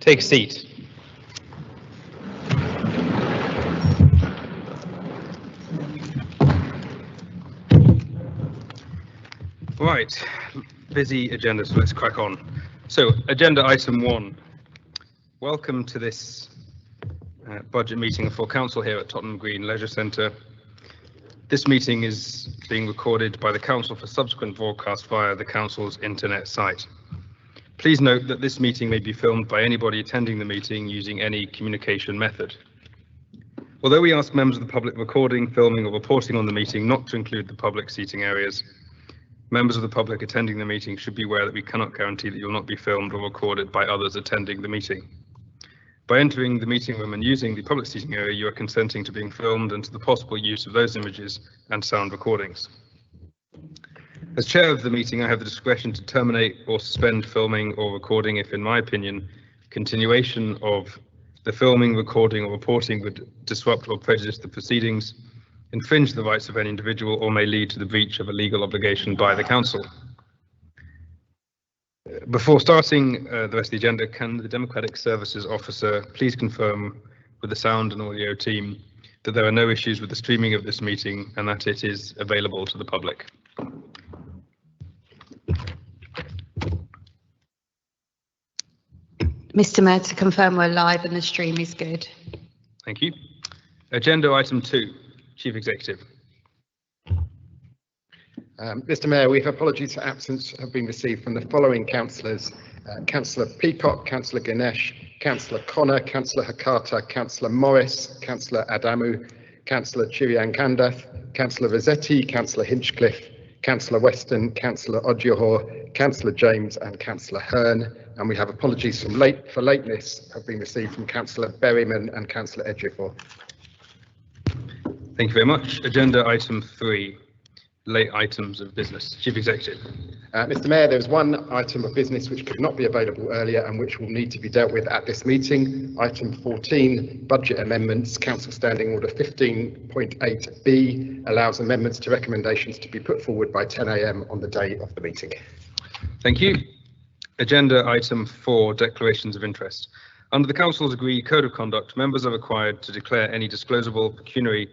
Take a seat. Right, busy agenda, so let's crack on. So, agenda item 1. Welcome to this budget meeting for Council here at Tottenham Green Leisure Centre. This meeting is being recorded by the Council for subsequent broadcast via the Council's internet site. Please note that this meeting may be filmed by anybody attending the meeting using any communication method. Although we ask members of the public recording, filming or reporting on the meeting not to include the public seating areas, members of the public attending the meeting should be aware that we cannot guarantee that you will not be filmed or recorded by others attending the meeting. By entering the meeting room and using the public seating area, you are consenting to being filmed and to the possible use of those images and sound recordings. As chair of the meeting, I have the discretion to terminate or suspend filming or recording if, in my opinion, continuation of the filming, recording or reporting would disrupt or prejudice the proceedings, infringe the rights of any individual, or may lead to the breach of a legal obligation by the Council. Before starting the rest of the agenda, can the Democratic Services Officer please confirm with the sound and audio team that there are no issues with the streaming of this meeting and that it is available to the public? Mr. Mayor, to confirm we're live and the stream is good. Thank you. Agenda item 2, Chief Executive. Mr. Mayor, we've apologies for absence have been received from the following councillors: Councillor Peacock, Councillor Ganesh, Councillor Connor, Councillor Hakata, Councillor Morris, Councillor Adamu, Councillor Chiriankandath, Councillor Rossetti, Councillor Hinchcliffe, Councillor Weston, Councillor Odjohor, Councillor James and Councillor Hearn. And we have apologies for lateness have been received from Councillor Berryman and Councillor Edgeworth. Thank you very much. Agenda item 3, late items of business. Chief Executive. Mr. Mayor, there is one item of business which could not be available earlier and which will need to be dealt with at this meeting. Item 14, budget amendments. Council Standing Order 15.8b allows amendments to recommendations to be put forward by 10 AM on the day of the meeting. Thank you. Agenda item 4, declarations of interest. Under the Council's agreed code of conduct, members are required to declare any disclosable pecuniary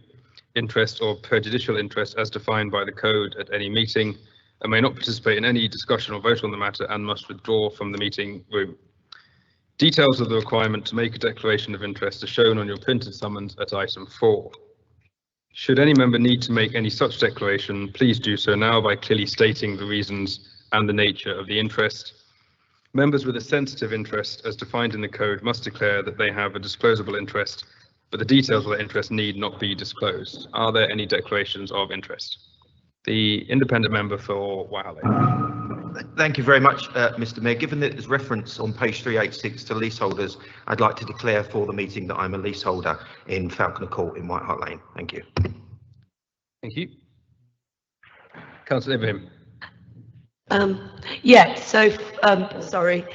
interest or prejudicial interest as defined by the code at any meeting, and may not participate in any discussion or vote on the matter and must withdraw from the meeting room. Details of the requirement to make a declaration of interest are shown on your printed summons at item 4. Should any member need to make any such declaration, please do so now by clearly stating the reasons and the nature of the interest. Members with a sensitive interest as defined in the code must declare that they have a disclosable interest, but the details of that interest need not be disclosed. Are there any declarations of interest? The independent member for Wale. Thank you very much, Mr. Mayor. Given that there's reference on page 386 to leaseholders, I'd like to declare for the meeting that I'm a leaseholder in Falconer Court in White Hart Lane. Thank you. Thank you. Councillor Ibrahim. Sorry.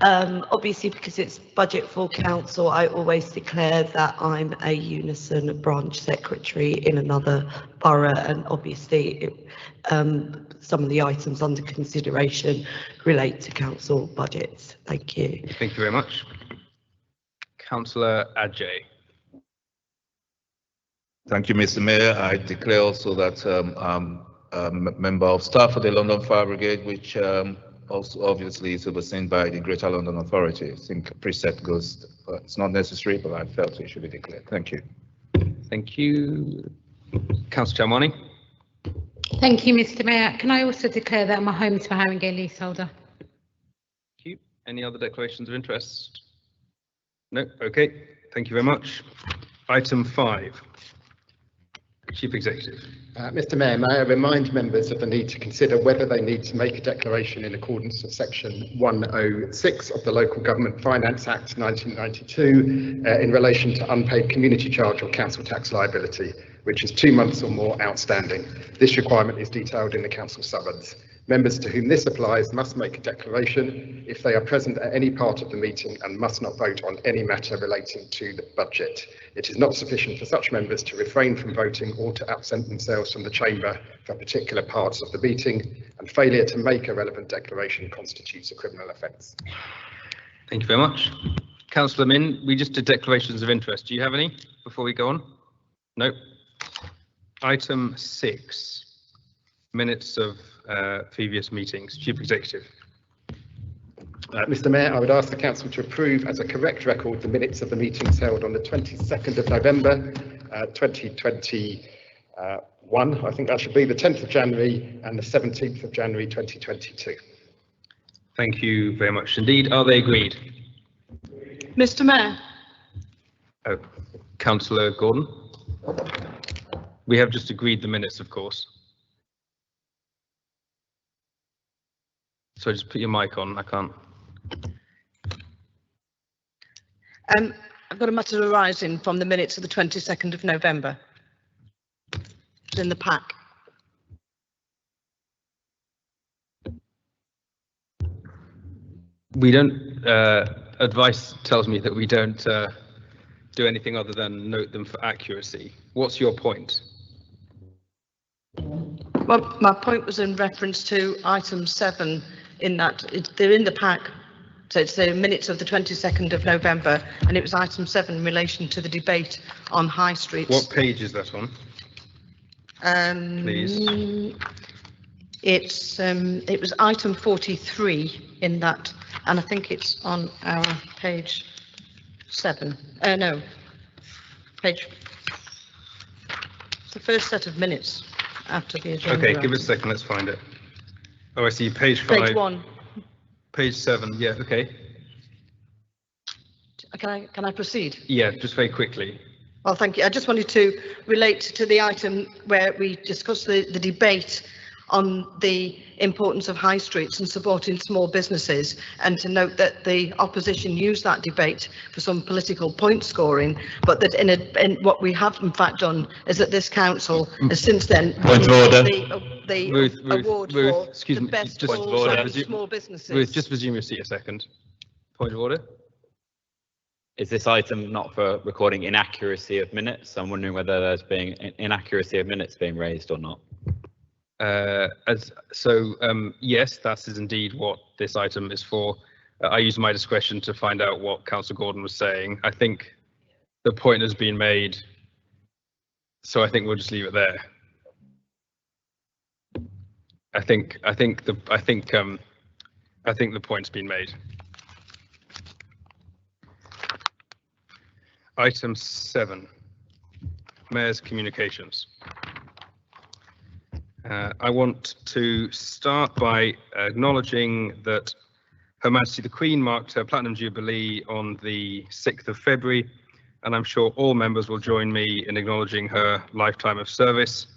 Obviously, because it's budget for council, I always declare that I'm a Unison branch secretary in another borough, and obviously some of the items under consideration relate to council budgets. Thank you. Thank you very much. Councillor Adjei. Thank you, Mr. Mayor. I declare also that I'm a member of staff for the London Fire Brigade, which also obviously is overseen by the Greater London Authority. I think a precept goes, it's not necessary, but I felt it should be declared. Thank you. Thank you. Councillor Chamwani. Thank you, Mr. Mayor. Can I also declare that I'm a Homes for Haringey leaseholder? Thank you. Any other declarations of interest? No. Okay. Thank you very much. Item 5. Chief Executive. Mr. Mayor, may I remind members of the need to consider whether they need to make a declaration in accordance with section 106 of the Local Government Finance Act 1992 in relation to unpaid community charge or council tax liability, which is 2 months or more outstanding. This requirement is detailed in the council summons. Members to whom this applies must make a declaration if they are present at any part of the meeting and must not vote on any matter relating to the budget. It is not sufficient for such members to refrain from voting or to absent themselves from the chamber for particular parts of the meeting, and failure to make a relevant declaration constitutes a criminal offence. Thank you very much. Councillor Min, we just did declarations of interest. Do you have any before we go on? No. Item 6, minutes of previous meetings. Chief Executive. Mr. Mayor, I would ask the Council to approve as a correct record the minutes of the meetings held on the 22nd of November 2021. I think that should be the 10th of January and the 17th of January 2022. Thank you very much indeed. Are they agreed? Mr. Mayor. Oh, Councillor Gordon. We have just agreed the minutes, of course. So just put your mic on. I can't. I've got a matter arising from the minutes of the 22nd of November. It's in the pack. We don't, advice tells me that we don't do anything other than note them for accuracy. What's your point? Well, my point was in reference to item 7 in that they're in the pack. So it's the minutes of the 22nd of November, and it was item 7 in relation to the debate on high streets. What page is that on? Please. It was item 43 in that, and I think it's on our page 7. No, page. It's the first set of minutes after the agenda. Okay, give us a second. Let's find it. Oh, I see. Page 5. Page 1. Page 7. Yeah. Okay. Can I proceed? Yeah, just very quickly. Well, thank you. I just wanted to relate to the item where we discussed the debate on the importance of high streets and supporting small businesses, and to note that the opposition used that debate for some political point scoring, but that in what we have in fact done is that this council has since then the Ruth, award for excuse the me, best just small businesses. Ruth, just resume your seat a second. Point of order. Is this item not for recording inaccuracy of minutes? I'm wondering whether there's been inaccuracy of minutes being raised or not. Yes, that is indeed what this item is for. I used my discretion to find out what Councillor Gordon was saying. I think the point has been made, so I think we'll just leave it there. I think the point's been made. Item 7, Mayor's communications. I want to start by acknowledging that Her Majesty the Queen marked her Platinum Jubilee on the 6th of February, and I'm sure all members will join me in acknowledging her lifetime of service.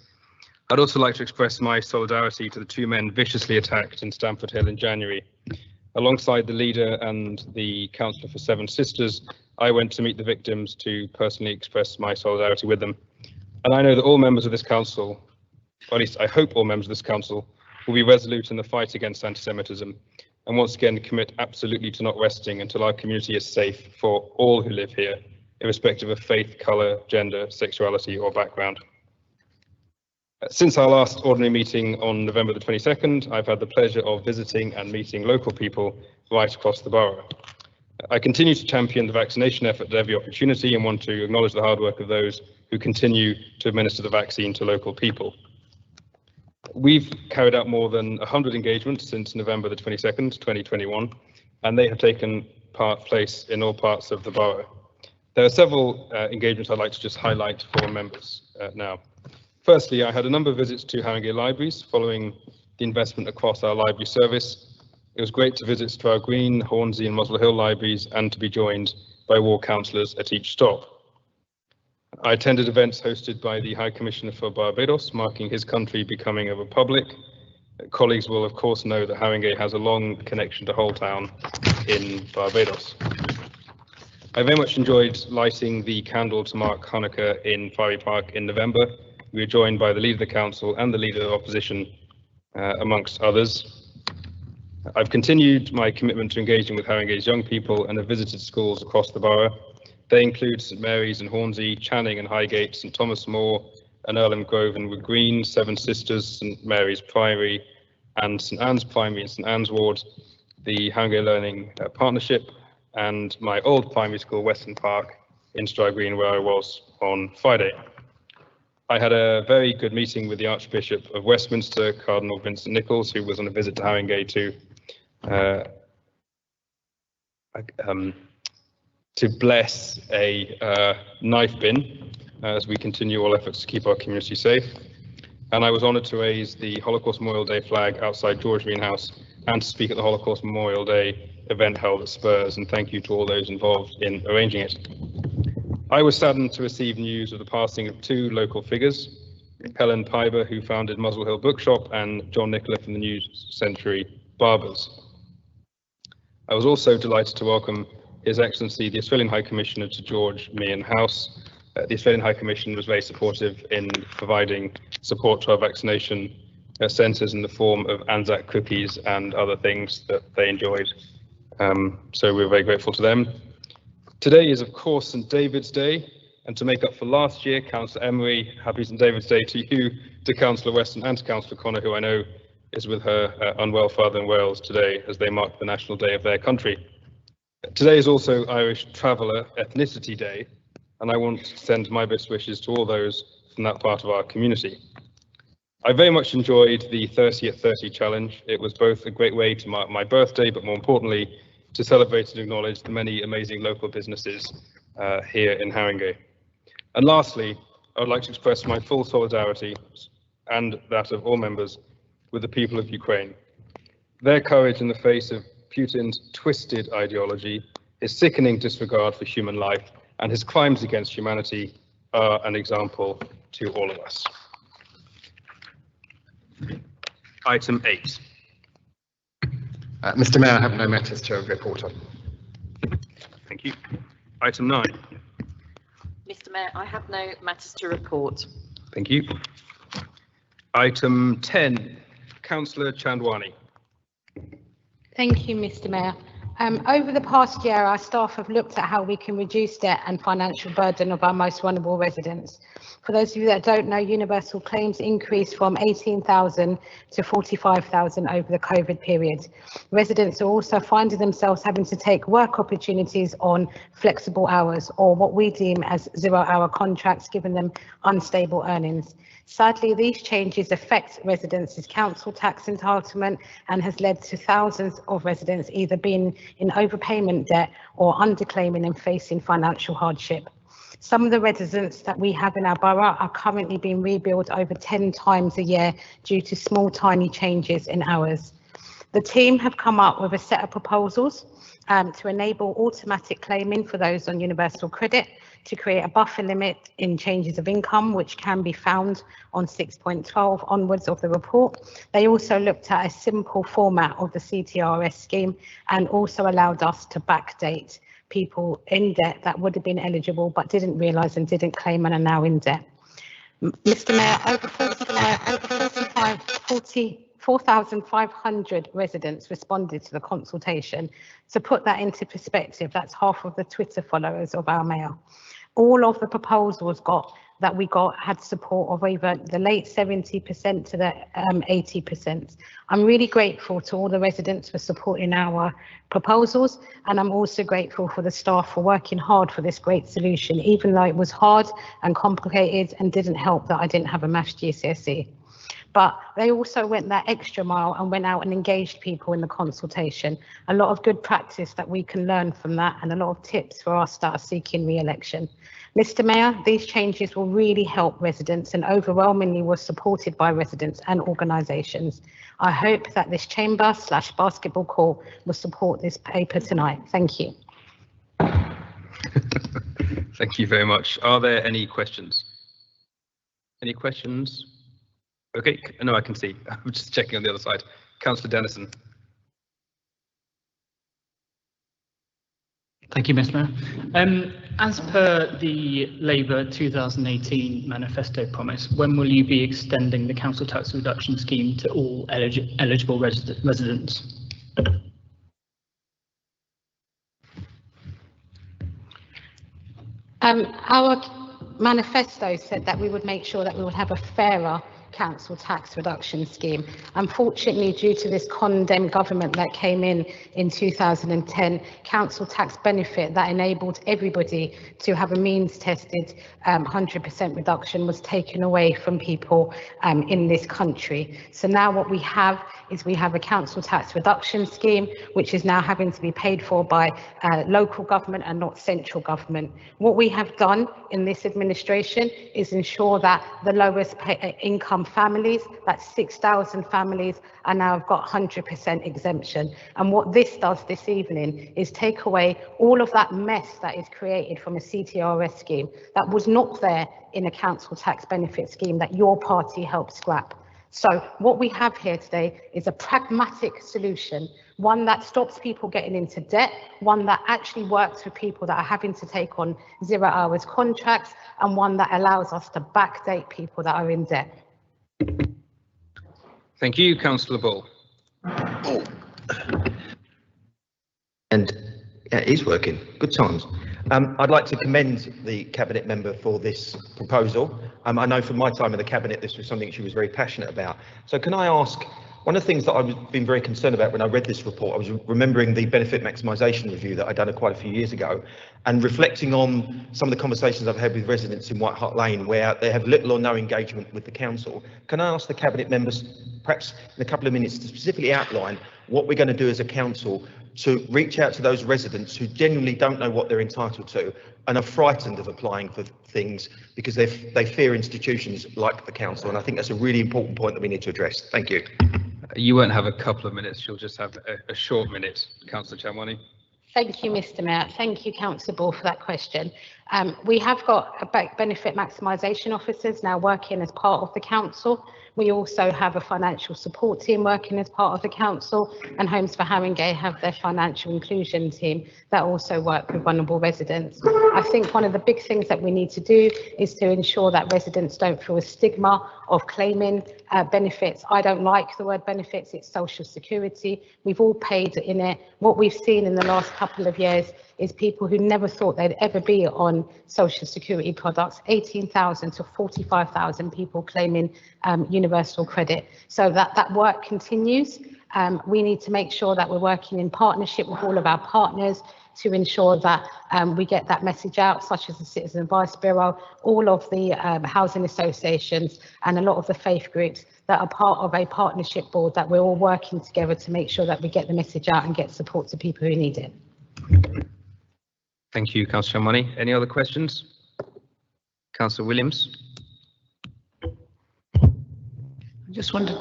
I'd also like to express my solidarity to the 2 men viciously attacked in Stamford Hill in January. Alongside the leader and the councillor for Seven Sisters, I went to meet the victims to personally express my solidarity with them. And I know that all members of this council, or at least I hope all members of this council, will be resolute in the fight against anti-Semitism, and once again commit absolutely to not resting until our community is safe for all who live here, irrespective of faith, colour, gender, sexuality or background. Since our last ordinary meeting on November the 22nd, I've had the pleasure of visiting and meeting local people right across the borough. I continue to champion the vaccination effort at every opportunity and want to acknowledge the hard work of those who continue to administer the vaccine to local people. We've carried out more than 100 engagements since November the 22nd, 2021, and they have taken place in all parts of the borough. There are several engagements I'd like to just highlight for members now. Firstly, I had a number of visits to Haringey libraries following the investment across our library service. It was great to visit Stroud Green, Hornsey and Muswell Hill libraries and to be joined by war councillors at each stop. I attended events hosted by the High Commissioner for Barbados, marking his country becoming a republic. Colleagues will of course know that Haringey has a long connection to Hull Town in Barbados. I very much enjoyed lighting the candle to mark Hanukkah in Fiery Park in November. We were joined by the Leader of the Council and the Leader of Opposition, amongst others. I've continued my commitment to engaging with Haringey's young people and have visited schools across the borough. They include St Mary's and Hornsey, Channing and Highgate, St Thomas More and Earlham Grove and Wood Green, Seven Sisters, St Mary's Priory and St Anne's Primary and St Anne's Ward, the Haringey Learning Partnership, and my old primary school, Weston Park, in Stroud Green, where I was on Friday. I had a very good meeting with the Archbishop of Westminster, Cardinal Vincent Nichols, who was on a visit to Haringey to bless a knife bin as we continue all efforts to keep our community safe. And I was honoured to raise the Holocaust Memorial Day flag outside George Green House and to speak at the Holocaust Memorial Day event held at Spurs, and thank you to all those involved in arranging it. I was saddened to receive news of the passing of two local figures, Helen Piber, who founded Muswell Hill Bookshop, and John Nicola from the New Century Barbers. I was also delighted to welcome His Excellency the Australian High Commissioner to George Meehan House. The Australian High Commission was very supportive in providing support to our vaccination centres in the form of Anzac cookies and other things that they enjoyed. So we're very grateful to them. Today is, of course, St David's Day, and to make up for last year, Councillor Emery, happy St David's Day to you, to Councillor Weston and to Councillor Connor, who I know is with her unwell father in Wales today as they mark the National Day of their country. Today is also Irish Traveller Ethnicity Day, and I want to send my best wishes to all those from that part of our community. I very much enjoyed the 30 at 30 challenge. It was both a great way to mark my birthday, but more importantly, to celebrate and acknowledge the many amazing local businesses here in Haringey. And lastly, I would like to express my full solidarity and that of all members with the people of Ukraine. Their courage in the face of Putin's twisted ideology, his sickening disregard for human life, and his crimes against humanity are an example to all of us. Item 8. Mr. Mayor, I have no matters to report on. Thank you. Item 9. Mr. Mayor, I have no matters to report. Thank you. Item 10. Councillor Chandwani. Thank you, Mr. Mayor. Over the past year, our staff have looked at how we can reduce debt and financial burden of our most vulnerable residents. For those of you that don't know, universal claims increased from 18,000 to 45,000 over the COVID period. Residents are also finding themselves having to take work opportunities on flexible hours, or what we deem as zero-hour contracts, giving them unstable earnings. Sadly, these changes affect residents' council tax entitlement and has led to thousands of residents either being in overpayment debt or underclaiming and facing financial hardship. Some of the residents that we have in our borough are currently being rebilled over 10 times a year due to small, tiny changes in hours. The team have come up with a set of proposals to enable automatic claiming for those on universal credit, to create a buffer limit in changes of income, which can be found on 6.12 onwards of the report. They also looked at a simple format of the CTRS scheme and also allowed us to backdate people in debt that would have been eligible but didn't realise and didn't claim and are now in debt. Mr. Mayor, over 4,500 residents responded to the consultation. To put that into perspective, that's half of the Twitter followers of our mayor. All of the proposals that we got had support of either the late 70% to the 80%. I'm really grateful to all the residents for supporting our proposals, and I'm also grateful for the staff for working hard for this great solution, even though it was hard and complicated and didn't help that I didn't have a maths GCSE. But they also went that extra mile and went out and engaged people in the consultation. A lot of good practice that we can learn from that, and a lot of tips for us that are seeking re-election. Mr. Mayor, these changes will really help residents and overwhelmingly was supported by residents and organisations. I hope that this chamber/basketball court will support this paper tonight. Thank you. Thank you very much. Are there any questions? Any questions? Okay, no, I can see. I'm just checking on the other side. Councillor Dennison. Thank you, Mr. Mayor. As per the Labour 2018 manifesto promise, when will you be extending the council tax reduction scheme to all eligible residents? Our manifesto said that we would make sure that we would have a fairer council tax reduction scheme. Unfortunately, due to this condemned government that came in 2010, council tax benefit that enabled everybody to have a means tested 100% reduction was taken away from people in this country. So now what we have is we have a council tax reduction scheme, which is now having to be paid for by local government and not central government. What we have done in this administration is ensure that the lowest income families, that's 6,000 families, are now got 100% exemption. And what this does this evening is take away all of that mess that is created from a CTRS scheme that was not there in a council tax benefit scheme that your party helped scrap. So what we have here today is a pragmatic solution, one that stops people getting into debt, one that actually works for people that are having to take on 0 hours contracts, and one that allows us to backdate people that are in debt. Thank you, Councillor Bull. Oh. And it is working. Good times. I'd like to commend the Cabinet member for this proposal. I know from my time in the Cabinet this was something she was very passionate about. So can I ask, one of the things that I've been very concerned about when I read this report, I was remembering the benefit maximisation review that I'd done quite a few years ago, and reflecting on some of the conversations I've had with residents in White Hart Lane where they have little or no engagement with the council. Can I ask the Cabinet members, perhaps in a couple of minutes, to specifically outline what we're going to do as a council to reach out to those residents who genuinely don't know what they're entitled to and are frightened of applying for things because they fear institutions like the council. And I think that's a really important point that we need to address. Thank you. You won't have a couple of minutes, you'll just have a short minute. Councillor Chamwani. Thank you, Mr. Mayor. Thank you, Councillor Ball, for that question. We have got benefit maximisation officers now working as part of the council. We also have a financial support team working as part of the council, and Homes for Haringey have their financial inclusion team that also work with vulnerable residents. I think one of the big things that we need to do is to ensure that residents don't feel a stigma of claiming benefits. I don't like the word benefits, it's social security. We've all paid in it. What we've seen in the last couple of years is people who never thought they'd ever be on social security products, 18,000 to 45,000 people claiming universal credit. So that work continues. We need to make sure that we're working in partnership with all of our partners to ensure that we get that message out, such as the Citizen Advice Bureau, all of the housing associations and a lot of the faith groups that are part of a partnership board, that we're all working together to make sure that we get the message out and get support to people who need it. Thank you, Councillor Chamwani. Any other questions? Councillor Williams. I just wondered,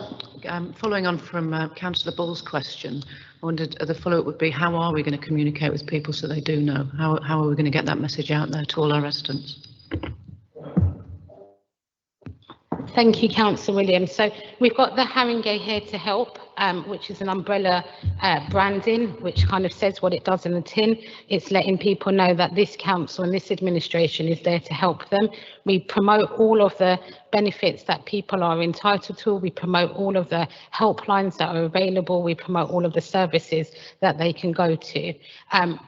following on from Councillor Bull's question, I wondered the follow-up would be, how are we going to communicate with people so they do know? How are we going to get that message out there to all our residents? Thank you, Councillor Williams. So we've got the Haringey Here to Help, which is an umbrella branding, which kind of says what it does in the tin. It's letting people know that this council and this administration is there to help them. We promote all of the benefits that people are entitled to. We promote all of the helplines that are available. We promote all of the services that they can go to.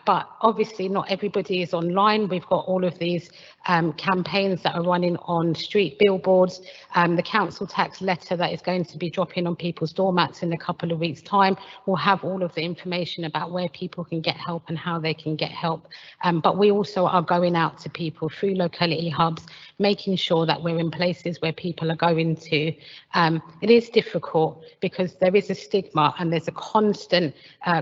But obviously not everybody is online. We've got all of these campaigns that are running on street billboards. The council tax letter that is going to be dropping on people's doormats in a couple of weeks' time will have all of the information about where people can get help and how they can get help. But we also are going out to people through locality hubs, making sure that we're in places where people are going to. It is difficult because there is a stigma and there's a constant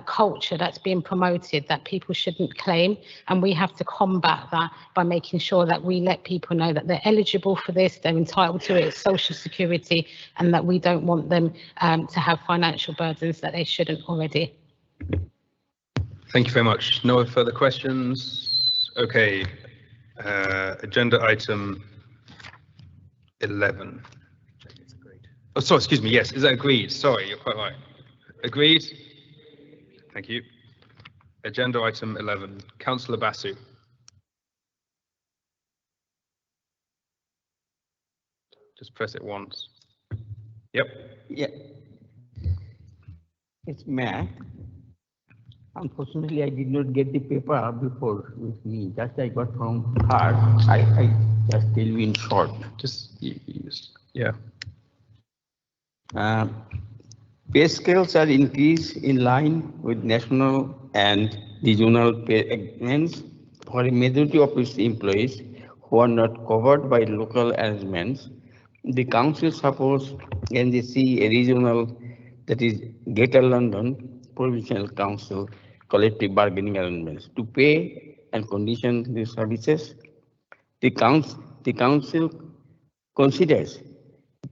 culture that's being promoted that people shouldn't claim, and we have to combat that by making sure that we let people know that they're eligible for this, they're entitled to it, it's social security, and that we don't want them to have financial burdens that they shouldn't already. Thank you very much. No further questions. Okay. Agenda item 11. Oh, sorry, excuse me. Yes, is that agreed? Sorry, you're quite right. Agreed? Thank you. Agenda item 11. Councillor Basu. Just press it once. Yep. Yeah. It's Matt. Unfortunately, I did not get the paper before with me. Just I got from her. I just tell you in short. Just use. Yeah. Pay scales are increased in line with national and regional pay agreements for a majority of its employees who are not covered by local arrangements. The council supports NGC, a regional, that is Greater London Provincial Council collective bargaining arrangements to pay and condition the services. The council considers it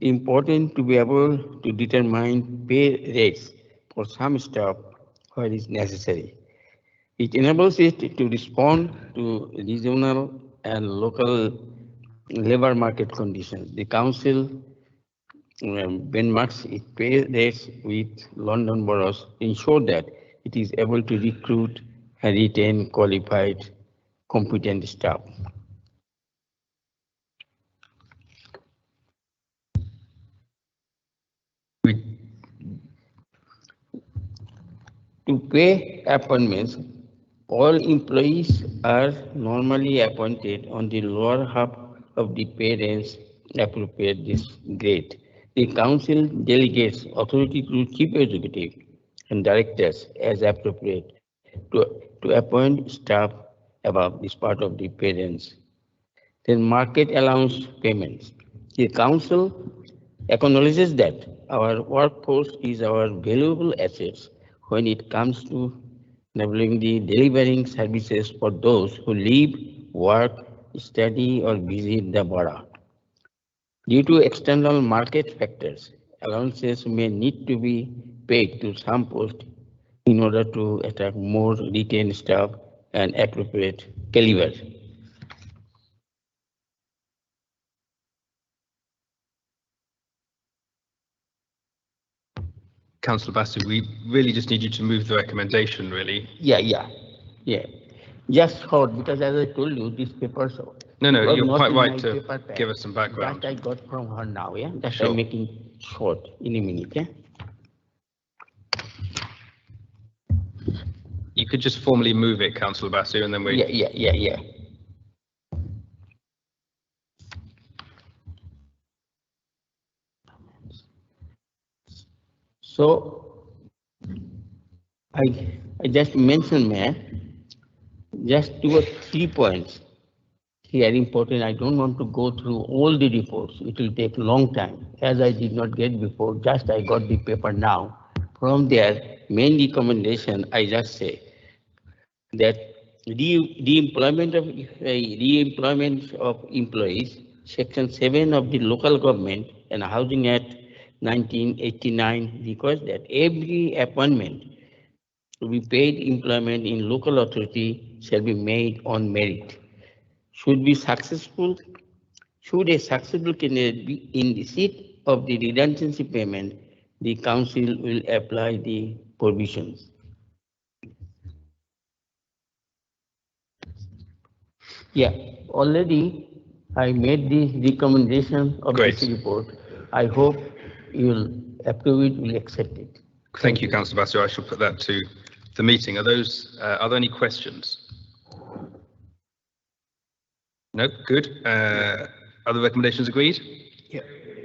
important to be able to determine pay rates for some staff where it is necessary. It enables it to respond to regional and local labor market conditions. The council benchmarks its pay rates with London boroughs, ensure that it is able to recruit and retain qualified, competent staff. To pay appointments, all employees are normally appointed on the lower half of the pay range appropriate this grade. The council delegates authority to chief executive and directors as appropriate to appoint staff above this part of the pay range. Then market allowance payments. The council acknowledges that our workforce is our valuable assets when it comes to enabling the delivering services for those who live, work, study, or visit the borough. Due to external market factors, allowances may need to be paid to some posts in order to attract more retained staff and appropriate caliber. Councillor Basu, we really just need you to move the recommendation, really. Yeah. Just hold, because as I told you, this paper. No, you're quite right to give us some background. That I got from her now, yeah? That Sure. I'm making short in a minute, yeah? You could just formally move it, Councillor Basu, and then we... Yeah. So, I just mentioned, Mayor, just 2 or 3 points here important. I don't want to go through all the reports. It will take a long time, as I did not get before. Just I got the paper now. From their main recommendation, I just say that re-employment of employees, Section 7 of the Local Government and Housing Act 1989 requires that every appointment to be paid employment in local authority shall be made on merit. Should a successful candidate be in receipt of the redundancy payment, the council will apply the provisions. Yeah, already I made the recommendation of Great. this report. I hope you will approve it, will accept it. Thank you, Councillor Basu. I shall put that to the meeting. Are there any questions? No, good. Other recommendations agreed? Yeah.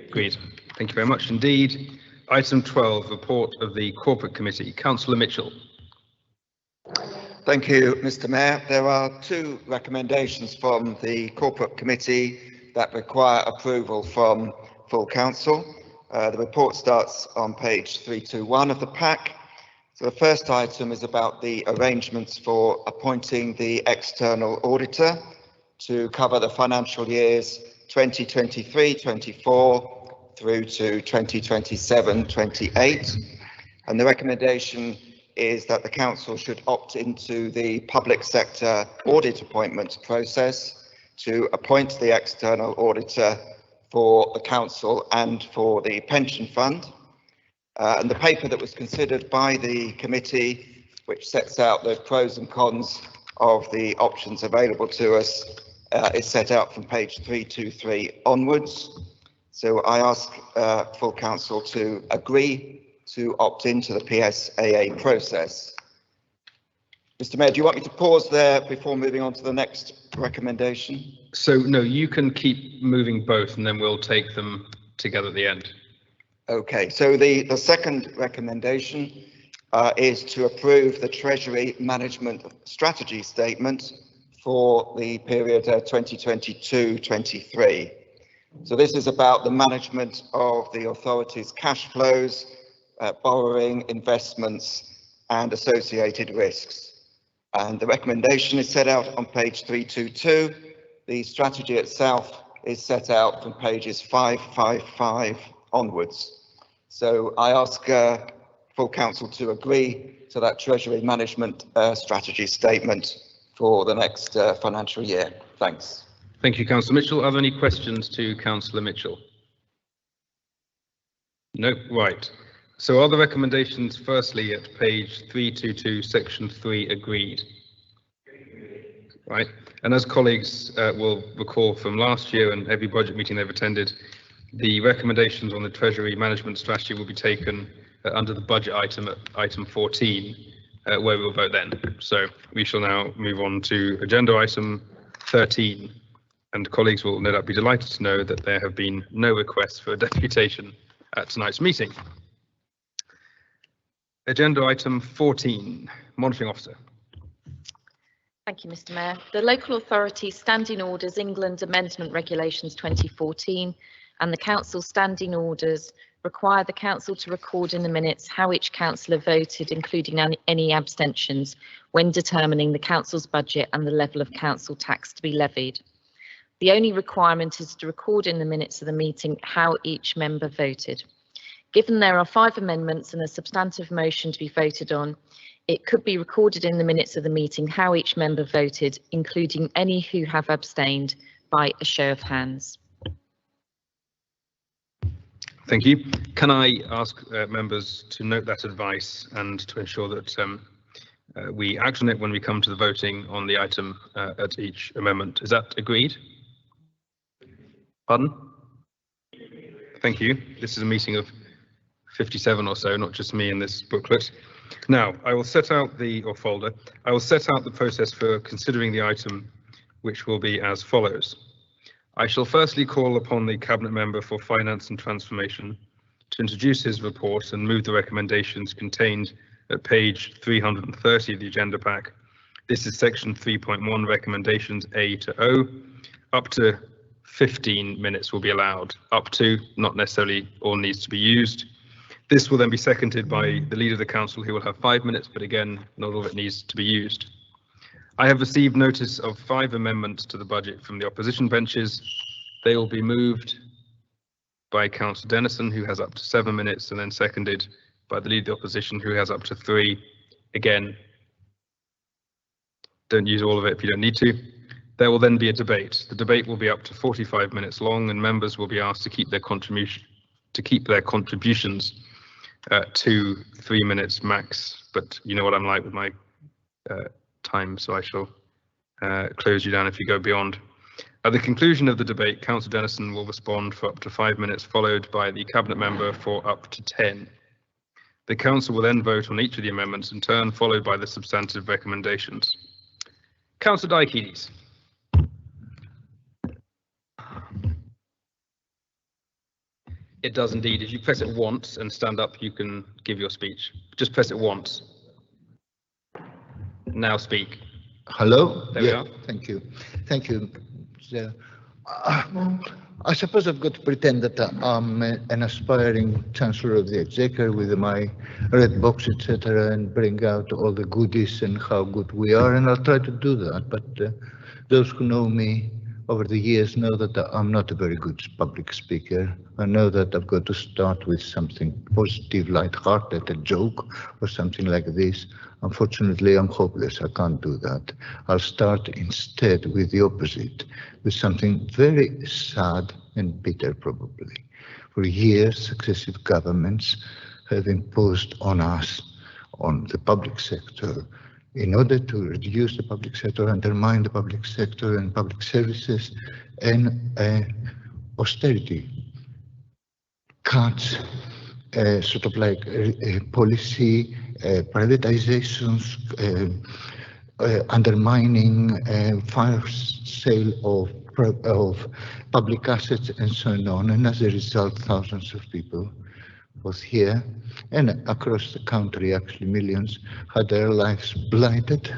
Agreed. Thank you very much indeed. Item 12, report of the Corporate Committee. Councillor Mitchell. Thank you, Mr. Mayor. There are 2 recommendations from the Corporate Committee that require approval from full council. The report starts on page 321 of the pack. So the first item is about the arrangements for appointing the external auditor to cover the financial years 2023-24 through to 2027-28. And the recommendation is that the council should opt into the public sector audit appointment process to appoint the external auditor for the council and for the pension fund. And the paper that was considered by the committee, which sets out the pros and cons of the options available to us, is set out from page 323 onwards. So I ask full council to agree to opt into the PSAA process. Mr. Mayor, do you want me to pause there before moving on to the next recommendation? So no, you can keep moving both and then we'll take them together at the end. Okay, so the second recommendation is to approve the Treasury Management Strategy Statement for the period 2022-23. So this is about the management of the authority's cash flows, borrowing, investments, and associated risks. And the recommendation is set out on page 322. The strategy itself is set out from pages 555 onwards. So I ask full council to agree to that Treasury Management Strategy Statement for the next financial year. Thanks. Thank you, Councillor Mitchell. Are there any questions to Councillor Mitchell? No, right. So are the recommendations firstly at page 322, section 3 agreed? Right. And as colleagues will recall from last year and every budget meeting they've attended, the recommendations on the Treasury Management Strategy will be taken under the budget item at item 14, where we will vote then. So we shall now move on to agenda item 13. And colleagues will no doubt be delighted to know that there have been no requests for a deputation at tonight's meeting. Agenda item 14, Monitoring Officer. Thank you, Mr. Mayor. The Local Authority Standing Orders England Amendment Regulations 2014 and the Council Standing Orders require the Council to record in the minutes how each councillor voted, including any abstentions, when determining the Council's budget and the level of council tax to be levied. The only requirement is to record in the minutes of the meeting how each member voted. Given there are 5 amendments and a substantive motion to be voted on, it could be recorded in the minutes of the meeting how each member voted, including any who have abstained, by a show of hands. Thank you. Can I ask members to note that advice and to ensure that we act on it when we come to the voting on the item at each amendment? Is that agreed? Pardon? Thank you. This is a meeting of 57 or so, not just me in this booklet. Now, I will set out folder. I will set out the process for considering the item, which will be as follows. I shall firstly call upon the Cabinet Member for Finance and Transformation to introduce his report and move the recommendations contained at page 330 of the agenda pack. This is section 3.1, recommendations A to O. Up to 15 minutes will be allowed, up to, not necessarily all needs to be used. This will then be seconded by the Leader of the Council, who will have 5 minutes, but again, not all of it needs to be used. I have received notice of 5 amendments to the budget from the opposition benches. They will be moved by Councillor Dennison, who has up to 7 minutes, and then seconded by the Leader of the Opposition, who has up to 3. Again, don't use all of it if you don't need to. There will then be a debate. The debate will be up to 45 minutes long, and members will be asked to keep their contributions to 3 minutes max. But you know what I'm like with my time, so I shall close you down if you go beyond. At the conclusion of the debate, Councillor Dennison will respond for up to 5 minutes, followed by the Cabinet Member for up to 10. The Council will then vote on each of the amendments in turn, followed by the substantive recommendations. Councillor Diakides. It does indeed. If you press it once and stand up, you can give your speech. Just press it once. Now speak. Hello? There we are. Thank you. Thank you. I suppose I've got to pretend that I'm an aspiring Chancellor of the Exchequer with my red box, etc., and bring out all the goodies and how good we are, and I'll try to do that. But those who know me over the years know that I'm not a very good public speaker. I know that I've got to start with something positive, light-hearted, a joke or something like this. Unfortunately, I'm hopeless. I can't do that. I'll start instead with the opposite, with something very sad and bitter, probably. For years, successive governments have imposed on us, on the public sector, in order to reduce the public sector, undermine the public sector and public services, and austerity cuts, sort of like policy, privatizations, undermining, fire sale of public assets, and so on. And as a result, thousands of people both here and across the country. Actually, millions had their lives blighted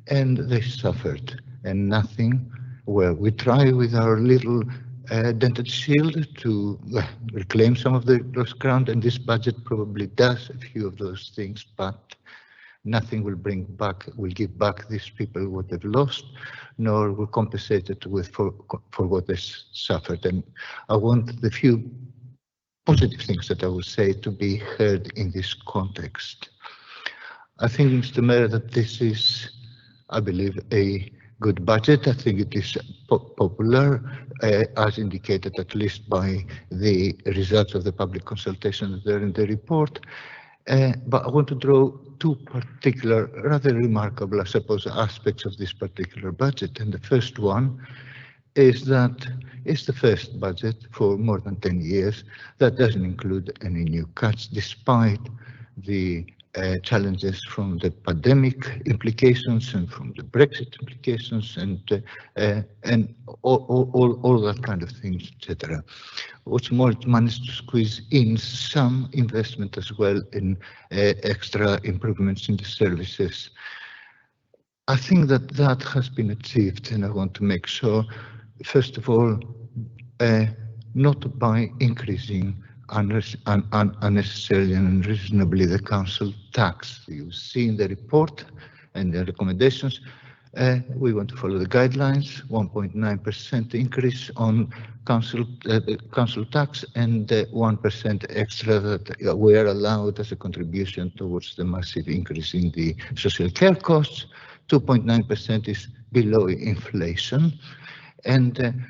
and they suffered, and nothing. Well, we try with our little dented shield to reclaim some of the lost ground, and this budget probably does a few of those things, but nothing will give back these people what they've lost, nor will compensate it for what they suffered. And I want the few positive things that I will say to be heard in this context. I think, Mr. Mayor, that this is, I believe, a good budget. I think it is popular, as indicated at least by the results of the public consultation there in the report. But I want to draw two particular, rather remarkable, I suppose, aspects of this particular budget. And the first one is that it's the first budget for more than 10 years that doesn't include any new cuts, despite the challenges from the pandemic implications and from the Brexit implications and all that kind of things, etc. What's more, it managed to squeeze in some investment as well in extra improvements in the services. I think that has been achieved, and I want to make sure, first of all, not by increasing unnecessarily and unreasonably the council tax. You see in the report and the recommendations, we want to follow the guidelines, 1.9% increase on council tax and 1% extra that we are allowed as a contribution towards the massive increase in the social care costs. 2.9% is below inflation and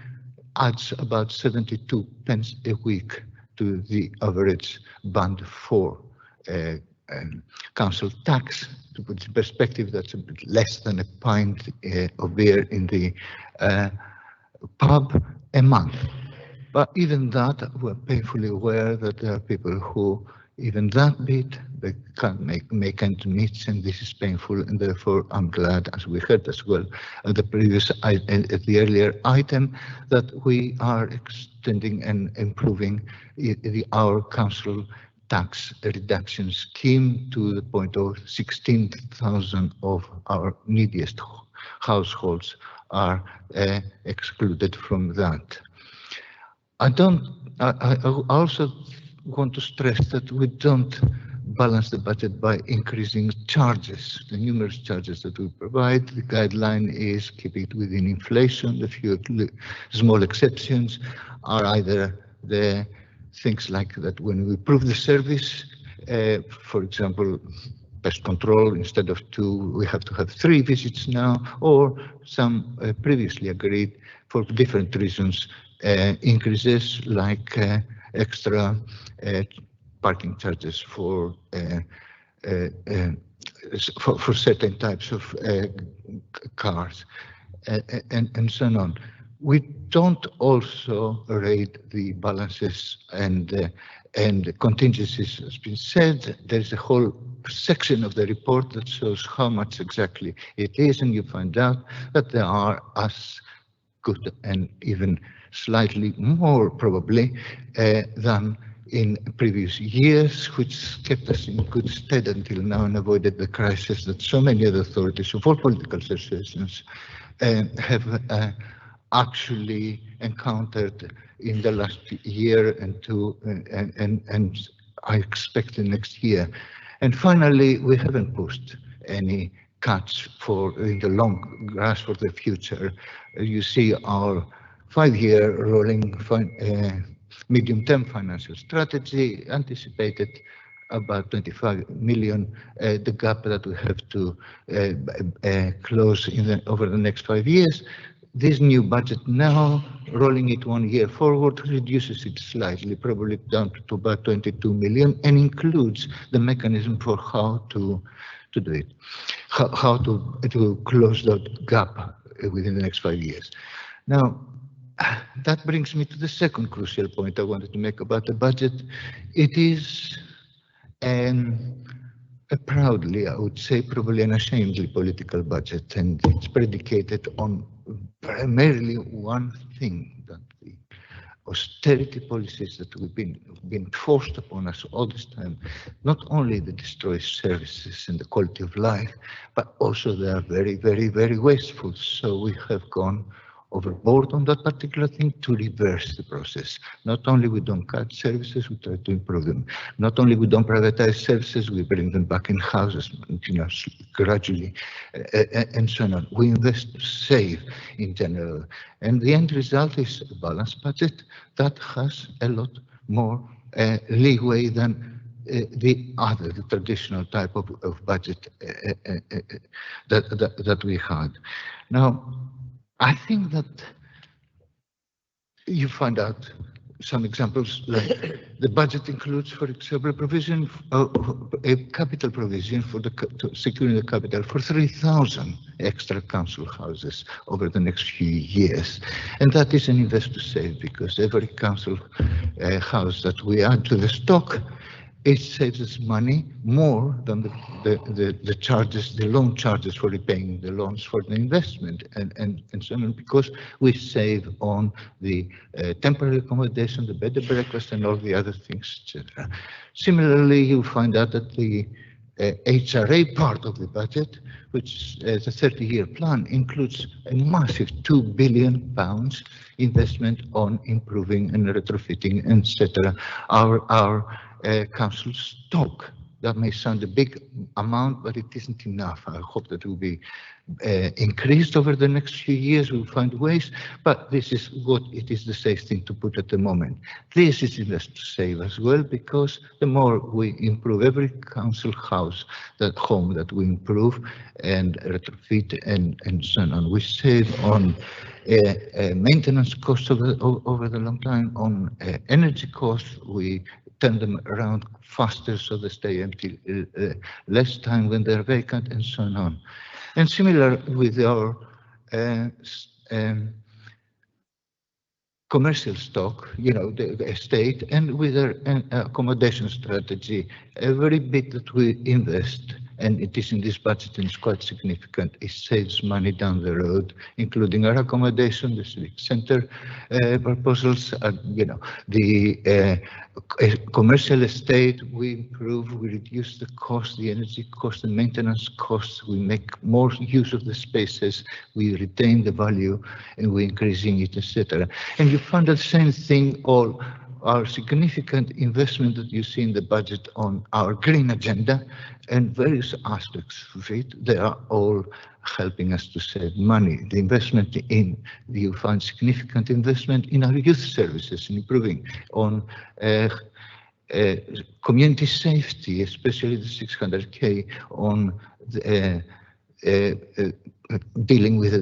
adds about 72 pence a week to the average band for council tax. To put in perspective, that's a bit less than a pint of beer in the pub a month. But even that, we're painfully aware that there are people who, even that bit, they can't make ends meet, and this is painful, and therefore I'm glad, as we heard as well at the earlier item, that we are extending and improving our council tax reduction scheme to the point of 16,000 of our neediest households are excluded from that. I also want to stress that we don't balance the budget by increasing charges, the numerous charges that we provide. The guideline is keep it within inflation. The few small exceptions are either the things like that when we improve the service, for example, pest control, instead of 2, we have to have 3 visits now, or some previously agreed for different reasons increases like extra parking charges for certain types of cars and so on. We don't also rate the balances and contingencies. Has been said, there's a whole section of the report that shows how much exactly it is, and you find out that there are as good and even slightly more probably than in previous years, which kept us in good stead until now and avoided the crisis that so many other authorities of all political associations have actually encountered in the last year and two, and I expect the next year. And finally, we haven't pushed any cuts in the long grass for the future. You see our 5-year rolling medium-term financial strategy anticipated about 25 million, the gap that we have to close over the next 5 years. This new budget now, rolling it 1 year forward, reduces it slightly, probably down to about 22 million, and includes the mechanism for how to do it, how to close that gap within the next 5 years. Now, that brings me to the second crucial point I wanted to make about the budget. It is a proudly, I would say, probably an unashamedly political budget, and it's predicated on primarily one thing, that the austerity policies that we've been forced upon us all this time, not only that destroy services and the quality of life, but also they are very, very, very wasteful. So we have gone overboard on that particular thing to reverse the process. Not only we don't cut services, we try to improve them. Not only we don't privatize services, we bring them back in houses, gradually, and so on. We invest to save in general. And the end result is a balanced budget that has a lot more leeway than the traditional type of budget that we had. Now, I think that you find out some examples, like the budget includes, for example, a capital provision for securing the capital for 3,000 extra council houses over the next few years. And that is an invest to save, because every council house that we add to the stock, it saves us money more than the charges, the loan charges for repaying the loans for the investment, and so on, because we save on the temporary accommodation, the bed and breakfast, and all the other things, etc. Similarly, you find out that the HRA part of the budget, which is a 30-year plan, includes a massive £2 billion investment on improving and retrofitting, etc. Our council stock. That may sound a big amount, but it isn't enough. I hope that it will be increased over the next few years. We'll find ways, but this is what it is the safe thing to put at the moment. This is invest to save as well, because the more we improve every council house, that home that we improve and retrofit and so on, we save on maintenance costs over the long time, on energy costs. We turn them around faster so they stay empty less time when they're vacant, and so on. And similar with our commercial stock, the estate, and with our accommodation strategy, every bit that we invest, and it is in this budget and it's quite significant, it saves money down the road, including our accommodation, the Civic Center proposals, the commercial estate, we improve, we reduce the cost, the energy cost, the maintenance costs, we make more use of the spaces, we retain the value, and we're increasing it, etc. And you find the same thing, all our significant investment that you see in the budget on our green agenda and various aspects of it, they are all helping us to save money. The investment you find significant investment in our youth services, in improving on community safety, especially the 600K on dealing with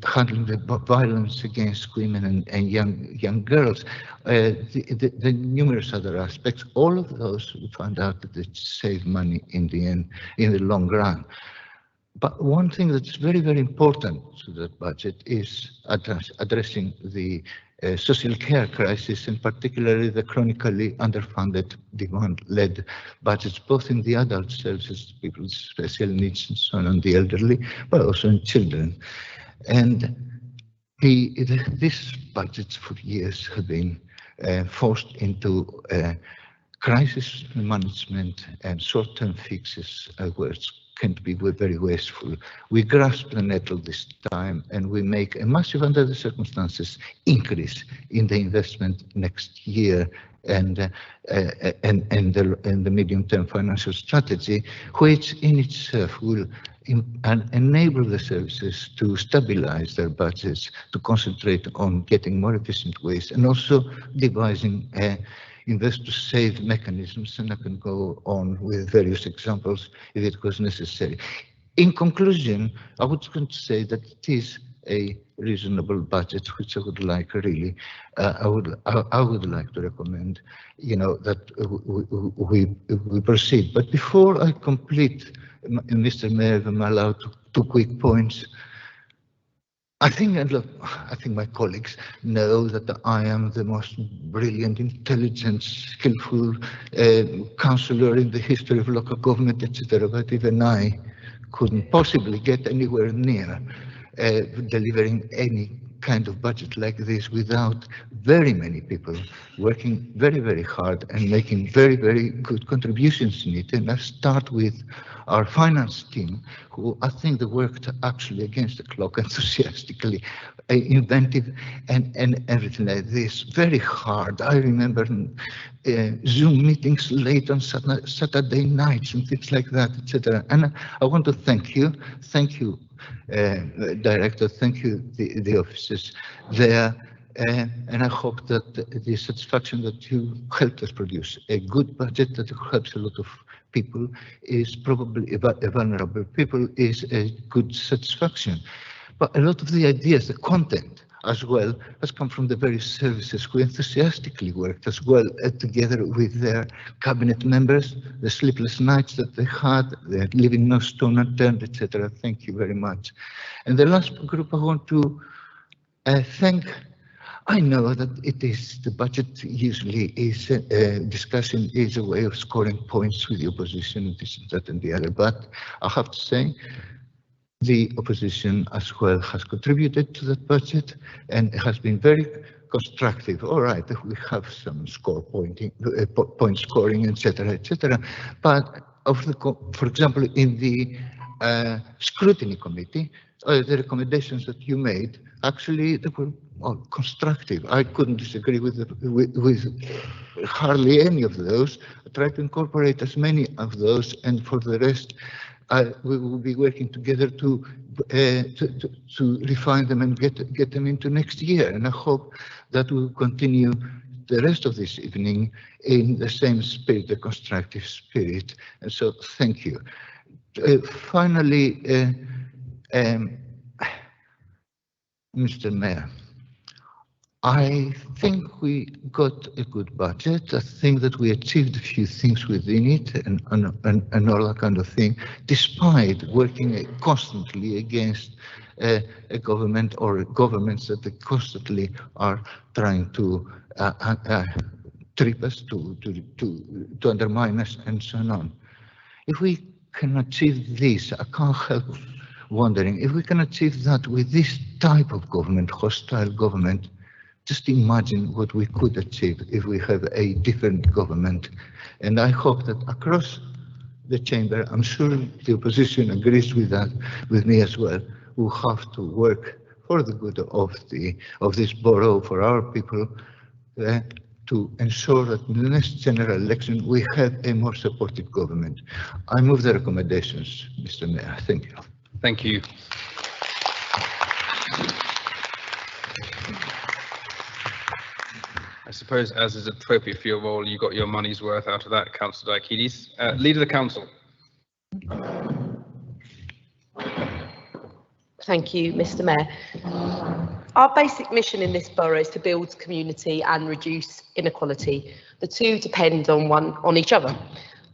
handling the violence against women and young girls, the numerous other aspects. All of those, we found out that they save money in the end, in the long run. But one thing that's very, very important to that budget is addressing the social care crisis, and particularly the chronically underfunded demand-led budgets, both in the adult services, people with special needs and so on, and the elderly, but also in children. And these budgets for years have been forced into crisis management and short-term fixes, which can be very wasteful. We grasp the nettle this time, and we make a massive, under the circumstances, increase in the investment next year and the medium-term financial strategy, which in itself will enable the services to stabilize their budgets, to concentrate on getting more efficient ways, and also devising invest to save mechanisms, and I can go on with various examples if it was necessary. In conclusion, I would say that it is a reasonable budget, which I would like really, I would like to recommend, that we proceed. But before I complete, Mr. Mayor, if I'm allowed two quick points. I think my colleagues know that I am the most brilliant, intelligent, skillful councillor in the history of local government, etc. But even I couldn't possibly get anywhere near delivering any kind of budget like this without very many people working very, very hard and making very, very good contributions in it. And I start with our finance team, who I think they worked actually against the clock enthusiastically, inventive and everything like this, very hard. I remember Zoom meetings late on Saturday nights and things like that, etc. And I want to thank you, Director, thank you, the officers there. And I hope that the satisfaction that you helped us produce, a good budget that helps a lot of people, is probably vulnerable people, is a good satisfaction. But a lot of the ideas, the content as well, has come from the various services who enthusiastically worked as well together with their cabinet members, the sleepless nights that they had, they're leaving no stone unturned, etc. Thank you very much. And the last group I want to thank. I know that it is the budget usually is discussion is a way of scoring points with the opposition, this and that and the other, but I have to say the opposition as well has contributed to that budget and has been very constructive. All right, we have some point scoring, etc., but for example, in the scrutiny committee, the recommendations that you made, actually, they were constructive. I couldn't disagree with hardly any of those. I tried to incorporate as many of those, and for the rest, we will be working together to refine them and get them into next year. And I hope that we'll continue the rest of this evening in the same spirit, the constructive spirit. And so, thank you. Finally, Mr. Mayor, I think we got a good budget. I think that we achieved a few things within it and all that kind of thing, despite working constantly against a government or governments that they constantly are trying to trip us, to undermine us, and so on. If we can achieve this, I can't help wondering if we can achieve that with this type of government, hostile government. Just imagine what we could achieve if we have a different government. And I hope that across the chamber, I'm sure the opposition agrees with that, with me as well, we have to work for the good of this borough, for our people, to ensure that in the next general election we have a more supportive government. I move the recommendations, Mr. Mayor. Thank you. Thank you. I suppose, as is appropriate for your role, you got your money's worth out of that, Councillor Diakides. Leader of the Council. Thank you, Mr. Mayor. Our basic mission in this borough is to build community and reduce inequality. The two depend on each other.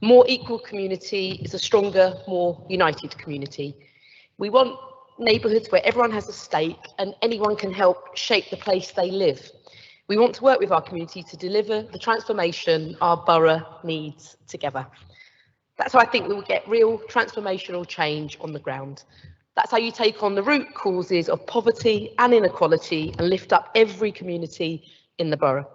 More equal community is a stronger, more united community. We want neighbourhoods where everyone has a stake and anyone can help shape the place they live. We want to work with our community to deliver the transformation our borough needs together. That's how I think we will get real transformational change on the ground. That's how you take on the root causes of poverty and inequality and lift up every community in the borough.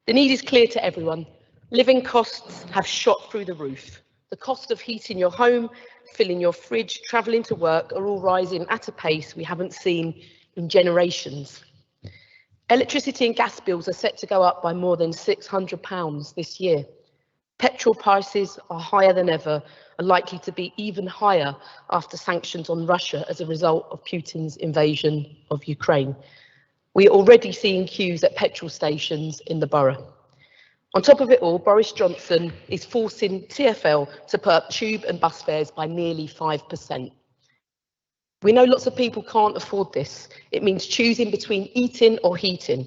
The need is clear to everyone. Living costs have shot through the roof. The cost of heating your home, filling your fridge, travelling to work are all rising at a pace we haven't seen in generations. Electricity and gas bills are set to go up by more than £600 this year. Petrol prices are higher than ever, and likely to be even higher after sanctions on Russia as a result of Putin's invasion of Ukraine. We are already seeing queues at petrol stations in the borough. On top of it all, Boris Johnson is forcing TfL to put up tube and bus fares by nearly 5%. We know lots of people can't afford this. It means choosing between eating or heating.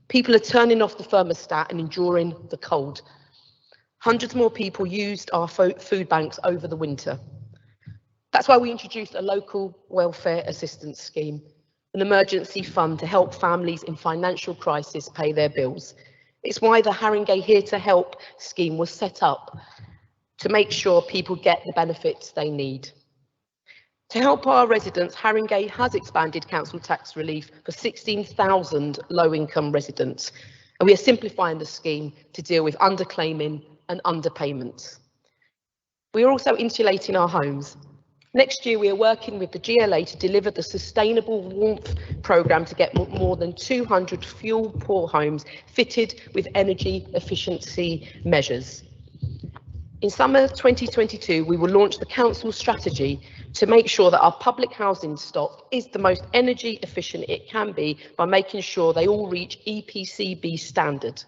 People are turning off the thermostat and enduring the cold. Hundreds more people used our food banks over the winter. That's why we introduced a local welfare assistance scheme, an emergency fund to help families in financial crisis pay their bills. It's why the Haringey Here to Help scheme was set up, to make sure people get the benefits they need. To help our residents, Haringey has expanded council tax relief for 16,000 low-income residents, and we are simplifying the scheme to deal with underclaiming and underpayments. We are also insulating our homes. Next year, we are working with the GLA to deliver the Sustainable Warmth programme to get more than 200 fuel-poor homes fitted with energy efficiency measures. In summer 2022, we will launch the council strategy to make sure that our public housing stock is the most energy efficient it can be by making sure they all reach EPC-B standard.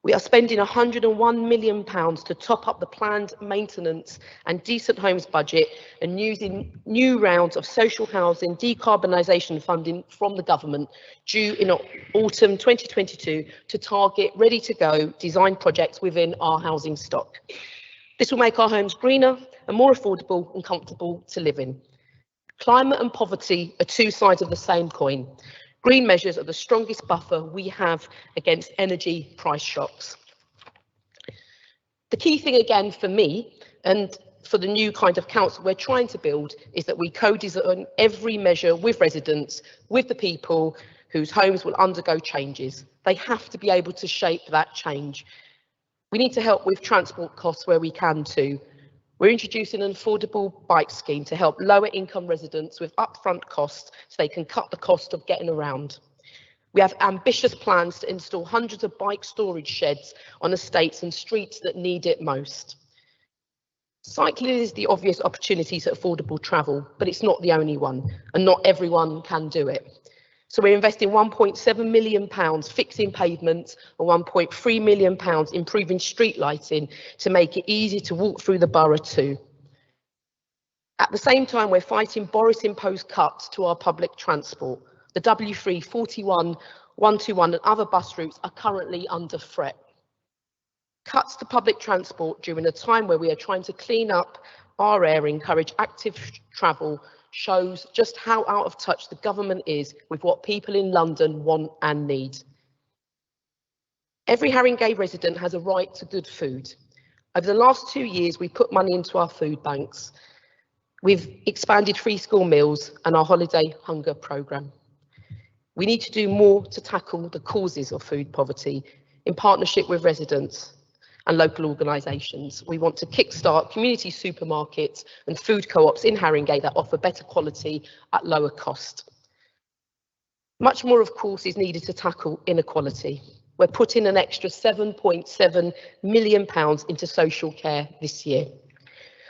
We are spending £101 million to top up the planned maintenance and decent homes budget and using new rounds of social housing decarbonisation funding from the government due in autumn 2022 to target ready-to-go design projects within our housing stock. This will make our homes greener and more affordable and comfortable to live in. Climate and poverty are two sides of the same coin. Green measures are the strongest buffer we have against energy price shocks. The key thing again for me and for the new kind of council we're trying to build is that we co-design every measure with residents, with the people whose homes will undergo changes. They have to be able to shape that change. We need to help with transport costs where we can too. We're introducing an affordable bike scheme to help lower income residents with upfront costs so they can cut the cost of getting around. We have ambitious plans to install hundreds of bike storage sheds on estates and streets that need it most. Cycling is the obvious opportunity to affordable travel, but it's not the only one, and not everyone can do it. So we're investing £1.7 million fixing pavements and £1.3 million improving street lighting to make it easy to walk through the borough too. At the same time, we're fighting Boris-imposed cuts to our public transport. The W3, 41, 121 and other bus routes are currently under threat. Cuts to public transport during a time where we are trying to clean up our air, encourage active travel, shows just how out of touch the government is with what people in London want and need. Every Haringey resident has a right to good food. Over the last 2 years, we've put money into our food banks. We've expanded free school meals and our holiday hunger programme. We need to do more to tackle the causes of food poverty in partnership with residents and local organisations. We want to kickstart community supermarkets and food co-ops in Haringey that offer better quality at lower cost. Much more, of course, is needed to tackle inequality. We're putting an extra £7.7 million into social care this year.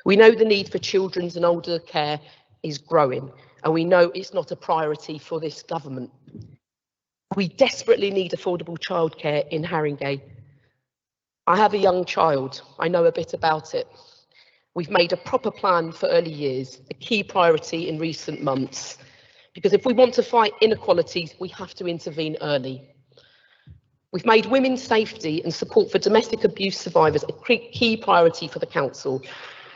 We know the need for children's and older care is growing, and we know it's not a priority for this government. We desperately need affordable childcare in Haringey. I have a young child. I know a bit about it. We've made a proper plan for early years, a key priority in recent months, because if we want to fight inequalities, we have to intervene early. We've made women's safety and support for domestic abuse survivors a key priority for the council.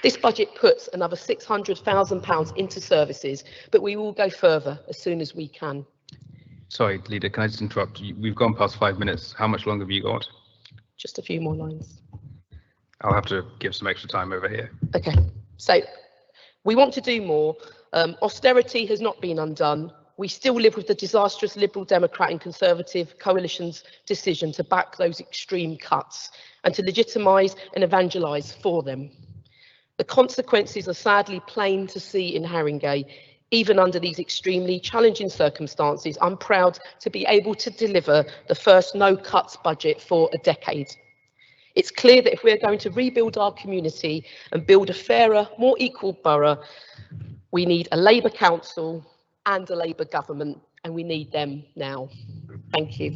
This budget puts another £600,000 into services, but we will go further as soon as we can. Sorry, Leader, can I just interrupt? We've gone past 5 minutes. How much longer have you got? Just a few more lines. I'll have to give some extra time over here. Okay, so we want to do more. Austerity has not been undone. We still live with the disastrous Liberal, Democrat and Conservative coalition's decision to back those extreme cuts and to legitimise and evangelise for them. The consequences are sadly plain to see in Haringey. Even under these extremely challenging circumstances, I'm proud to be able to deliver the first no-cuts budget for a decade. It's clear that if we're going to rebuild our community and build a fairer, more equal borough, we need a Labour council and a Labour government, and we need them now. Thank you.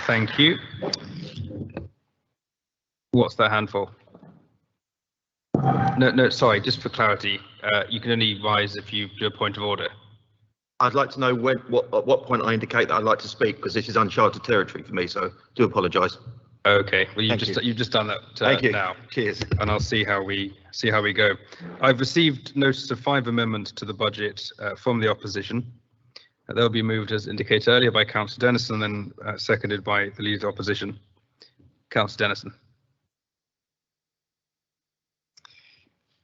Thank you. What's that hand for? No, sorry, just for clarity, you can only rise if you do a point of order. I'd like to know at what point I indicate that I'd like to speak, because this is uncharted territory for me, so do apologise. Okay, well you've just done that Thank you. Now. Cheers. And I'll see how we go. I've received notice of 5 amendments to the budget from the opposition. They'll be moved as indicated earlier by Councillor Dennison, and then seconded by the Leader of the Opposition, Councillor Dennison.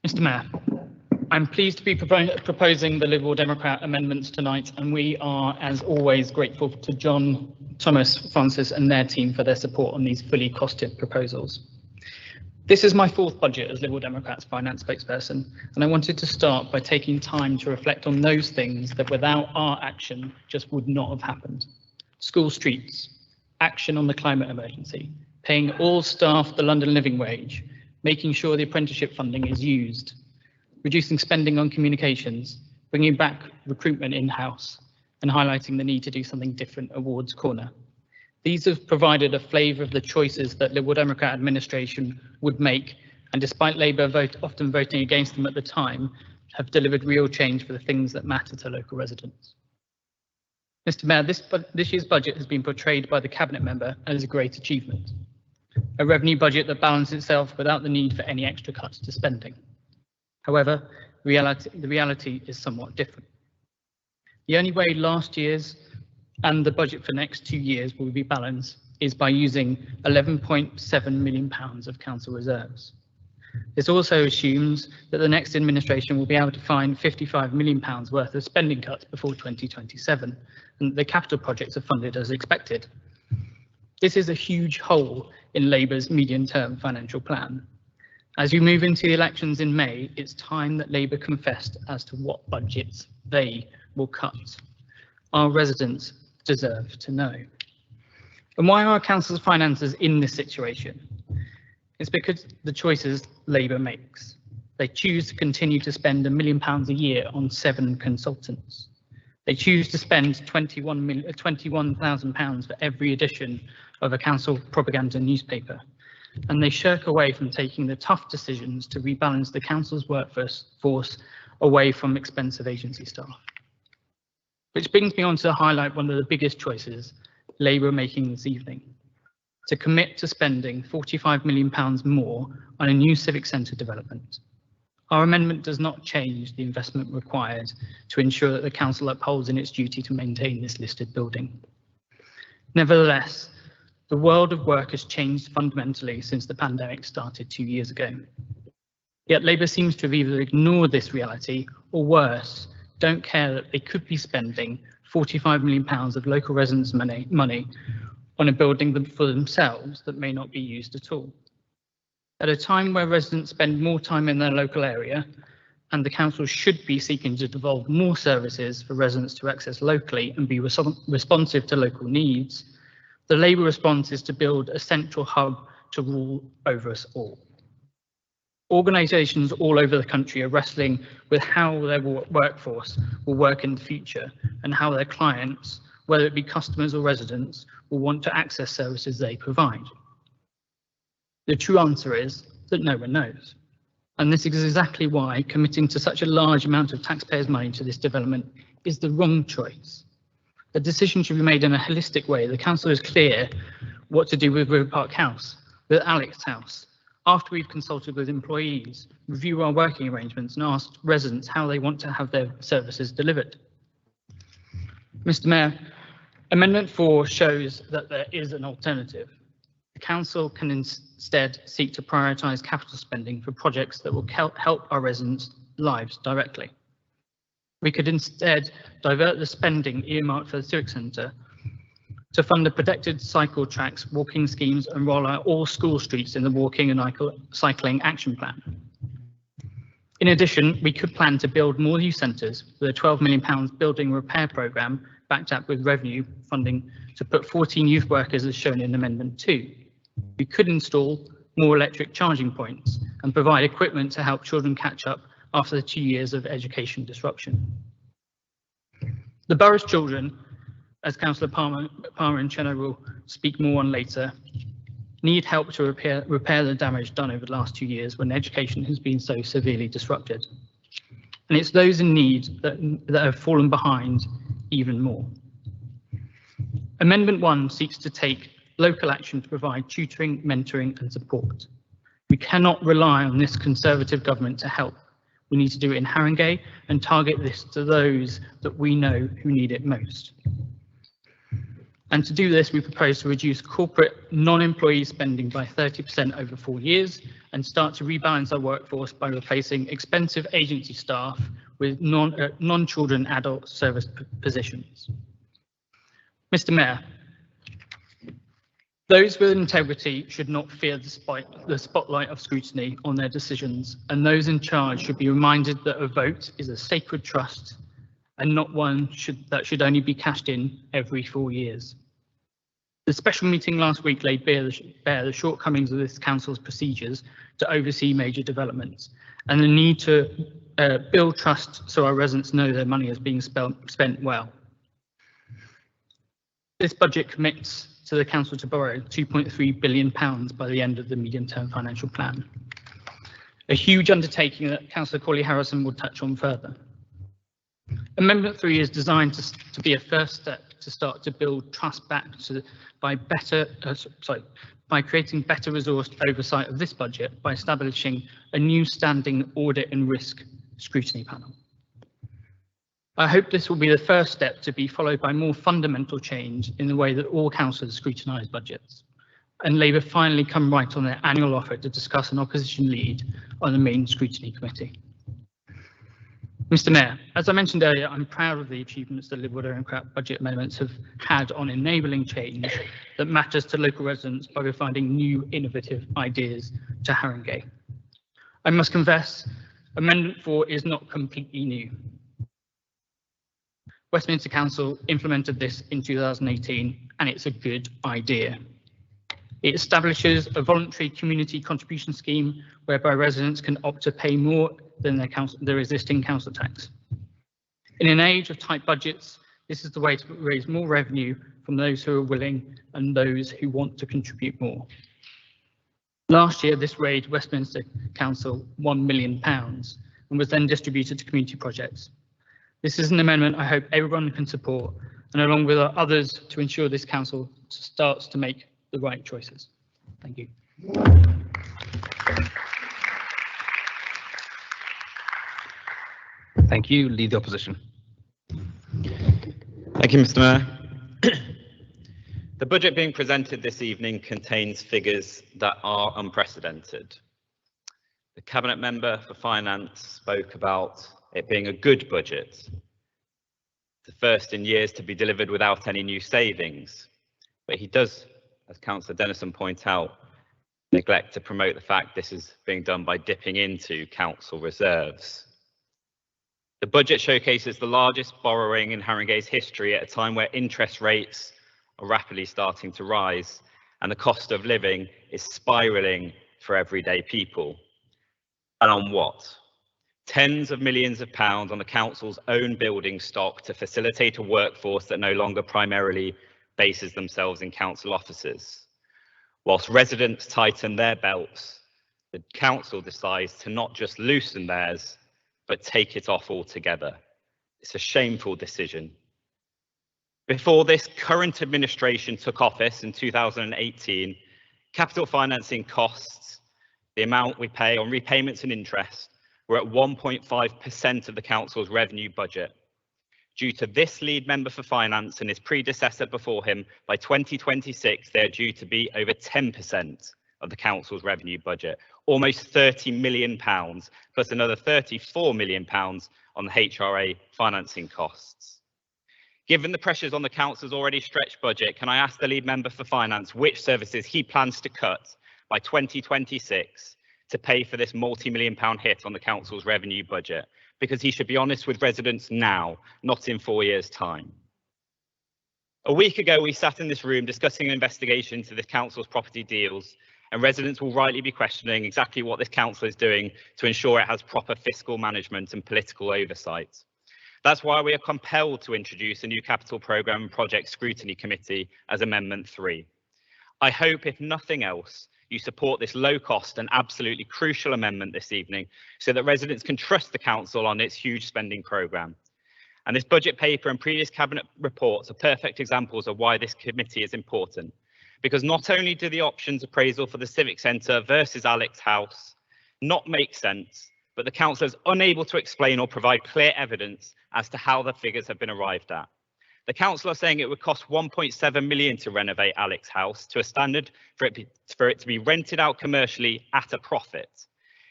Mr. Mayor, I'm pleased to be proposing the Liberal Democrat amendments tonight, and we are, as always, grateful to John, Thomas, Francis and their team for their support on these fully costed proposals. This is my fourth budget as Liberal Democrats finance spokesperson, and I wanted to start by taking time to reflect on those things that without our action just would not have happened. School streets, action on the climate emergency, paying all staff the London living wage, making sure the apprenticeship funding is used, reducing spending on communications, bringing back recruitment in-house, and highlighting the need to do something different at Ward's Corner. These have provided a flavour of the choices that Liberal Democrat administration would make, and despite Labour often voting against them at the time, have delivered real change for the things that matter to local residents. Mr. Mayor, this year's budget has been portrayed by the Cabinet member as a great achievement. A revenue budget that balances itself without the need for any extra cuts to spending. However, the reality is somewhat different. The only way last year's and the budget for next 2 years will be balanced is by using £11.7 million of council reserves. This also assumes that the next administration will be able to find £55 million worth of spending cuts before 2027, and the capital projects are funded as expected. This is a huge hole in Labour's medium-term financial plan. As we move into the elections in May, it's time that Labour confessed as to what budgets they will cut. Our residents deserve to know. And why are council's finances in this situation? It's because the choices Labour makes. They choose to continue to spend £1 million a year on 7 consultants. They choose to spend £21,000 for every edition of a council propaganda newspaper. And they shirk away from taking the tough decisions to rebalance the council's workforce away from expensive agency staff. Which brings me on to highlight one of the biggest choices Labour are making this evening, to commit to spending £45 million more on a new Civic Center development. Our amendment does not change the investment required to ensure that the council upholds in its duty to maintain this listed building. Nevertheless, the world of work has changed fundamentally since the pandemic started 2 years ago. Yet Labour seems to have either ignored this reality or worse, don't care that they could be spending £45 million of local residents' money on a building for themselves that may not be used at all. At a time where residents spend more time in their local area, and the council should be seeking to devolve more services for residents to access locally and be responsive to local needs, the Labour response is to build a central hub to rule over us all. Organisations all over the country are wrestling with how their workforce will work in the future and how their clients, whether it be customers or residents, will want to access services they provide. The true answer is that no one knows. And this is exactly why committing to such a large amount of taxpayers' money to this development is the wrong choice. The decision should be made in a holistic way. The council is clear what to do with River Park House, with Alex House, after we've consulted with employees, review our working arrangements and asked residents how they want to have their services delivered. Mr. Mayor, Amendment 4 shows that there is an alternative. The council can instead seek to prioritise capital spending for projects that will help our residents' lives directly. We could instead divert the spending earmarked for the Civic Center to fund the protected cycle tracks, walking schemes and roll out all school streets in the walking and cycling action plan. In addition, we could plan to build more youth centres with a £12 million building repair programme backed up with revenue funding to put 14 youth workers as shown in Amendment 2. We could install more electric charging points and provide equipment to help children catch up after the 2 years of education disruption. The borough's children, as Councillor Palmer and Chenna will speak more on later, need help to repair the damage done over the last 2 years when education has been so severely disrupted. And it's those in need that have fallen behind even more. Amendment 1 seeks to take local action to provide tutoring, mentoring and support. We cannot rely on this Conservative government to help. We need to do it in Haringey and target this to those that we know who need it most. And to do this, we propose to reduce corporate non-employee spending by 30% over 4 years and start to rebalance our workforce by replacing expensive agency staff with non-children adult service positions. Mr. Mayor, those with integrity should not fear the spotlight of scrutiny on their decisions, and those in charge should be reminded that a vote is a sacred trust and not one that should only be cashed in every 4 years. The special meeting last week laid bare the shortcomings of this council's procedures to oversee major developments and the need to build trust so our residents know their money is being spent well. This budget commits to the council to borrow £2.3 billion by the end of the medium-term financial plan. A huge undertaking that Councillor Corley Harrison will touch on further. Amendment 3 is designed to be a first step to start to build trust back by creating better resourced oversight of this budget by establishing a new standing audit and risk scrutiny panel. I hope this will be the first step to be followed by more fundamental change in the way that all councillors scrutinise budgets, and Labour finally come right on their annual offer to discuss an opposition lead on the main scrutiny committee. Mr. Mayor, as I mentioned earlier, I'm proud of the achievements that Liberal Democrat budget amendments have had on enabling change that matters to local residents by providing new innovative ideas to Haringey. I must confess, Amendment 4 is not completely new. Westminster Council implemented this in 2018, and it's a good idea. It establishes a voluntary community contribution scheme whereby residents can opt to pay more than their existing council tax. In an age of tight budgets, this is the way to raise more revenue from those who are willing and those who want to contribute more. Last year, this raised Westminster Council £1 million and was then distributed to community projects. This is an amendment I hope everyone can support, and along with others, to ensure this council starts to make the right choices. Thank you. Thank you. Lead the opposition. Thank you, Mr. Mayor. The budget being presented this evening contains figures that are unprecedented. The Cabinet Member for Finance spoke about it being a good budget, the first in years to be delivered without any new savings. But he does, as Councillor Dennison pointed out, neglect to promote the fact this is being done by dipping into council reserves. The budget showcases the largest borrowing in Haringey's history at a time where interest rates are rapidly starting to rise and the cost of living is spiralling for everyday people. And on what? Tens of millions of pounds on the council's own building stock to facilitate a workforce that no longer primarily bases themselves in council offices. Whilst residents tighten their belts, the council decides to not just loosen theirs, but take it off altogether. It's a shameful decision. Before this current administration took office in 2018, capital financing costs, the amount we pay on repayments and interest, were at 1.5% of the council's revenue budget. Due to this lead member for finance and his predecessor before him, by 2026, they're due to be over 10% of the council's revenue budget, almost £30 million, plus another £34 million on the HRA financing costs. Given the pressures on the council's already stretched budget, can I ask the lead member for finance which services he plans to cut by 2026 to pay for this multi-million-pound hit on the council's revenue budget? Because he should be honest with residents now, not in 4 years' time. A week ago, we sat in this room discussing an investigation into the council's property deals, and residents will rightly be questioning exactly what this council is doing to ensure it has proper fiscal management and political oversight. That's why we are compelled to introduce a new capital programme and project scrutiny committee as Amendment 3. I hope, if nothing else, you support this low-cost and absolutely crucial amendment this evening so that residents can trust the council on its huge spending programme. And this budget paper and previous cabinet reports are perfect examples of why this committee is important. Because not only do the options appraisal for the Civic Center versus Alex House not make sense, but the council is unable to explain or provide clear evidence as to how the figures have been arrived at. The council are saying it would cost 1.7 million to renovate Alex House to a standard for it to be rented out commercially at a profit.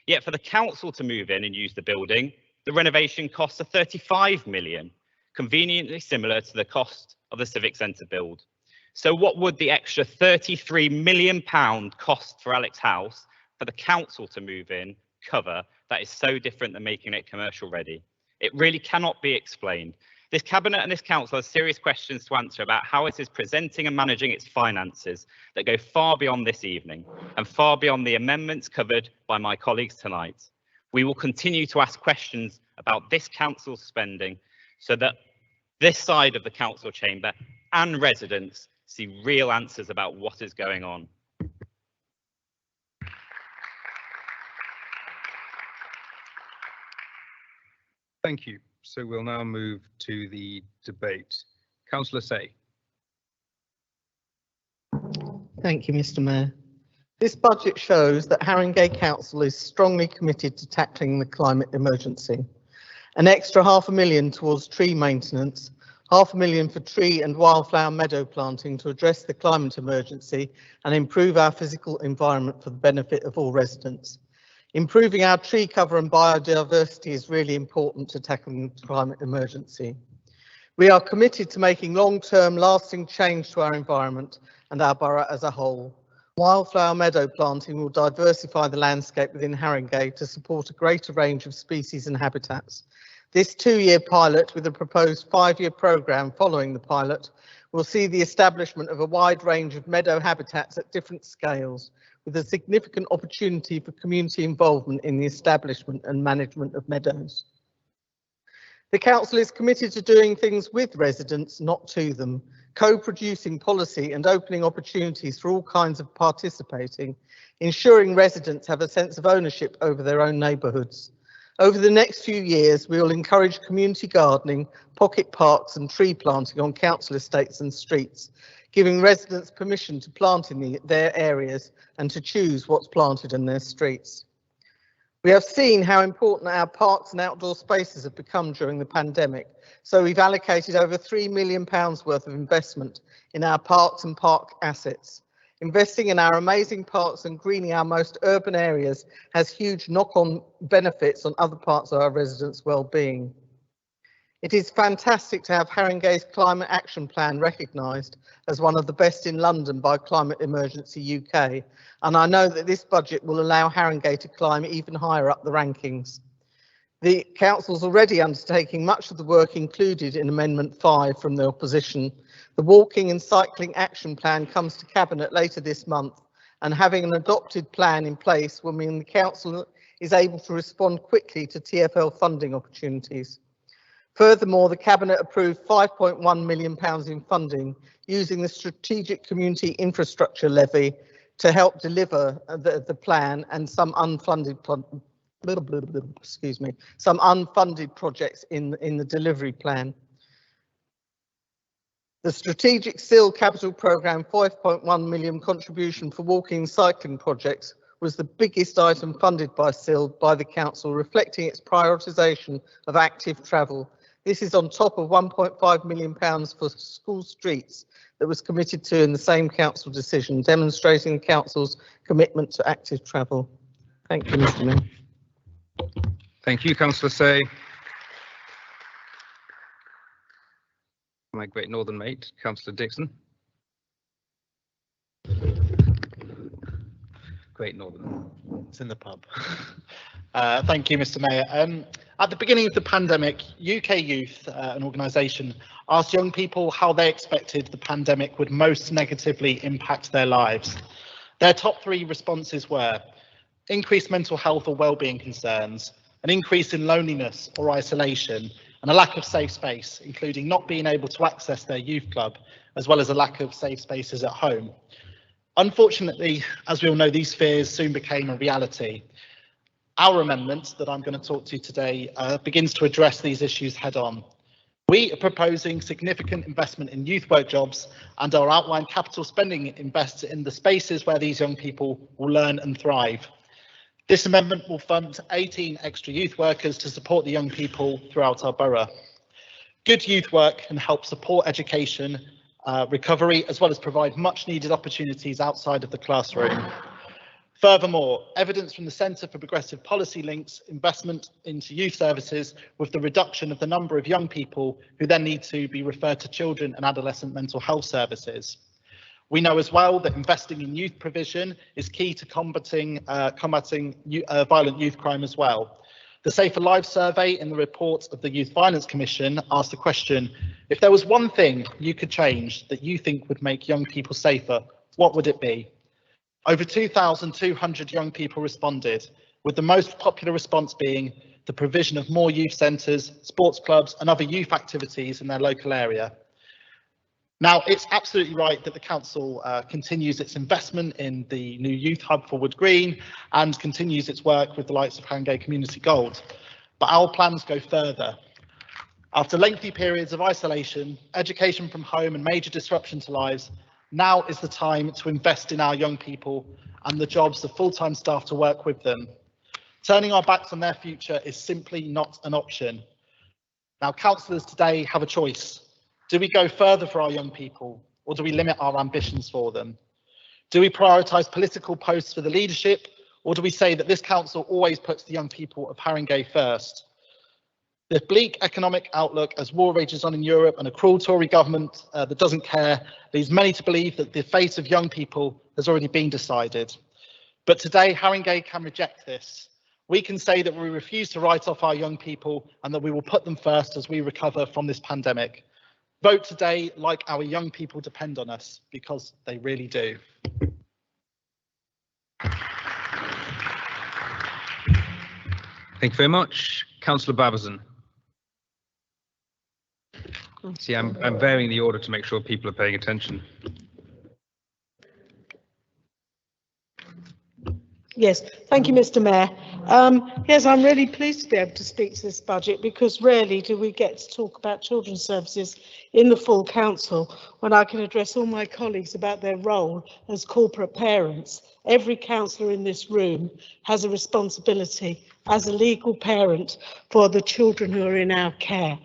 Yet for the council to move in and use the building, the renovation costs are 35 million, conveniently similar to the cost of the Civic Center build. So what would the extra £33 million cost for Alex House for the council to move in cover that is so different than making it commercial ready? It really cannot be explained. This cabinet and this council has serious questions to answer about how it is presenting and managing its finances that go far beyond this evening and far beyond the amendments covered by my colleagues tonight. We will continue to ask questions about this council's spending so that this side of the council chamber and residents see real answers about what is going on. Thank you. So we'll now move to the debate. Councillor Say. Thank you, Mr. Mayor. This budget shows that Haringey Council is strongly committed to tackling the climate emergency. An extra £500,000 towards tree maintenance, £500,000 for tree and wildflower meadow planting to address the climate emergency and improve our physical environment for the benefit of all residents. Improving our tree cover and biodiversity is really important to tackling the climate emergency. We are committed to making long-term lasting change to our environment and our borough as a whole. Wildflower meadow planting will diversify the landscape within Haringey to support a greater range of species and habitats. This 2-year pilot with a proposed 5-year programme following the pilot will see the establishment of a wide range of meadow habitats at different scales, with a significant opportunity for community involvement in the establishment and management of meadows. The council is committed to doing things with residents, not to them, co-producing policy and opening opportunities for all kinds of participating, ensuring residents have a sense of ownership over their own neighbourhoods. Over the next few years, we will encourage community gardening, pocket parks and tree planting on council estates and streets, giving residents permission to plant in their areas and to choose what's planted in their streets. We have seen how important our parks and outdoor spaces have become during the pandemic, so we've allocated over £3 million worth of investment in our parks and park assets. Investing in our amazing parks and greening our most urban areas has huge knock-on benefits on other parts of our residents' well-being. It is fantastic to have Haringey's Climate Action Plan recognised as one of the best in London by Climate Emergency UK, and I know that this budget will allow Haringey to climb even higher up the rankings. The council's already undertaking much of the work included in Amendment 5 from the opposition. The Walking and Cycling Action Plan comes to Cabinet later this month, and having an adopted plan in place will mean the council is able to respond quickly to TfL funding opportunities. Furthermore, the Cabinet approved £5.1 million in funding using the Strategic Community Infrastructure Levy to help deliver the plan and some unfunded projects in the delivery plan. The Strategic SIL Capital Programme £5.1 million contribution for walking and cycling projects was the biggest item funded by SIL by the council, reflecting its prioritisation of active travel. This is on top of £1.5 million for school streets that was committed to in the same council decision, demonstrating the council's commitment to active travel. Thank you, Mr. Mayor. Thank you, Councillor Say. My great northern mate, Councillor Dixon. Great northern. It's in the pub. Thank you, Mr. Mayor. At the beginning of the pandemic, UK Youth, an organisation, asked young people how they expected the pandemic would most negatively impact their lives. Their top 3 responses were increased mental health or wellbeing concerns, an increase in loneliness or isolation, and a lack of safe space, including not being able to access their youth club, as well as a lack of safe spaces at home. Unfortunately, as we all know, these fears soon became a reality. Our amendment that I'm going to talk to today begins to address these issues head on. We are proposing significant investment in youth work jobs, and our outlined capital spending invests in the spaces where these young people will learn and thrive. This amendment will fund 18 extra youth workers to support the young people throughout our borough. Good youth work can help support education, recovery, as well as provide much needed opportunities outside of the classroom. Furthermore, evidence from the Centre for Progressive Policy links investment into youth services with the reduction of the number of young people who then need to be referred to children and adolescent mental health services. We know as well that investing in youth provision is key to combating violent youth crime as well. The Safer Lives survey in the report of the Youth Violence Commission asked the question, if there was one thing you could change that you think would make young people safer, what would it be? Over 2,200 young people responded, with the most popular response being the provision of more youth centres, sports clubs and other youth activities in their local area. Now, it's absolutely right that the council continues its investment in the new youth hub for Wood Green and continues its work with the likes of Haringey Community Gold. But our plans go further. After lengthy periods of isolation, education from home and major disruption to lives, now is the time to invest in our young people and the jobs of full-time staff to work with them. Turning our backs on their future is simply not an option. Now, councillors today have a choice. Do we go further for our young people, or do we limit our ambitions for them? Do we prioritise political posts for the leadership, or do we say that this council always puts the young people of Haringey first? The bleak economic outlook as war rages on in Europe and a cruel Tory government that doesn't care leads many to believe that the fate of young people has already been decided. But today, Haringey can reject this. We can say that we refuse to write off our young people and that we will put them first as we recover from this pandemic. Vote today like our young people depend on us, because they really do. Thank you very much. Councillor Babazon. See, I'm varying the order to make sure people are paying attention. Yes, thank you, Mr. Mayor. Yes, I'm really pleased to be able to speak to this budget, because rarely do we get to talk about children's services in the full council when I can address all my colleagues about their role as corporate parents. Every councillor in this room has a responsibility as a legal parent for the children who are in our care.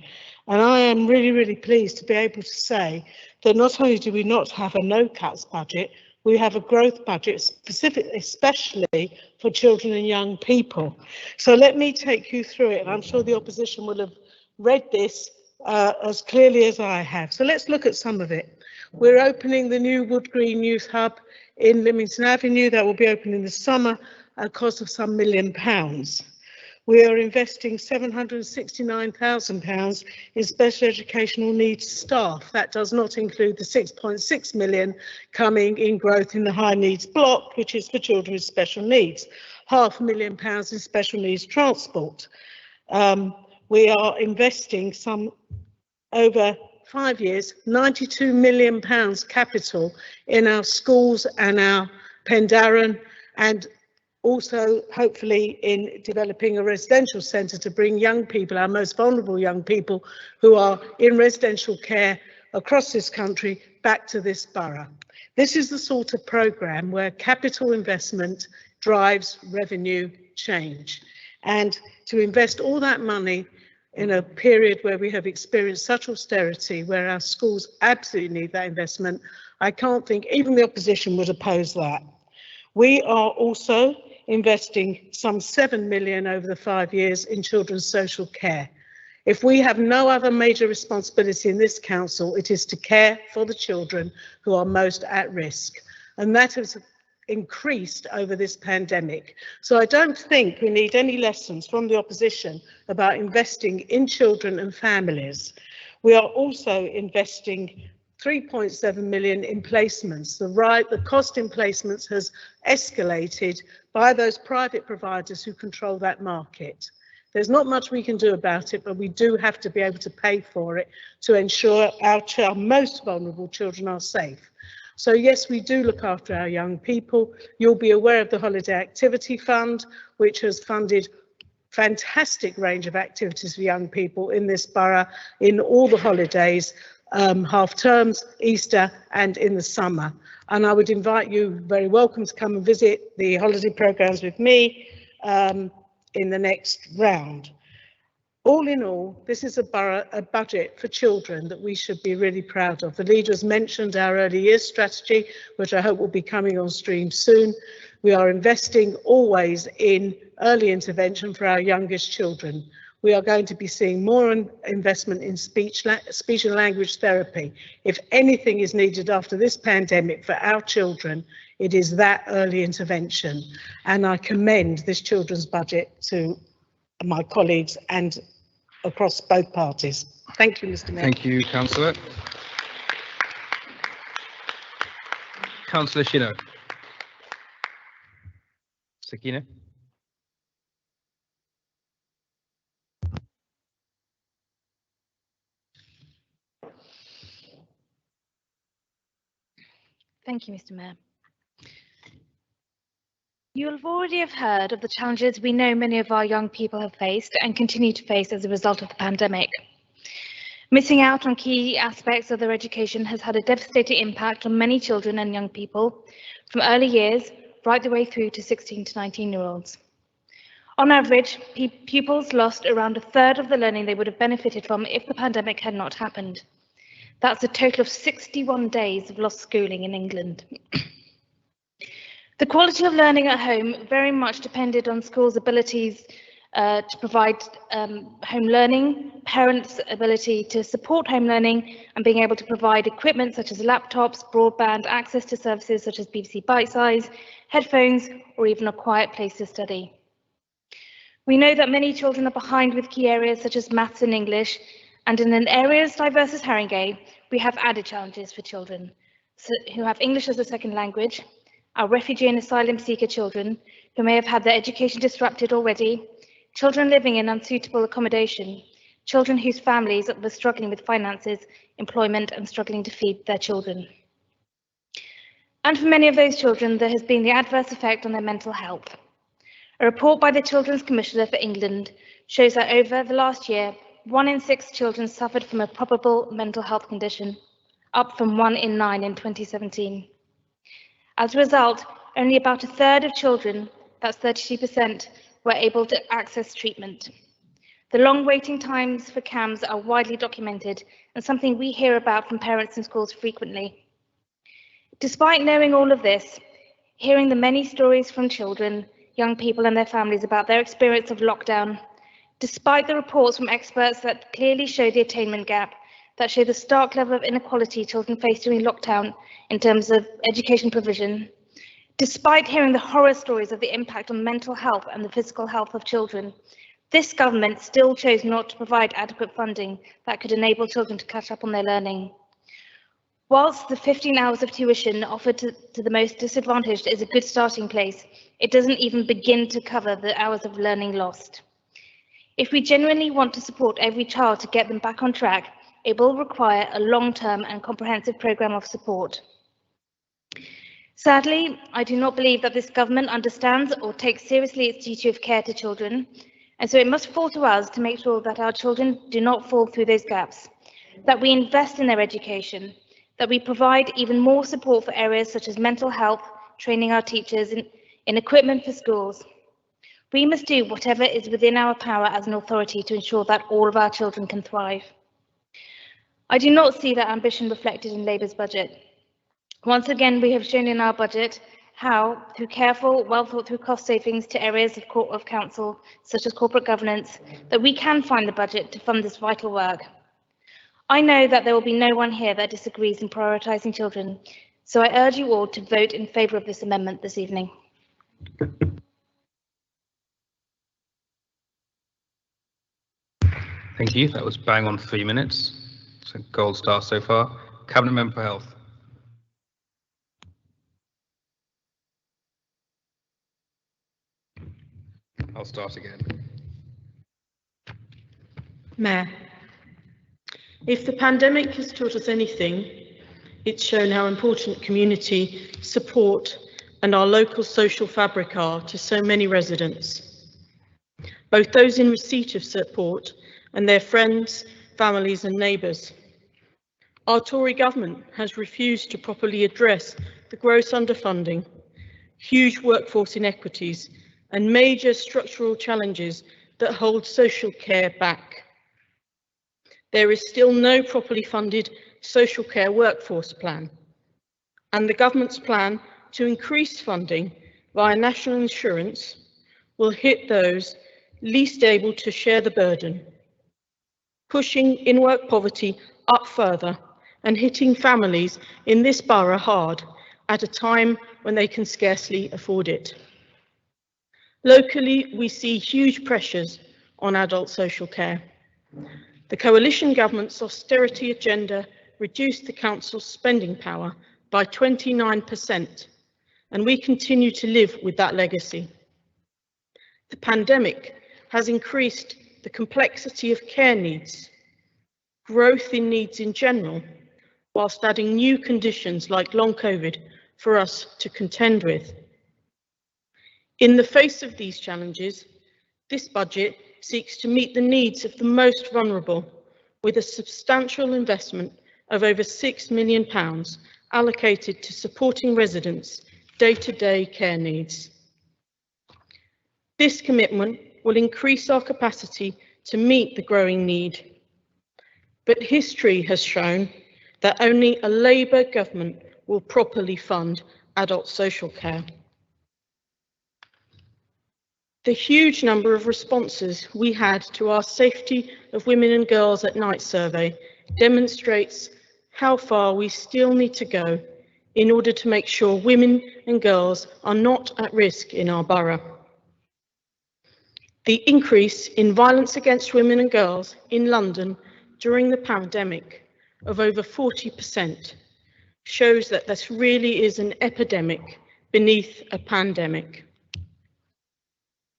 And I am really, really pleased to be able to say that not only do we not have a no-cuts budget, we have a growth budget specifically, especially for children and young people. So let me take you through it, and I'm sure the opposition will have read this as clearly as I have. So let's look at some of it. We're opening the new Wood Green Youth Hub in Leamington Avenue. That will be open in the summer at a cost of some £1 million. We are investing £769,000 in special educational needs staff. That does not include the £6.6 million coming in growth in the high needs block, which is for children with special needs. £500,000 in special needs transport. We are investing some over 5 years, £92 million capital in our schools and our Pendarren, and also hopefully in developing a residential centre to bring young people, our most vulnerable young people who are in residential care across this country, back to this borough. This is the sort of programme where capital investment drives revenue change. And to invest all that money in a period where we have experienced such austerity, where our schools absolutely need that investment, I can't think even the opposition would oppose that. We are also investing some £7 million over the 5 years in children's social care. If we have no other major responsibility in this council, it is to care for the children who are most at risk. And that has increased over this pandemic. So I don't think we need any lessons from the opposition about investing in children and families. We are also investing £3.7 million in placements. The cost in placements has escalated by those private providers who control that market. There's not much we can do about it, but we do have to be able to pay for it to ensure our most vulnerable children are safe. So yes, we do look after our young people. You'll be aware of the Holiday Activity Fund, which has funded fantastic range of activities for young people in this borough in all the holidays, half terms, Easter and in the summer. And I would invite you, very welcome, to come and visit the holiday programmes with me in the next round. All in all, this is a budget for children that we should be really proud of. The leaders mentioned our early years strategy, which I hope will be coming on stream soon. We are investing always in early intervention for our youngest children. We are going to be seeing more investment in speech and language therapy. If anything is needed after this pandemic for our children, it is that early intervention. And I commend this children's budget to my colleagues and across both parties. Thank you, Mr. Mayor. Thank you, Councillor. Councillor Shino. Sakina. Thank you, Mr. Mayor. You will already have heard of the challenges we know many of our young people have faced and continue to face as a result of the pandemic. Missing out on key aspects of their education has had a devastating impact on many children and young people, from early years right the way through to 16 to 19-year-olds. On average, pupils lost around a third of the learning they would have benefited from if the pandemic had not happened. That's a total of 61 days of lost schooling in England. The quality of learning at home very much depended on schools' abilities to provide home learning, parents' ability to support home learning, and being able to provide equipment such as laptops, broadband, access to services such as BBC Bitesize, headphones, or even a quiet place to study. We know that many children are behind with key areas such as maths and English, and in an area as diverse as Haringey, we have added challenges for children who have English as a second language, our refugee and asylum seeker children who may have had their education disrupted already, children living in unsuitable accommodation, children whose families were struggling with finances, employment, and struggling to feed their children. And for many of those children, there has been the adverse effect on their mental health. A report by the Children's Commissioner for England shows that over the last year, 1 in 6 children suffered from a probable mental health condition, up from 1 in 9 in 2017. As a result, only about a third of children, that's 32%, were able to access treatment. The long waiting times for CAMHS are widely documented and something we hear about from parents and schools frequently. Despite knowing all of this, hearing the many stories from children, young people and their families about their experience of lockdown, despite the reports from experts that clearly show the attainment gap, that show the stark level of inequality children face during lockdown in terms of education provision, despite hearing the horror stories of the impact on mental health and the physical health of children, this government still chose not to provide adequate funding that could enable children to catch up on their learning. Whilst the 15 hours of tuition offered to the most disadvantaged is a good starting place, it doesn't even begin to cover the hours of learning lost. If we genuinely want to support every child to get them back on track, it will require a long-term and comprehensive programme of support. Sadly, I do not believe that this government understands or takes seriously its duty of care to children, and so it must fall to us to make sure that our children do not fall through those gaps, that we invest in their education, that we provide even more support for areas such as mental health, training our teachers, in equipment for schools. We must do whatever is within our power as an authority to ensure that all of our children can thrive. I do not see that ambition reflected in Labour's budget. Once again, we have shown in our budget how, through careful, well-thought-through cost savings to areas of council, such as corporate governance, that we can find the budget to fund this vital work. I know that there will be no one here that disagrees in prioritising children, so I urge you all to vote in favour of this amendment this evening. Thank you. That was bang on 3 minutes. So gold star so far. Cabinet Member for Health. I'll start again. Mayor, if the pandemic has taught us anything, it's shown how important community support and our local social fabric are to so many residents, both those in receipt of support and their friends, families and neighbours. Our Tory government has refused to properly address the gross underfunding, huge workforce inequities and major structural challenges that hold social care back. There is still no properly funded social care workforce plan, and the government's plan to increase funding via national insurance will hit those least able to share the burden, pushing in-work poverty up further and hitting families in this borough hard at a time when they can scarcely afford it. Locally, we see huge pressures on adult social care. The coalition government's austerity agenda reduced the council's spending power by 29%, and we continue to live with that legacy. The pandemic has increased the complexity of care needs, growth in needs in general, whilst adding new conditions like long COVID for us to contend with. In the face of these challenges, this budget seeks to meet the needs of the most vulnerable with a substantial investment of over £6 million allocated to supporting residents' day-to-day care needs. This commitment will increase our capacity to meet the growing need. But history has shown that only a Labour government will properly fund adult social care. The huge number of responses we had to our Safety of Women and Girls at Night survey demonstrates how far we still need to go in order to make sure women and girls are not at risk in our borough. The increase in violence against women and girls in London during the pandemic of over 40% shows that this really is an epidemic beneath a pandemic.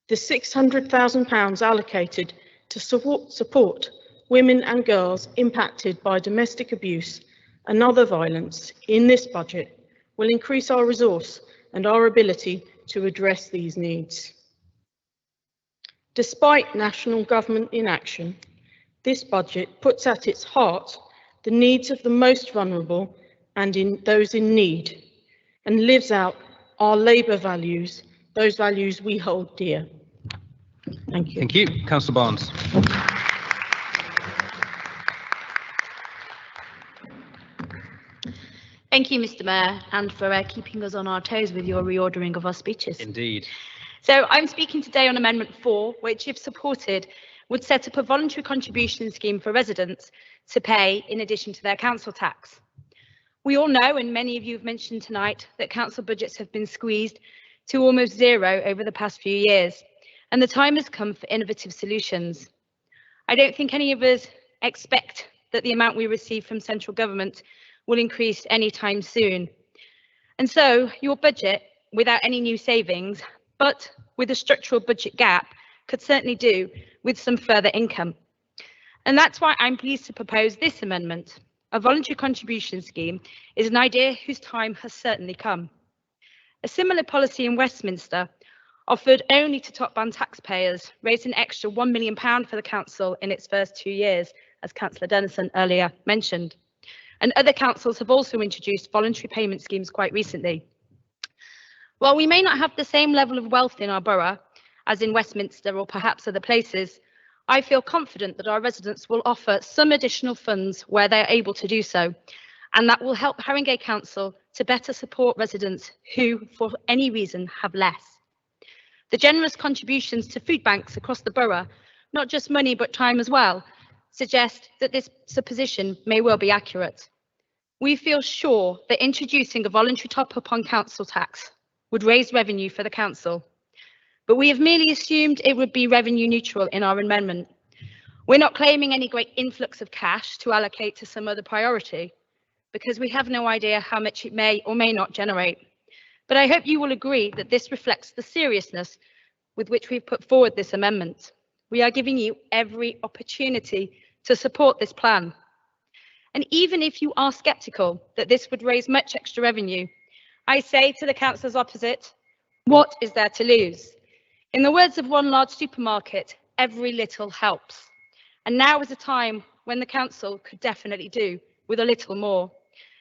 The £600,000 allocated to support women and girls impacted by domestic abuse and other violence in this budget will increase our resource and our ability to address these needs. Despite national government inaction, this budget puts at its heart the needs of the most vulnerable and those in need, and lives out our Labour values, those values we hold dear. Thank you. Thank you. Councillor Barnes. Thank you, Mr. Mayor, and for keeping us on our toes with your reordering of our speeches. Indeed. So I'm speaking today on Amendment 4, which, if supported, would set up a voluntary contribution scheme for residents to pay in addition to their council tax. We all know, and many of you have mentioned tonight, that council budgets have been squeezed to almost zero over the past few years, and the time has come for innovative solutions. I don't think any of us expect that the amount we receive from central government will increase anytime soon. And so your budget, without any new savings, but with a structural budget gap, could certainly do with some further income. And that's why I'm pleased to propose this amendment. A voluntary contribution scheme is an idea whose time has certainly come. A similar policy in Westminster, offered only to top band taxpayers, raised an extra £1 million for the council in its first 2 years, as Councillor Dennison earlier mentioned. And other councils have also introduced voluntary payment schemes quite recently. While we may not have the same level of wealth in our borough as in Westminster or perhaps other places, I feel confident that our residents will offer some additional funds where they are able to do so, and that will help Haringey Council to better support residents who, for any reason, have less. The generous contributions to food banks across the borough, not just money but time as well, suggest that this supposition may well be accurate. We feel sure that introducing a voluntary top-up on council tax would raise revenue for the council, but we have merely assumed it would be revenue neutral in our amendment. We're not claiming any great influx of cash to allocate to some other priority, because we have no idea how much it may or may not generate. But I hope you will agree that this reflects the seriousness with which we've put forward this amendment. We are giving you every opportunity to support this plan. And even if you are sceptical that this would raise much extra revenue, I say to the councillors opposite, what is there to lose? In the words of one large supermarket, every little helps. And now is a time when the council could definitely do with a little more.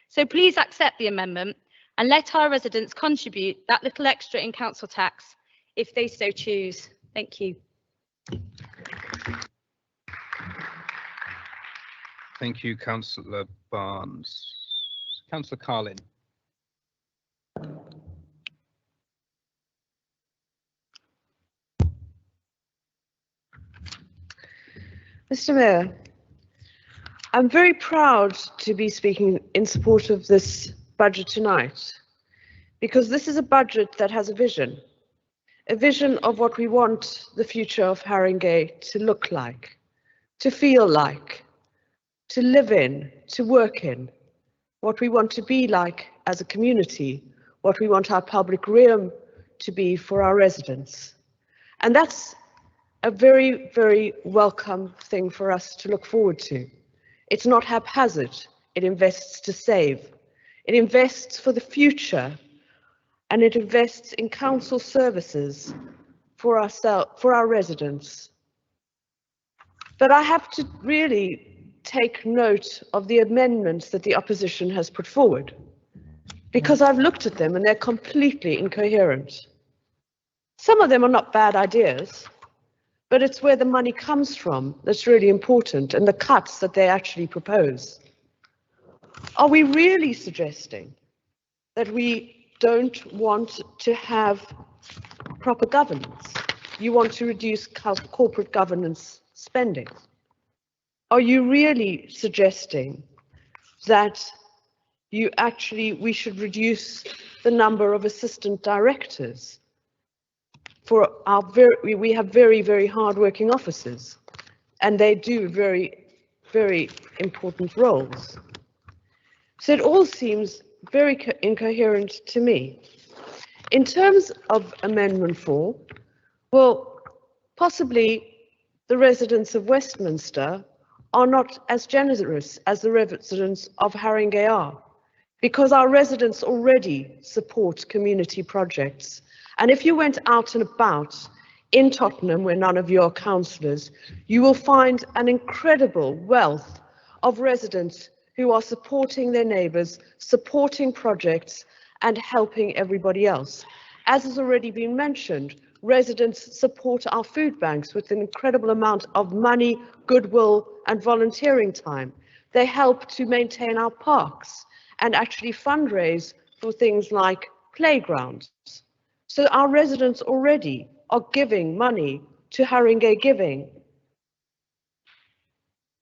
So please accept the amendment and let our residents contribute that little extra in council tax if they so choose. Thank you. Thank you, Councillor Barnes. Councillor Carlin. Mr. Mayor, I'm very proud to be speaking in support of this budget tonight, because this is a budget that has a vision of what we want the future of Haringey to look like, to feel like, to live in, to work in, what we want to be like as a community, what we want our public realm to be for our residents. And that's a very, very welcome thing for us to look forward to. It's not haphazard. It invests to save. It invests for the future, and it invests in council services for our residents. But I have to really take note of the amendments that the opposition has put forward, because I've looked at them and they're completely incoherent. Some of them are not bad ideas, but it's where the money comes from that's really important, and the cuts that they actually propose. Are we really suggesting that we don't want to have proper governance? You want to reduce corporate governance spending? Are you really suggesting that we should reduce the number of assistant directors? For we have very, very hard-working officers, and they do very, very important roles. So it all seems very incoherent to me. In terms of Amendment 4, well, possibly the residents of Westminster are not as generous as the residents of Haringey are, because our residents already support community projects. And if you went out and about in Tottenham, where none of you are councillors, you will find an incredible wealth of residents who are supporting their neighbours, supporting projects, and helping everybody else. As has already been mentioned, residents support our food banks with an incredible amount of money, goodwill, and volunteering time. They help to maintain our parks and actually fundraise for things like playgrounds. So our residents already are giving money to Haringey Giving.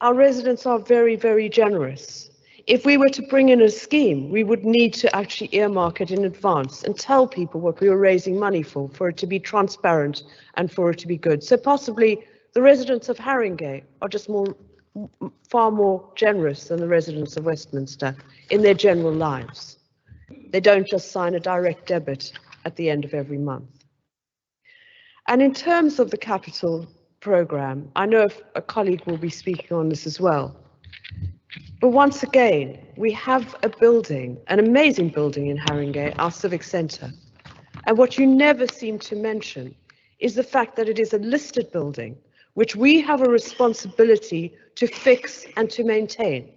Our residents are very, very generous. If we were to bring in a scheme, we would need to actually earmark it in advance and tell people what we were raising money for it to be transparent and for it to be good. So possibly the residents of Haringey are just far more generous than the residents of Westminster in their general lives. They don't just sign a direct debit at the end of every month. And in terms of the capital programme, I know a colleague will be speaking on this as well. But once again, we have a building, an amazing building in Haringey, our Civic Center. And what you never seem to mention is the fact that it is a listed building, which we have a responsibility to fix and to maintain.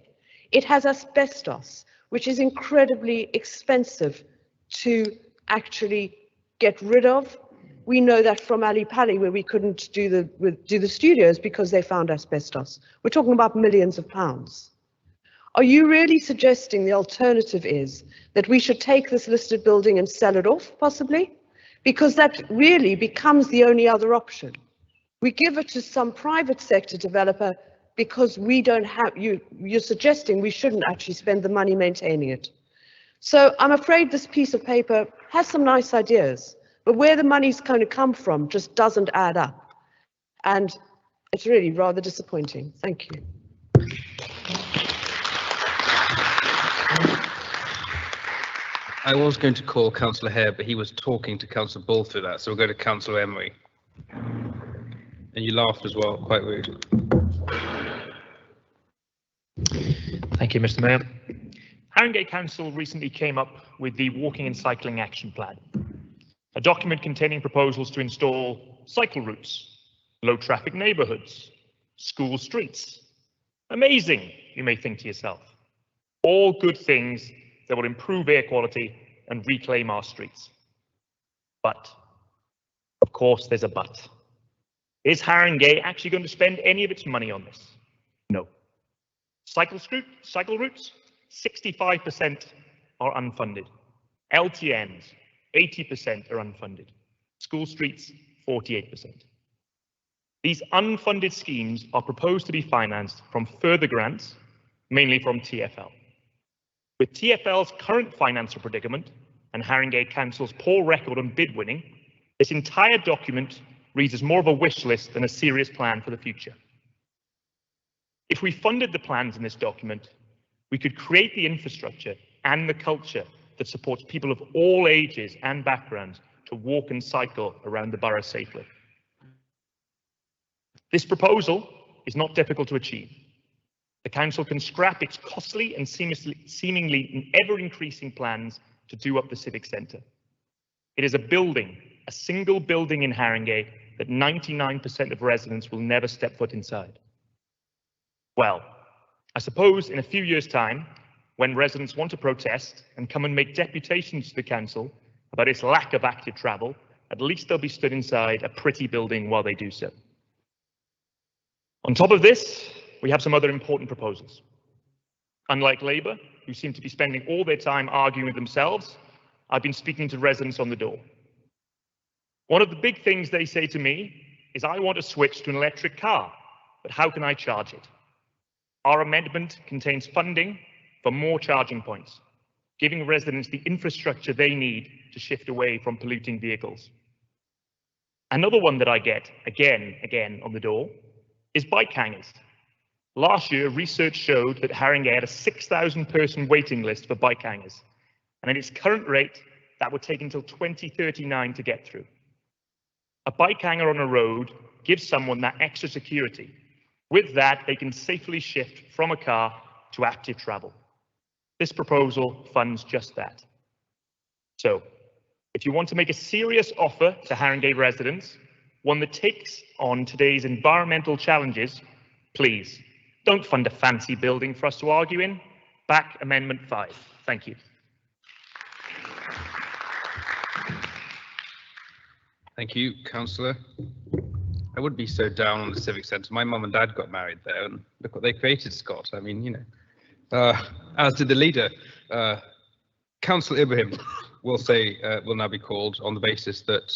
It has asbestos, which is incredibly expensive to actually get rid of. We know that from Ali Pali, where we couldn't do the studios because they found asbestos. We're talking about millions of pounds. Are you really suggesting the alternative is that we should take this listed building and sell it off, possibly? Because that really becomes the only other option. We give it to some private sector developer because we don't have, you're suggesting we shouldn't actually spend the money maintaining it. So I'm afraid this piece of paper has some nice ideas, but where the money's going to come from just doesn't add up. And it's really rather disappointing. Thank you. I was going to call Councillor Hare, but he was talking to Councillor Bull through that, so we'll go to Councillor Emery. And you laughed as well, quite rude. Thank you, Mr. Mayor. Haringey Council recently came up with the Walking and Cycling Action Plan, a document containing proposals to install cycle routes, low traffic neighbourhoods, school streets. Amazing, you may think to yourself. All good things that will improve air quality and reclaim our streets. But, of course, there's a but. Is Haringey actually going to spend any of its money on this? No. Cycle routes, 65% are unfunded. LTMs, 80% are unfunded. School streets, 48%. These unfunded schemes are proposed to be financed from further grants, mainly from TfL. With TfL's current financial predicament and Haringey Council's poor record on bid winning, this entire document reads as more of a wish list than a serious plan for the future. If we funded the plans in this document, we could create the infrastructure and the culture that supports people of all ages and backgrounds to walk and cycle around the borough safely. This proposal is not difficult to achieve. The council can scrap its costly and seemingly ever-increasing plans to do up the Civic Center. It is a building, a single building in Haringey that 99% of residents will never step foot inside. Well, I suppose in a few years' time, when residents want to protest and come and make deputations to the council about its lack of active travel, at least they'll be stood inside a pretty building while they do so. On top of this, we have some other important proposals. Unlike Labour, who seem to be spending all their time arguing with themselves, I've been speaking to residents on the door. One of the big things they say to me is, I want to switch to an electric car, but how can I charge it? Our amendment contains funding for more charging points, giving residents the infrastructure they need to shift away from polluting vehicles. Another one that I get again on the door is bike hangers. Last year, research showed that Haringey had a 6,000 person waiting list for bike hangers, and at its current rate, that would take until 2039 to get through. A bike hanger on a road gives someone that extra security. With that, they can safely shift from a car to active travel. This proposal funds just that. So, if you want to make a serious offer to Haringey residents, one that takes on today's environmental challenges, please don't fund a fancy building for us to argue in. Back Amendment 5. Thank you. Thank you, Councillor. I wouldn't be so down on the Civic Centre. My mum and dad got married there, and look what they created, Scott. I mean, you know, as did the leader. Councillor Ibrahim will now be called on the basis that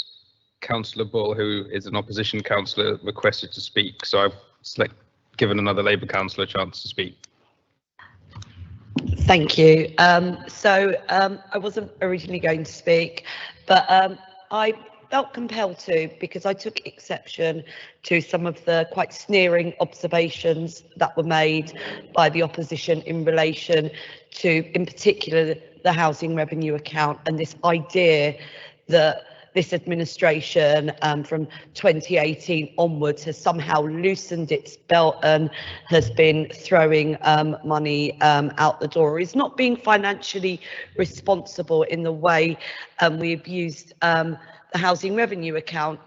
Councillor Bull, who is an opposition councillor, requested to speak. So I've given another Labour councillor a chance to speak. Thank you. I wasn't originally going to speak, but I felt compelled to, because I took exception to some of the quite sneering observations that were made by the opposition in relation to, in particular, the housing revenue account and this idea that this administration from 2018 onwards has somehow loosened its belt and has been throwing money out the door, is not being financially responsible in the way we've used the housing revenue account.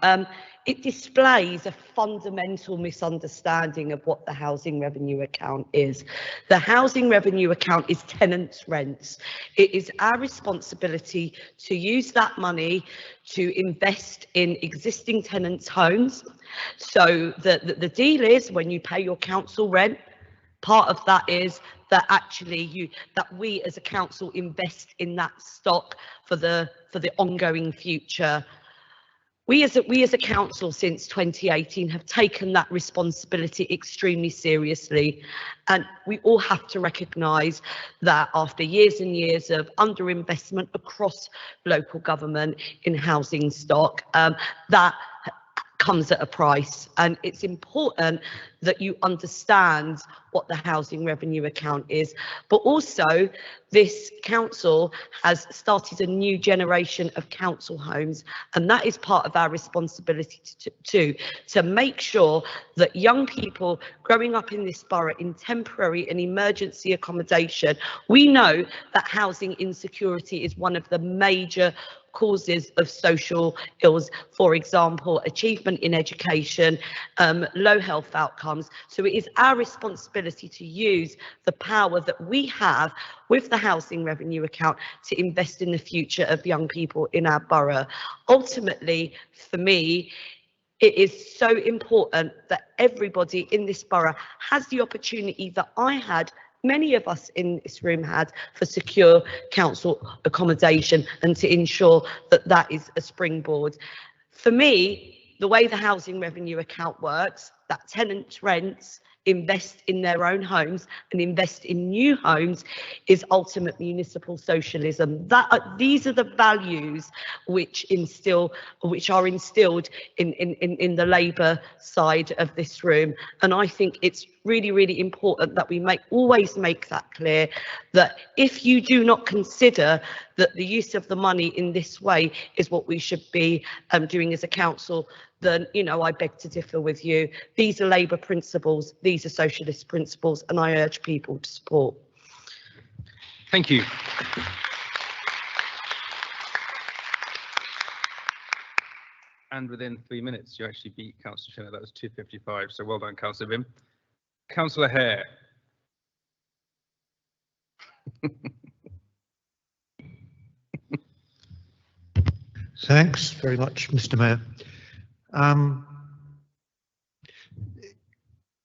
It displays a fundamental misunderstanding of what the housing revenue account is. The housing revenue account is tenants' rents. It is our responsibility to use that money to invest in existing tenants' homes. So the deal is, when you pay your council rent, part of that is that actually that we as a council invest in that stock for the ongoing future. We as a council since 2018 have taken that responsibility extremely seriously, and we all have to recognise that after years and years of underinvestment across local government in housing stock, that comes at a price, and it's important that you understand what the housing revenue account is. But also, this council has started a new generation of council homes, and that is part of our responsibility to make sure that young people growing up in this borough in temporary and emergency accommodation, we know that housing insecurity is one of the major causes of social ills, for example, achievement in education, low health outcomes. So it is our responsibility to use the power that we have with the housing revenue account to invest in the future of young people in our borough. Ultimately, for me, it is so important that everybody in this borough has the opportunity that I had, many of us in this room had, for secure council accommodation, and to ensure that that is a springboard. For me, the way the housing revenue account works, that tenant rents invest in their own homes and invest in new homes, is ultimate municipal socialism. These are the values which are instilled in the Labour side of this room, and I think it's really, really important that we always make that clear, that if you do not consider that the use of the money in this way is what we should be doing as a council, then, you know, I beg to differ with you. These are Labour principles, these are socialist principles, and I urge people to support. Thank you. And within 3 minutes, you actually beat Councillor Schiller. That was 255. So well done, Councillor Bim. Councillor Hare. Thanks very much, Mr. Mayor.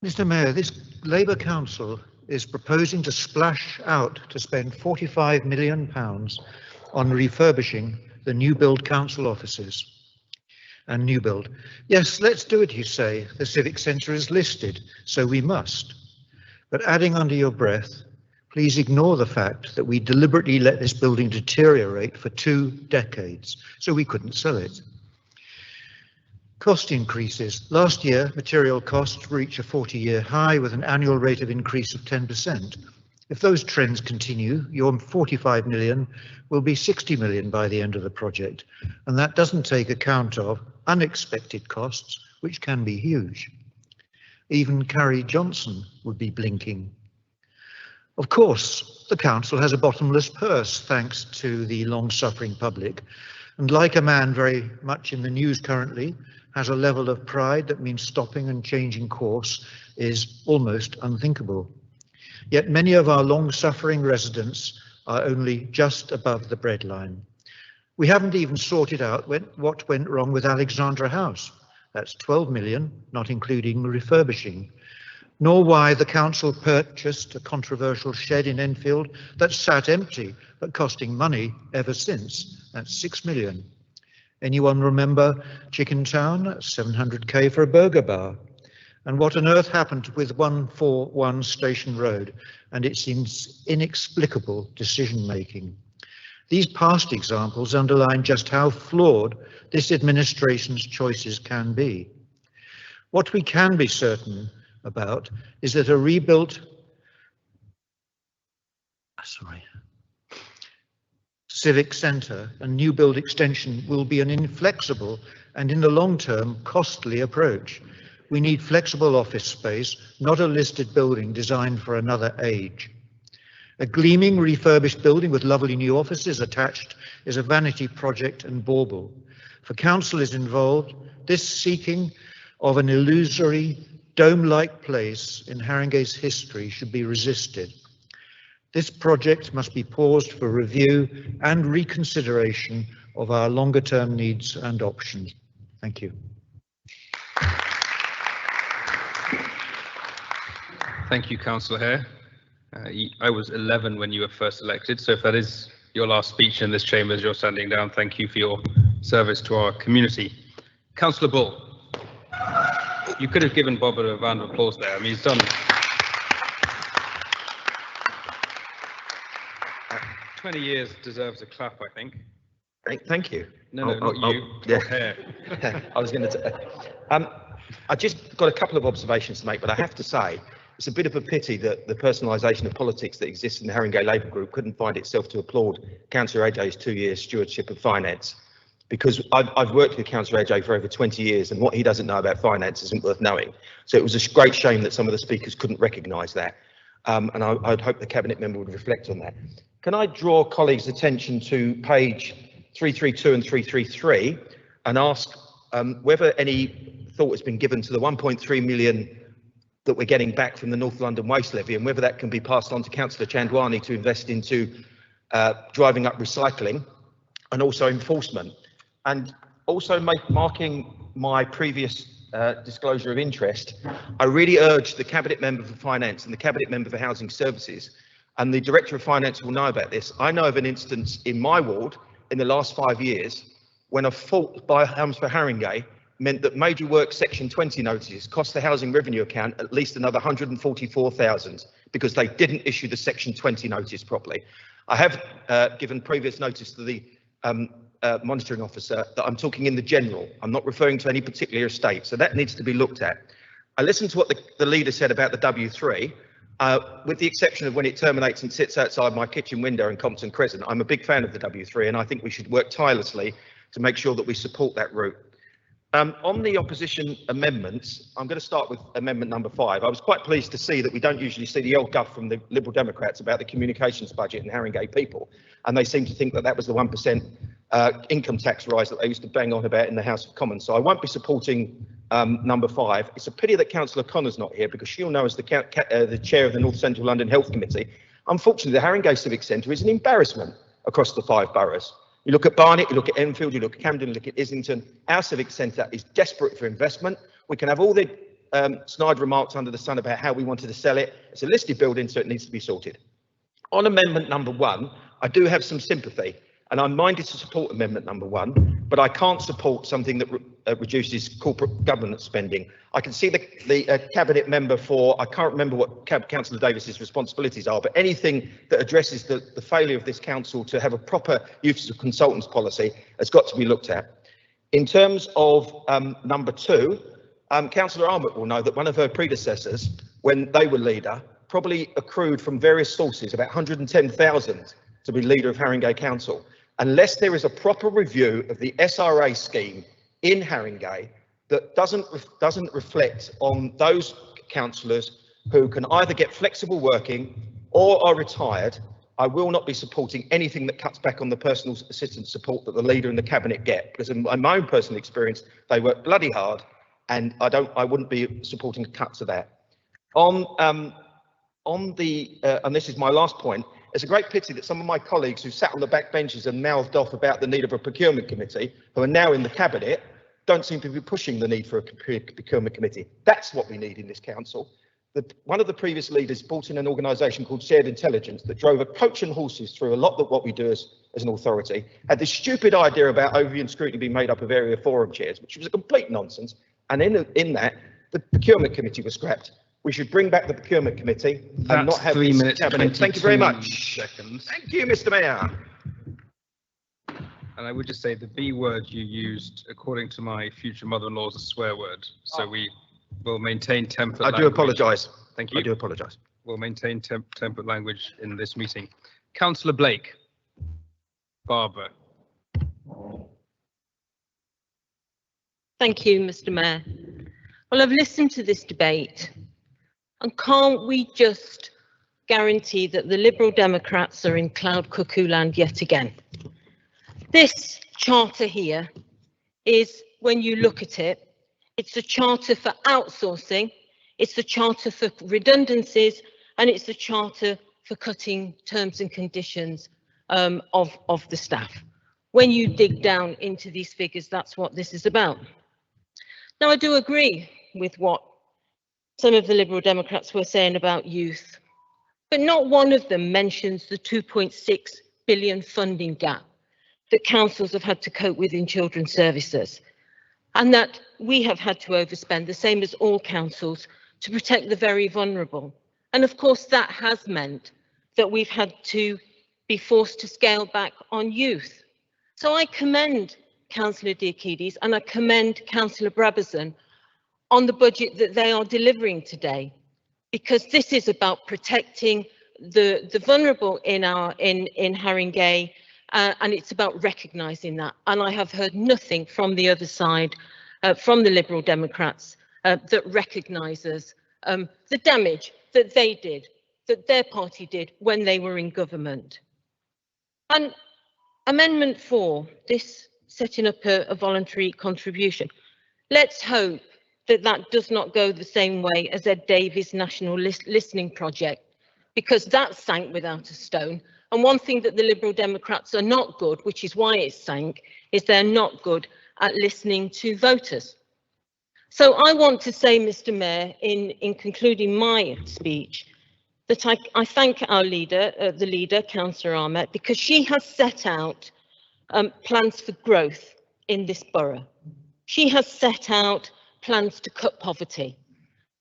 Mr. Mayor, this Labour Council is proposing to splash out to spend £45 million on refurbishing the new build council offices and new build. Yes, let's do it, you say. The Civic Center is listed, so we must. But adding under your breath, please ignore the fact that we deliberately let this building deteriorate for 2 decades, so we couldn't sell it. Cost increases. Last year, material costs reached a 40-year high with an annual rate of increase of 10%. If those trends continue, your 45 million will be 60 million by the end of the project, and that doesn't take account of unexpected costs, which can be huge. Even Carrie Johnson would be blinking. Of course, the council has a bottomless purse thanks to the long-suffering public, and like a man very much in the news currently, has a level of pride that means stopping and changing course is almost unthinkable. Yet many of our long-suffering residents are only just above the breadline. We haven't even sorted out what went wrong with Alexandra House. That's 12 million, not including refurbishing. Nor why the council purchased a controversial shed in Enfield that sat empty, but costing money ever since. That's 6 million. Anyone remember Chicken Town? 700k for a burger bar. And what on earth happened with 141 Station Road and its inexplicable decision-making? These past examples underline just how flawed this administration's choices can be. What we can be certain about is that a rebuilt Civic Center and new build extension will be an inflexible and in the long term costly approach. We need flexible office space, not a listed building designed for another age. A gleaming refurbished building with lovely new offices attached is a vanity project and bauble. For councillors involved, this seeking of an illusory dome-like place in Haringey's history should be resisted. This project must be paused for review and reconsideration of our longer-term needs and options. Thank you. Thank you, Councillor Hare. I was 11 when you were first elected, so if that is your last speech in this chamber as you're standing down, thank you for your service to our community. Councillor Bull, you could have given Bob a round of applause there. I mean, he's done 20 years deserves a clap, I think. Thank you. No, not you. Yeah. Hare. I was going to. I just got a couple of observations to make, but I have to say it's a bit of a pity that the personalisation of politics that exists in the Haringey Labour Group couldn't find itself to applaud Councillor Ajay's 2-year stewardship of finance, because I've worked with Councillor Ajay for over 20 years, and what he doesn't know about finance isn't worth knowing. So it was a great shame that some of the speakers couldn't recognise that, and I'd hope the Cabinet member would reflect on that. Can I draw colleagues' attention to page 332 and 333 and ask whether any thought has been given to the 1.3 million that we're getting back from the North London Waste Levy, and whether that can be passed on to Councillor Chandwani to invest into driving up recycling and also enforcement, and also marking my previous disclosure of interest, I really urge the Cabinet Member for Finance and the Cabinet Member for Housing Services, and the Director of Finance will know about this. I know of an instance in my ward in the last 5 years when a fault by Helms for Haringey meant that major work section 20 notices cost the housing revenue account at least another 144,000 because they didn't issue the section 20 notice properly. I have given previous notice to the monitoring officer that I'm talking in the general. I'm not referring to any particular estate, so that needs to be looked at. I listened to what the leader said about the W3, with the exception of when it terminates and sits outside my kitchen window in Compton Crescent. I'm a big fan of the W3, and I think we should work tirelessly to make sure that we support that route. On the opposition amendments, I'm going to start with amendment number 5. I was quite pleased to see that we don't usually see the old guff from the Liberal Democrats about the communications budget and Haringey people, and they seem to think that that was the 1% income tax rise that they used to bang on about in the House of Commons. So I won't be supporting number 5. It's a pity that Councillor Connor's not here because she'll know as the chair of the North Central London Health Committee. Unfortunately, the Haringey Civic Centre is an embarrassment across the 5 boroughs. You look at Barnet, you look at Enfield, you look at Camden, you look at Islington. Our civic centre is desperate for investment. We can have all the snide remarks under the sun about how we wanted to sell it. It's a listed building, so it needs to be sorted. On amendment number 1, I do have some sympathy, and I'm minded to support amendment number 1, but I can't support something that reduces corporate governance spending. I can see the cabinet member for, I can't remember what Councillor Davis's responsibilities are, but anything that addresses the failure of this council to have a proper use of consultants policy has got to be looked at. In terms of number 2, Councillor Armott will know that one of her predecessors, when they were leader, probably accrued from various sources about 110,000 to be leader of Haringey Council. Unless there is a proper review of the SRA scheme in Haringey that doesn't reflect on those councillors who can either get flexible working or are retired, I will not be supporting anything that cuts back on the personal assistance support that the leader and the cabinet get, because in my own personal experience, they work bloody hard, and I wouldn't be supporting cuts of that. And this is my last point. It's a great pity that some of my colleagues who sat on the back benches and mouthed off about the need of a procurement committee, who are now in the cabinet, don't seem to be pushing the need for a procurement committee. That's what we need in this council. One of the previous leaders brought in an organisation called Shared Intelligence that drove a coach and horses through a lot of what we do as an authority, had this stupid idea about overview and scrutiny being made up of area forum chairs, which was a complete nonsense. And in that, the procurement committee was scrapped. We should bring back the procurement committee and not have 3 minutes cabinet. Thank you very much. Seconds. Thank you, Mr. Mayor. And I would just say the B word you used, according to my future mother-in-law, is a swear word. So we will maintain temperate language. I do apologise. Thank you. I do apologise. We'll maintain temperate language in this meeting. Councillor Blake. Barbara. Thank you, Mr. Mayor. Well, I've listened to this debate, and can't we just guarantee that the Liberal Democrats are in cloud cuckoo land yet again? This charter here is, when you look at it, it's a charter for outsourcing, it's a charter for redundancies, and it's a charter for cutting terms and conditions of the staff. When you dig down into these figures, that's what this is about. Now, I do agree with what some of the Liberal Democrats were saying about youth, but not one of them mentions the 2.6 billion funding gap that councils have had to cope with in children's services, and that we have had to overspend, the same as all councils, to protect the very vulnerable. And of course, that has meant that we've had to be forced to scale back on youth. So I commend Councillor Diakides and I commend Councillor Brabazon on the budget that they are delivering today, because this is about protecting the vulnerable in Haringey, and it's about recognising that. And I have heard nothing from the other side, from the Liberal Democrats, that recognises the damage that they did, that their party did when they were in government. And Amendment 4, this setting up a voluntary contribution. Let's hope that that does not go the same way as Ed Davies' National Listening Project, because that sank without a stone. And one thing that the Liberal Democrats are not good, which is why it sank, is they're not good at listening to voters. So I want to say, Mr. Mayor, in concluding my speech, that I thank our leader, Councillor Ahmed, because she has set out plans for growth in this borough. She has set out plans to cut poverty,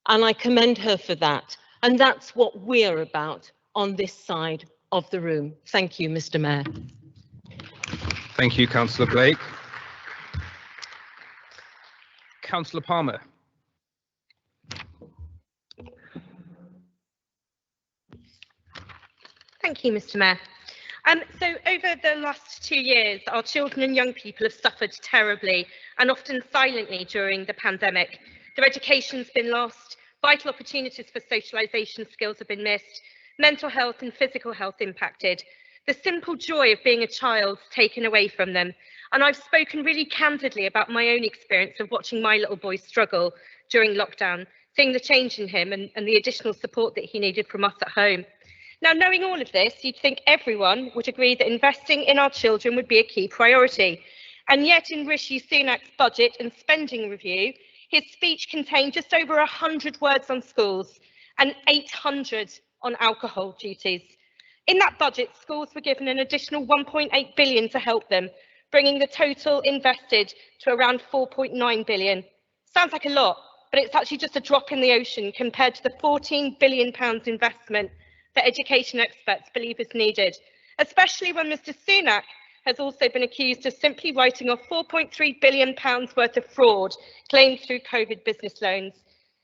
and I commend her for that. And that's what we're about on this side of the room. Thank you, Mr. Mayor. Thank you, Councillor Blake. Councillor Palmer. Thank you, Mr. Mayor. So over the last 2 years, our children and young people have suffered terribly and often silently during the pandemic. Their education's been lost, vital opportunities for socialisation skills have been missed, mental health and physical health impacted. The simple joy of being a child taken away from them. And I've spoken really candidly about my own experience of watching my little boy struggle during lockdown, seeing the change in him and the additional support that he needed from us at home. Now, knowing all of this, you'd think everyone would agree that investing in our children would be a key priority. And yet in Rishi Sunak's budget and spending review, his speech contained just over 100 words on schools and 800 on alcohol duties. In that budget, schools were given an additional 1.8 billion to help them, bringing the total invested to around 4.9 billion. Sounds like a lot, but it's actually just a drop in the ocean compared to the £14 billion investment that education experts believe is needed, especially when Mr. Sunak has also been accused of simply writing off £4.3 billion worth of fraud claimed through COVID business loans.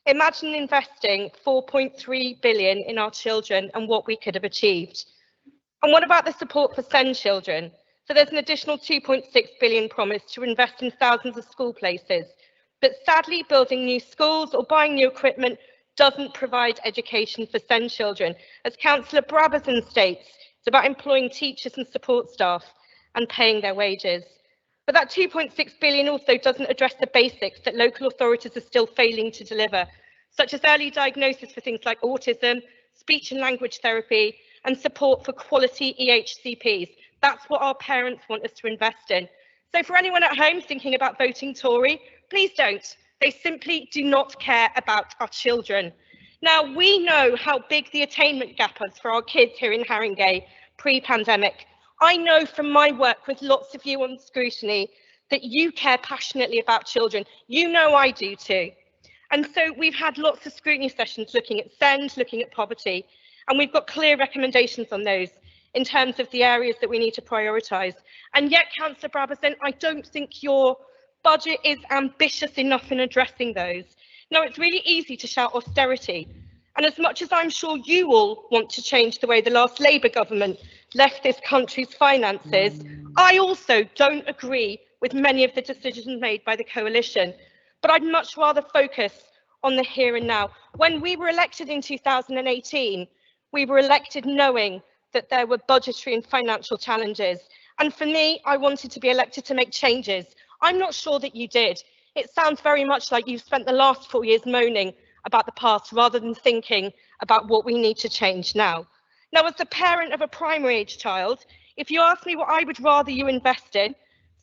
Imagine investing 4.3 billion in our children and what we could have achieved. And what about the support for SEND children? So there's an additional 2.6 billion promised to invest in thousands of school places. But sadly, building new schools or buying new equipment doesn't provide education for SEND children. As Councillor Brabazon states, it's about employing teachers and support staff and paying their wages. But that 2.6 billion also doesn't address the basics that local authorities are still failing to deliver, such as early diagnosis for things like autism, speech and language therapy, and support for quality EHCPs. That's what our parents want us to invest in. So for anyone at home thinking about voting Tory, please don't. They simply do not care about our children. Now, we know how big the attainment gap is for our kids here in Haringey pre-pandemic. I know from my work with lots of you on scrutiny that you care passionately about children. You know I do too. And so we've had lots of scrutiny sessions looking at SEND, looking at poverty, and we've got clear recommendations on those in terms of the areas that we need to prioritise. And yet, Councillor Brabazon, I don't think your budget is ambitious enough in addressing those. Now, it's really easy to shout austerity. And as much as I'm sure you all want to change the way the last Labour government left this country's finances, I also don't agree with many of the decisions made by the coalition. But I'd much rather focus on the here and now. When we were elected in 2018, we were elected knowing that there were budgetary and financial challenges. And for me, I wanted to be elected to make changes. I'm not sure that you did. It sounds very much like you've spent the last 4 years moaning about the past rather than thinking about what we need to change now. Now, as the parent of a primary age child, if you ask me what I would rather you invest in,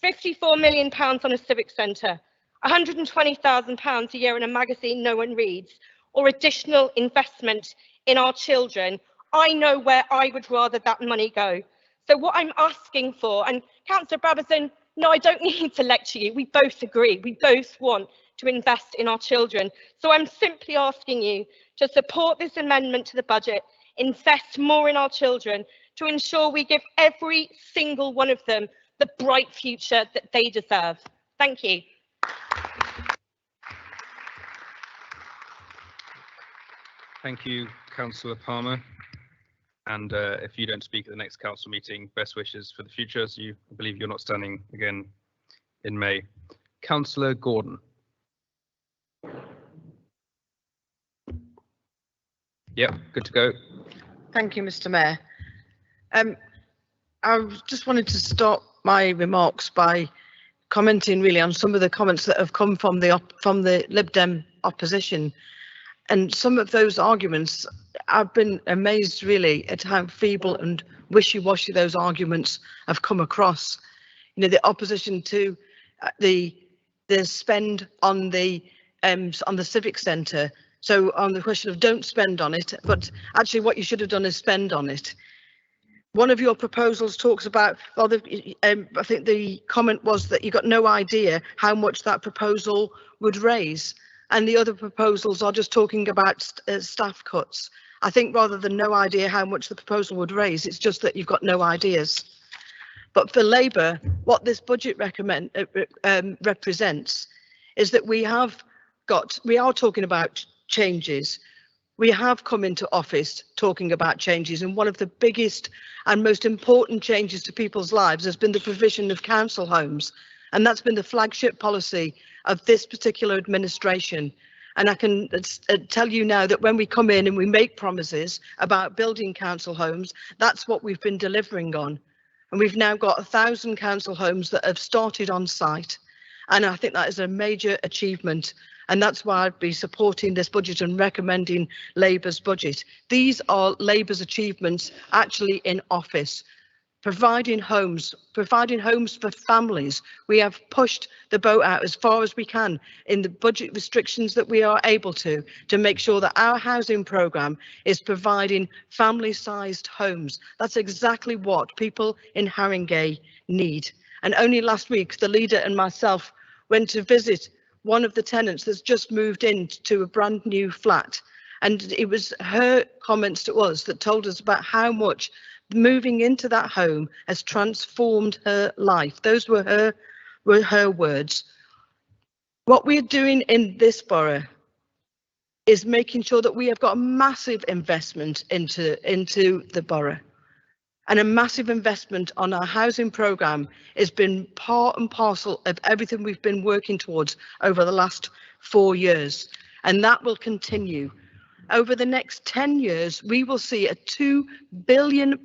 £54 million on a civic centre, £120,000 a year in a magazine no one reads, or additional investment in our children, I know where I would rather that money go. So what I'm asking for, and Councillor Brabazon, no, I don't need to lecture you. We both agree. We both want to invest in our children. So I'm simply asking you to support this amendment to the budget, invest more in our children to ensure we give every single one of them the bright future that they deserve. Thank you. Thank you, Councillor Palmer. And if you don't speak at the next council meeting, best wishes for the future. So I believe you're not standing again in May. Councillor Gordon. Yep, good to go. Thank you, Mr. Mayor. I just wanted to start my remarks by commenting really on some of the comments that have come from the Lib Dem opposition. And some of those arguments, I've been amazed really at how feeble and wishy-washy those arguments have come across. You know, the opposition to the spend on the on the Civic Center. So on the question of don't spend on it, but actually what you should have done is spend on it. One of your proposals talks about, well, I think the comment was that you got no idea how much that proposal would raise. And the other proposals are just talking about staff cuts. I think rather than no idea how much the proposal would raise, it's just that you've got no ideas. But for Labour, what this budget represents is that we are talking about changes. We have come into office talking about changes, and one of the biggest and most important changes to people's lives has been the provision of council homes, and that's been the flagship policy of this particular administration. And I can tell you now that when we come in and we make promises about building council homes, that's what we've been delivering on. And we've now got 1,000 council homes that have started on site. And I think that is a major achievement. And that's why I'd be supporting this budget and recommending Labour's budget. These are Labour's achievements actually in office. Providing homes for families. We have pushed the boat out as far as we can in the budget restrictions that we are able to make sure that our housing programme is providing family-sized homes. That's exactly what people in Haringey need. And only last week, the leader and myself went to visit one of the tenants that's just moved into a brand new flat. And it was her comments to us that told us about how much moving into that home has transformed her life. Those were her words. What we're doing in this borough is making sure that we have got a massive investment into the borough. And a massive investment on our housing programme has been part and parcel of everything we've been working towards over the last 4 years. And that will continue. Over the next 10 years, we will see a £2 billion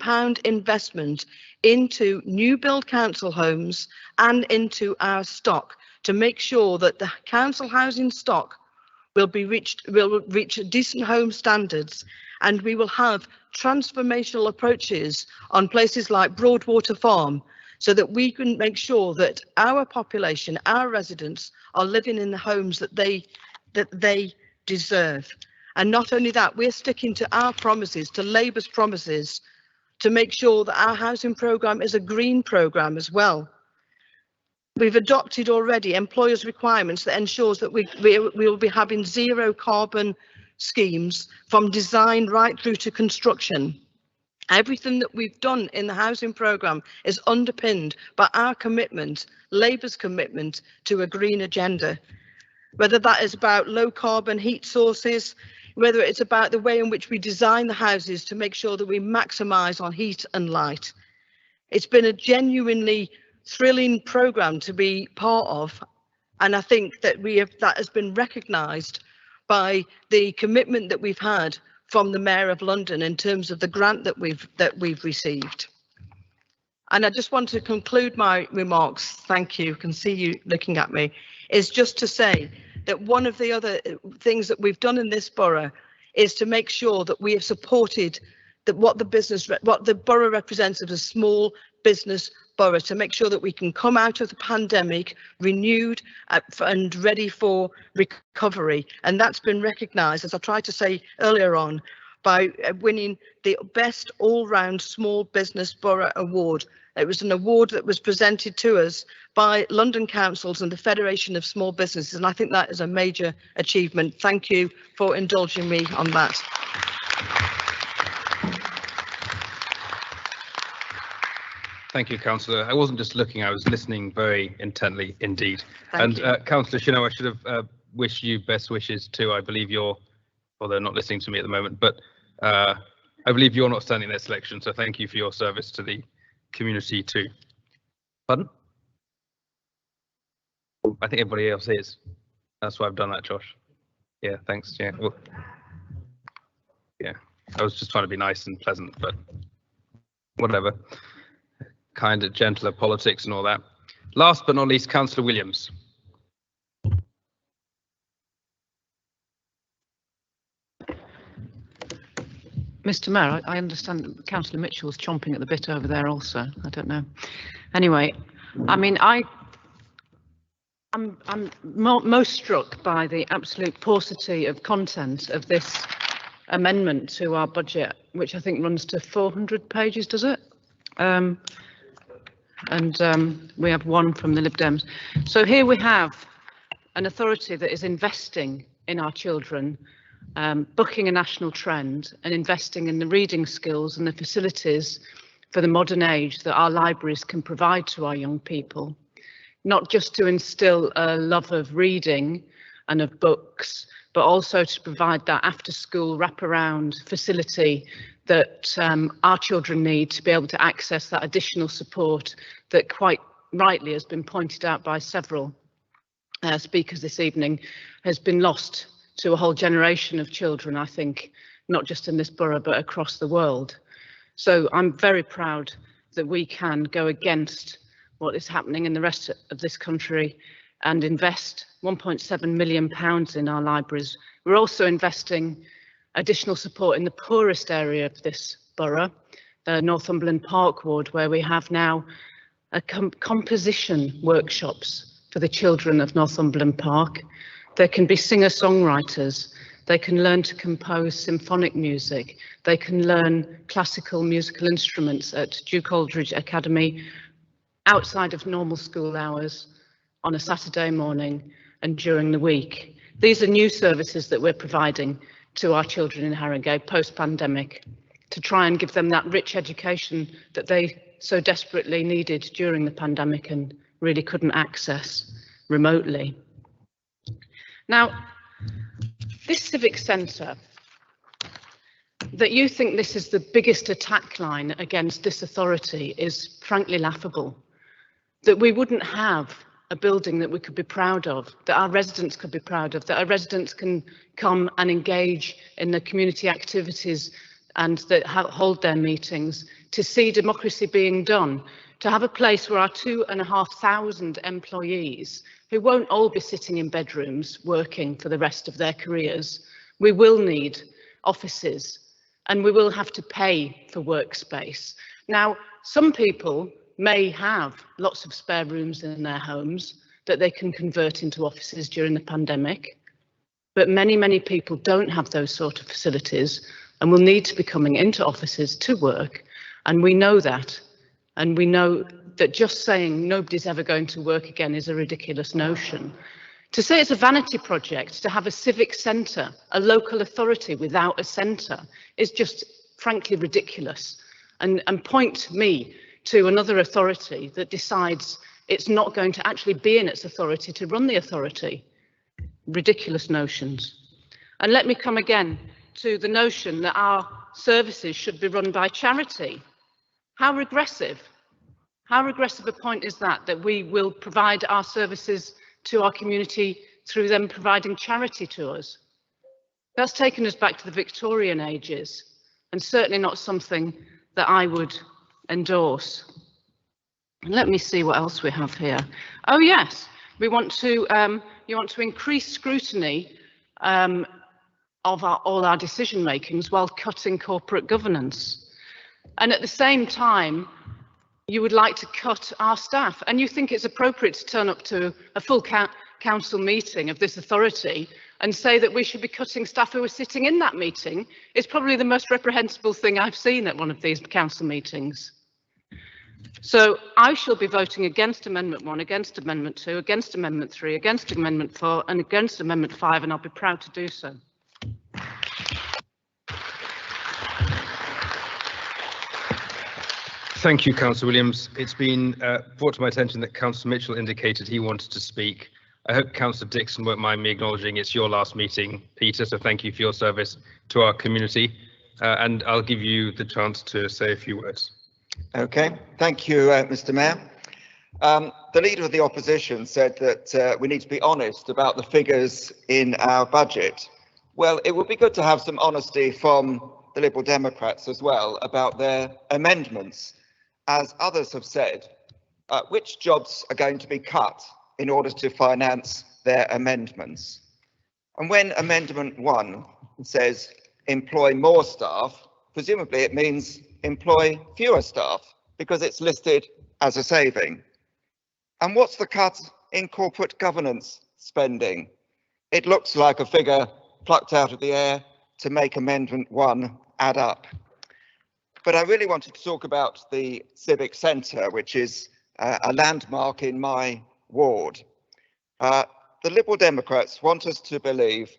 investment into new build council homes and into our stock to make sure that the council housing stock will reach decent home standards, and we will have transformational approaches on places like Broadwater Farm so that we can make sure that our population, our residents, are living in the homes that they deserve. And not only that, we're sticking to our promises, to Labour's promises, to make sure that our housing programme is a green programme as well. We've adopted already employers' requirements that ensures that we will be having zero carbon schemes from design right through to construction. Everything that we've done in the housing programme is underpinned by our commitment, Labour's commitment to a green agenda. Whether that is about low carbon heat sources, whether it's about the way in which we design the houses to make sure that we maximise on heat and light. It's been a genuinely thrilling programme to be part of, and I think that that has been recognised by the commitment that we've had from the Mayor of London in terms of the grant that we've received. And I just want to conclude my remarks, thank you, can see you looking at me, is just to say that one of the other things that we've done in this borough is to make sure that we have supported what the borough represents as a small business borough, to make sure that we can come out of the pandemic renewed and ready for recovery. And that's been recognised, as I tried to say earlier on, by winning the Best All-Round Small Business Borough Award. It was an award that was presented to us by London Councils and the Federation of Small Businesses, and I think that is a major achievement. Thank you for indulging me on that. Thank you, Councillor. I wasn't just looking, I was listening very intently indeed. And Councillor Shino, I should have wished you best wishes too. I believe you're, well, they're not listening to me at the moment, but I believe you're not standing this election, so thank you for your service to the community too. Pardon? I think everybody else is. That's why I've done that, Josh. Yeah, thanks. Yeah, well, yeah, I was just trying to be nice and pleasant, but whatever. Kind, gentler politics and all that. Last but not least, Councillor Williams. Mr. Mayor, I understand that Councillor Mitchell's chomping at the bit over there also. I don't know. Anyway, I mean, I I'm most struck by the absolute paucity of content of this amendment to our budget, which I think runs to 400 pages, does it? We have one from the Lib Dems. So here we have an authority that is investing in our children, bucking a national trend and investing in the reading skills and the facilities for the modern age that our libraries can provide to our young people, not just to instill a love of reading and of books, but also to provide that after-school wraparound facility that our children need to be able to access that additional support that quite rightly has been pointed out by several speakers this evening has been lost to a whole generation of children, I think, not just in this borough, but across the world. So I'm very proud that we can go against what is happening in the rest of this country and invest £1.7 million in our libraries. We're also investing additional support in the poorest area of this borough, the Northumberland Park ward, where we have now a composition workshops for the children of Northumberland Park. There can be singer-songwriters. They can learn to compose symphonic music. They can learn classical musical instruments at Duke Aldridge Academy outside of normal school hours on a Saturday morning and during the week. These are new services that we're providing to our children in Harringay post-pandemic to try and give them that rich education that they so desperately needed during the pandemic and really couldn't access remotely. Now, this Civic Center, that you think this is the biggest attack line against this authority is frankly laughable. That we wouldn't have a building that we could be proud of, that our residents could be proud of, that our residents can come and engage in the community activities and that hold their meetings, to see democracy being done, to have a place where our 2,500 employees, who won't all be sitting in bedrooms working for the rest of their careers, we will need offices and we will have to pay for workspace. Now, some people may have lots of spare rooms in their homes that they can convert into offices during the pandemic, but many people don't have those sort of facilities and will need to be coming into offices to work, and we know that. And we know that just saying nobody's ever going to work again is a ridiculous notion. To say it's a vanity project to have a civic centre, a local authority without a centre, is just frankly ridiculous, and point me to another authority that decides it's not going to actually be in its authority to run the authority. Ridiculous notions. And let me come again to the notion that our services should be run by charity. How regressive a point is that we will provide our services to our community through them providing charity to us? That's taken us back to the Victorian ages, and certainly not something that I would endorse. And let me see what else we have here. Oh yes, we want to you want to increase scrutiny of all our decision makings while cutting corporate governance. And at the same time, you would like to cut our staff, and you think it's appropriate to turn up to a full council meeting of this authority and say that we should be cutting staff who are sitting in that meeting. Is probably the most reprehensible thing I've seen at one of these council meetings. So I shall be voting against Amendment 1, against Amendment 2, against Amendment 3, against Amendment 4 and against Amendment 5, and I'll be proud to do so. Thank you, Councillor Williams. It's been brought to my attention that Councillor Mitchell indicated he wanted to speak. I hope Councillor Dixon won't mind me acknowledging it's your last meeting, Peter, so thank you for your service to our community. And I'll give you the chance to say a few words. Okay, thank you, Mr. Mayor. The Leader of the Opposition said that we need to be honest about the figures in our budget. Well, it would be good to have some honesty from the Liberal Democrats as well about their amendments. As others have said, which jobs are going to be cut in order to finance their amendments? And when Amendment 1 says employ more staff, presumably it means employ fewer staff because it's listed as a saving. And what's the cut in corporate governance spending? It looks like a figure plucked out of the air to make Amendment 1 add up. But I really wanted to talk about the Civic Center, which is a landmark in my ward. The Liberal Democrats want us to believe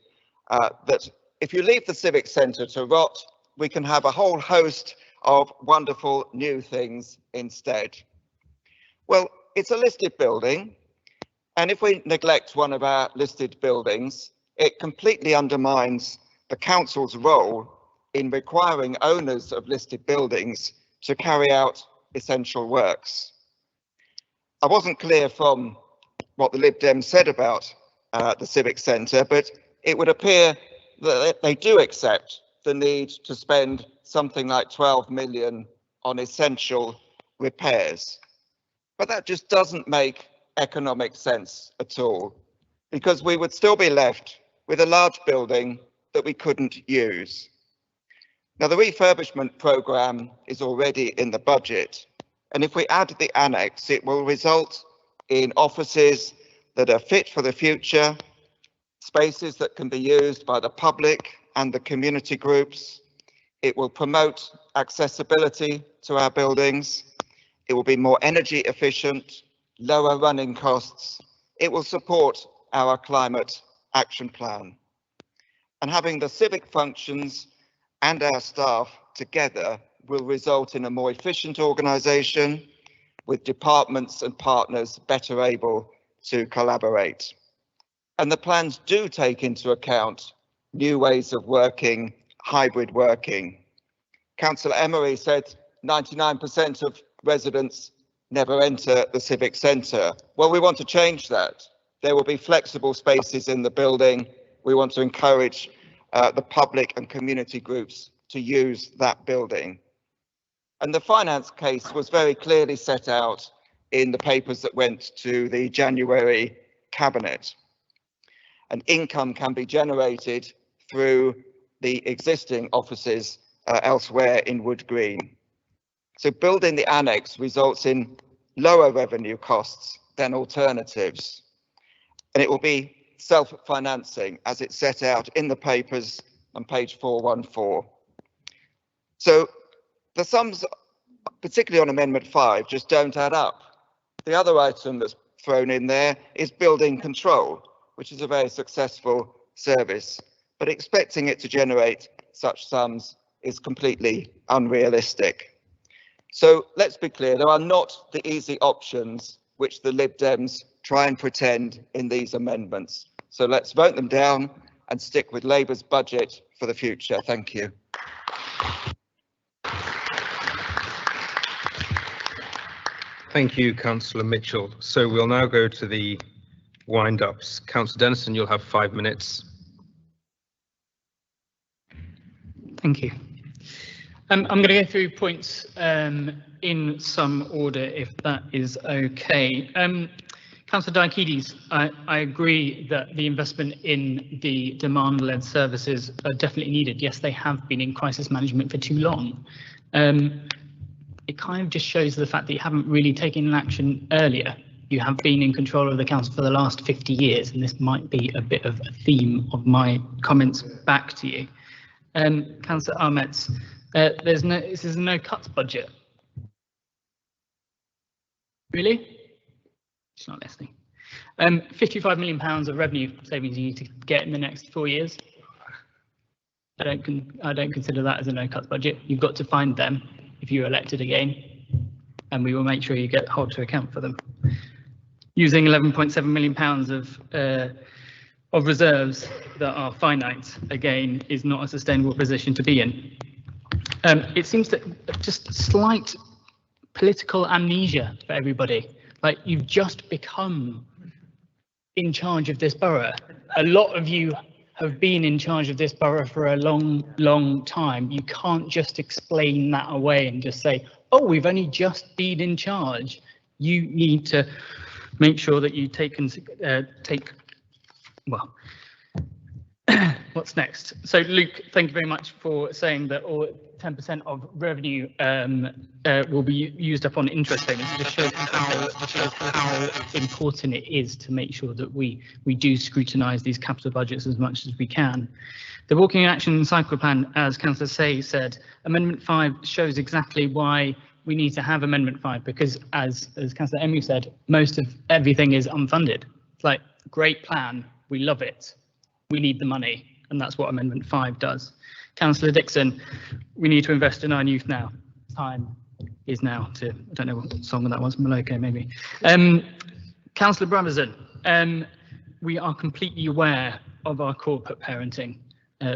that if you leave the Civic Center to rot, we can have a whole host of wonderful new things instead. Well, it's a listed building, and if we neglect one of our listed buildings, it completely undermines the council's role in requiring owners of listed buildings to carry out essential works. I wasn't clear from what the Lib Dems said about the Civic Centre, but it would appear that they do accept the need to spend something like 12 million on essential repairs. But that just doesn't make economic sense at all, because we would still be left with a large building that we couldn't use. Now, the refurbishment programme is already in the budget, and if we add the annex, it will result in offices that are fit for the future, spaces that can be used by the public and the community groups. It will promote accessibility to our buildings. It will be more energy efficient, lower running costs. It will support our climate action plan. And having the civic functions and our staff together will result in a more efficient organisation with departments and partners better able to collaborate. And the plans do take into account new ways of working, hybrid working. Councillor Emery said 99% of residents never enter the Civic Centre. Well, we want to change that. There will be flexible spaces in the building. We want to encourage the public and community groups to use that building. And the finance case was very clearly set out in the papers that went to the January Cabinet. And income can be generated through the existing offices elsewhere in Wood Green. So building the annex results in lower revenue costs than alternatives. And it will be self-financing as it's set out in the papers on page 414. So the sums, particularly on Amendment 5, just don't add up. The other item that's thrown in there is building control, which is a very successful service, but expecting it to generate such sums is completely unrealistic. So let's be clear, there are not the easy options which the Lib Dems try and pretend in these amendments. So let's vote them down and stick with Labour's budget for the future. Thank you. Thank you, Councillor Mitchell. So we'll now go to the wind-ups. Councillor Dennison, you'll have 5 minutes. Thank you. I'm going to go through points in some order, if that is okay. Councillor Diakides, I agree that the investment in the demand-led services are definitely needed. Yes, they have been in crisis management for too long. It kind of just shows the fact that you haven't really taken action earlier. You have been in control of the council for the last 50 years, and this might be a bit of a theme of my comments back to you. Councillor Ahmets, this is a no cuts budget. Really? She's not listening. £55 million of revenue savings you need to get in the next 4 years. I don't consider that as a no cuts budget. You've got to find them if you're elected again, and we will make sure you get held to account for them. Using £11.7 million of reserves that are finite, again, is not a sustainable position to be in. It seems that just slight political amnesia for everybody. Like, you've just become in charge of this borough. A lot of you have been in charge of this borough for a long time. You can't just explain that away and just say, oh, we've only just been in charge. You need to make sure that you what's next? So Luke, thank you very much for saying that 10% of revenue will be used up on interest payments. It just shows how important it is to make sure that we do scrutinise these capital budgets as much as we can. The Walking in Action Cycle Plan, as Councillor Say said, Amendment 5 shows exactly why we need to have Amendment 5, because as Councillor Emery said, most of everything is unfunded. It's like, great plan, we love it, we need the money, and that's what Amendment 5 does. Councillor Dixon, we need to invest in our youth now. Time is now to, I don't know what song that was, Maloko maybe. Councillor Brabazon, we are completely aware of our corporate parenting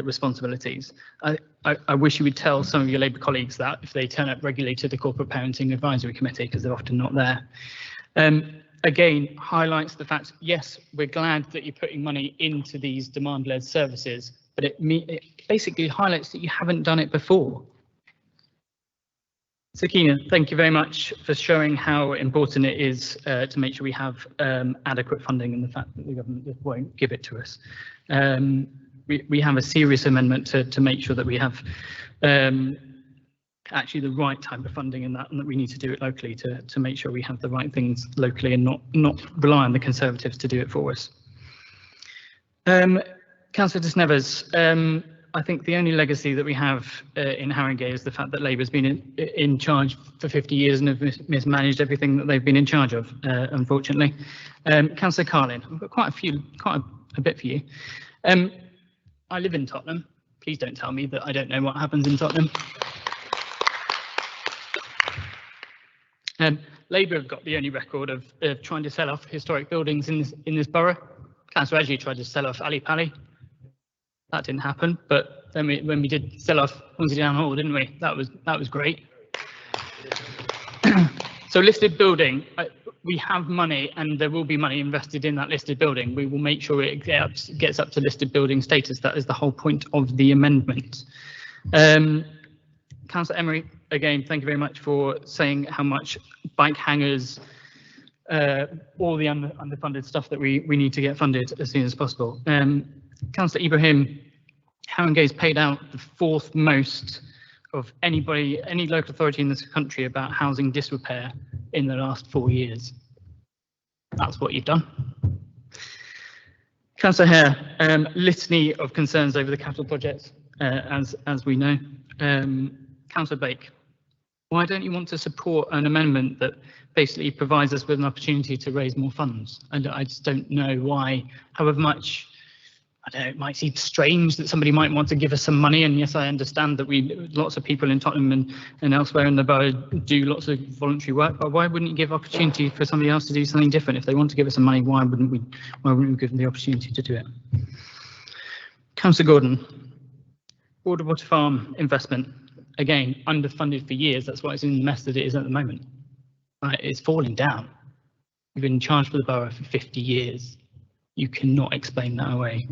responsibilities. I wish you would tell some of your Labour colleagues that if they turn up regularly to the Corporate Parenting Advisory Committee, because they're often not there. Again, highlights the fact, yes, we're glad that you're putting money into these demand-led services, but it basically highlights that you haven't done it before. Sakina, thank you very much for showing how important it is to make sure we have adequate funding, and the fact that the government won't give it to us. We have a serious amendment to make sure that we have actually the right type of funding in that, and that we need to do it locally to make sure we have the right things locally and not rely on the Conservatives to do it for us. Councillor Desnevers, I think the only legacy that we have in Haringey is the fact that Labour's been in charge for 50 years and have mismanaged everything that they've been in charge of, unfortunately. Councillor Carlin, I've got quite a bit for you. I live in Tottenham. Please don't tell me that I don't know what happens in Tottenham. Labour have got the only record of trying to sell off historic buildings in this borough. Councillor Edgley tried to sell off Ali Pali. That didn't happen, but then when we did sell off Hornsey Down Hall, didn't we? That was great. So listed building, we have money, and there will be money invested in that listed building. We will make sure it gets up to listed building status. That is the whole point of the amendment. Councillor Emery, again, thank you very much for saying how much bike hangers, all the underfunded stuff that we need to get funded as soon as possible. Councillor Ibrahim, Haringey's paid out the 4th most of any local authority in this country about housing disrepair in the last 4 years. That's what you've done. Councillor Hare, litany of concerns over the capital projects, as we know. Councillor Bake, why don't you want to support an amendment that basically provides us with an opportunity to raise more funds? And I just don't know why, however much, I don't know, it might seem strange that somebody might want to give us some money. And yes, I understand that lots of people in Tottenham and elsewhere in the borough do lots of voluntary work, but why wouldn't you give opportunity for somebody else to do something different? If they want to give us some money, why wouldn't we give them the opportunity to do it? Councillor Gordon, Water Farm investment, again, underfunded for years. That's why it's in the mess that it is at the moment. Right, it's falling down. We've been in charge for the borough for 50 years. You cannot explain that away.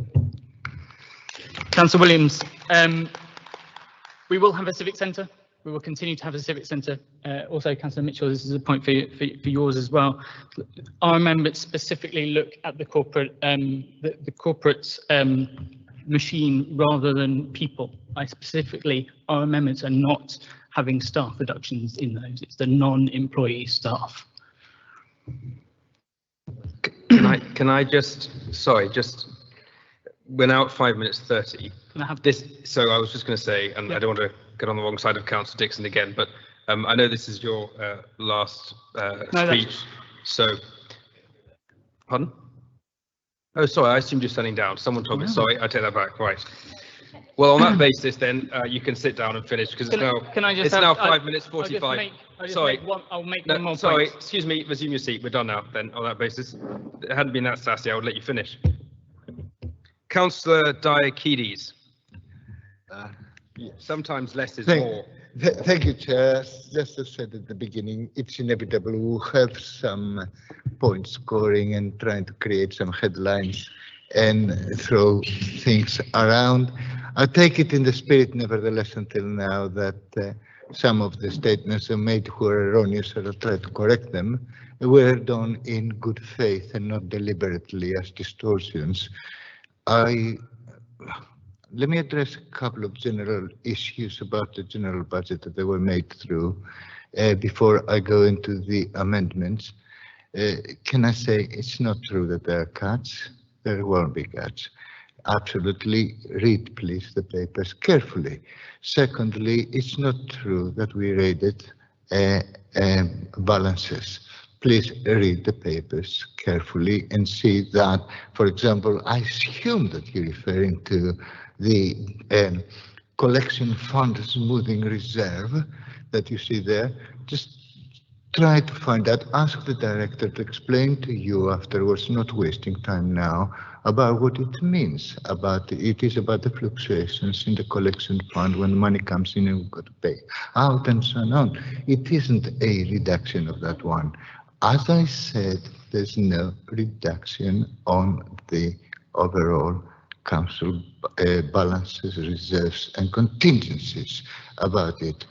Councillor Williams, we will have a civic centre. We will continue to have a civic centre. Also, Councillor Mitchell, this is a point for yours as well. Our amendments specifically look at the corporate machine rather than people. Our amendments are not having staff reductions in those. It's the non-employee staff. Can I just, sorry, we're now at 5 minutes 30. Can I have this? So I was just going to say, and I don't want to get on the wrong side of Councillor Dixon again, but I know this is your last speech. So, pardon? Oh, sorry, I assumed you're standing down. Someone told me. Sorry, I take that back. Right. Well, on that basis, then you can sit down and finish because it's now 5 minutes 45. Sorry, I'll make no, one more sorry, point. Excuse me. Resume your seat. We're done now. Then on that basis, it hadn't been that sassy, I would let you finish. Councillor Diakides. Yes. Sometimes less is more. Thank you, Chair. Just as I said at the beginning, it's inevitable we'll have some point scoring and trying to create some headlines and throw things around. I take it in the spirit, nevertheless, until now that some of the statements are made who are erroneous, and I'll try to correct them, were done in good faith and not deliberately as distortions. I let me address a couple of general issues about the general budget that they were made through before I go into the amendments. Can I say it's not true that there are cuts? There won't be cuts. Absolutely, read please the papers carefully. Secondly, it's not true that we raided balances. Please read the papers carefully and see that, for example, I assume that you're referring to the collection fund smoothing reserve that you see there. Just try to find out, ask the director to explain to you afterwards, not wasting time now, about what it means. It is about the fluctuations in the collection fund when money comes in and we've got to pay out and so on. It isn't a reduction of that one. As I said, there's no reduction on the overall council balances, reserves and contingencies about it.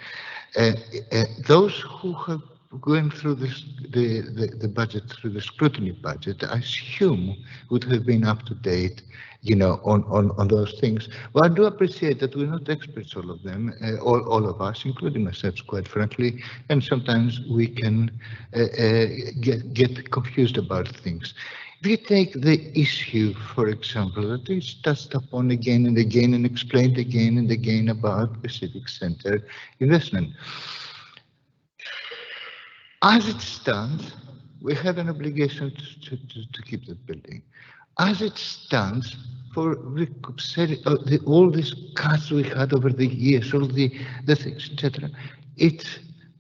Those who have going through this, the budget, through the scrutiny budget, I assume would have been up to date, you know, on those things. Well, I do appreciate that we're not experts, all of them, all of us, including myself, quite frankly, and sometimes we can get confused about things. If you take the issue, for example, that is touched upon again and again and explained again and again about the Civic Center investment. As it stands, we have an obligation to keep that building. As it stands, for all these cuts we had over the years, all the things, etc., it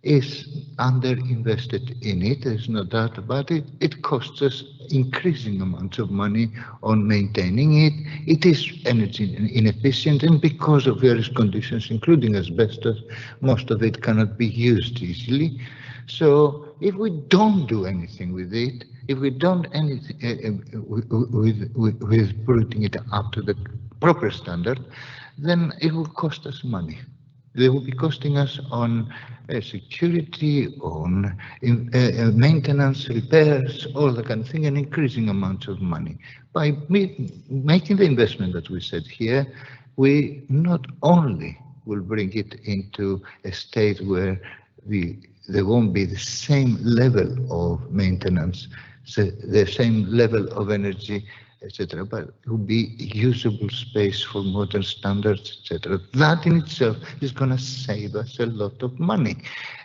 is underinvested in it. There's no doubt about it. It costs us increasing amounts of money on maintaining it. It is energy inefficient, and because of various conditions, including asbestos, most of it cannot be used easily. So if we don't do anything with it, if we don't anything with putting it up to the proper standard, then it will cost us money. They will be costing us on security, on maintenance, repairs, all that kind of thing, and increasing amounts of money. By making the investment that we said here, we not only will bring it into a state where there won't be the same level of maintenance, the same level of energy, etc., but it will be usable space for modern standards, etc. That in itself is going to save us a lot of money.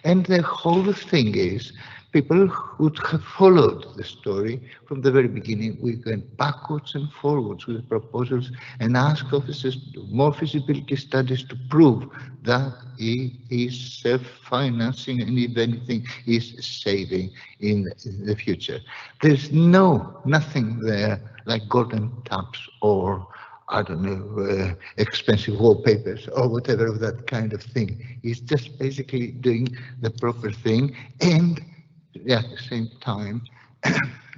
And the whole thing is, people who have followed the story from the very beginning, we went backwards and forwards with proposals and asked officers to do more feasibility studies to prove that it is self-financing and if anything is saving in the future. There's nothing there like golden taps or I don't know, expensive wallpapers or whatever of that kind of thing. It's just basically doing the proper thing and at the same time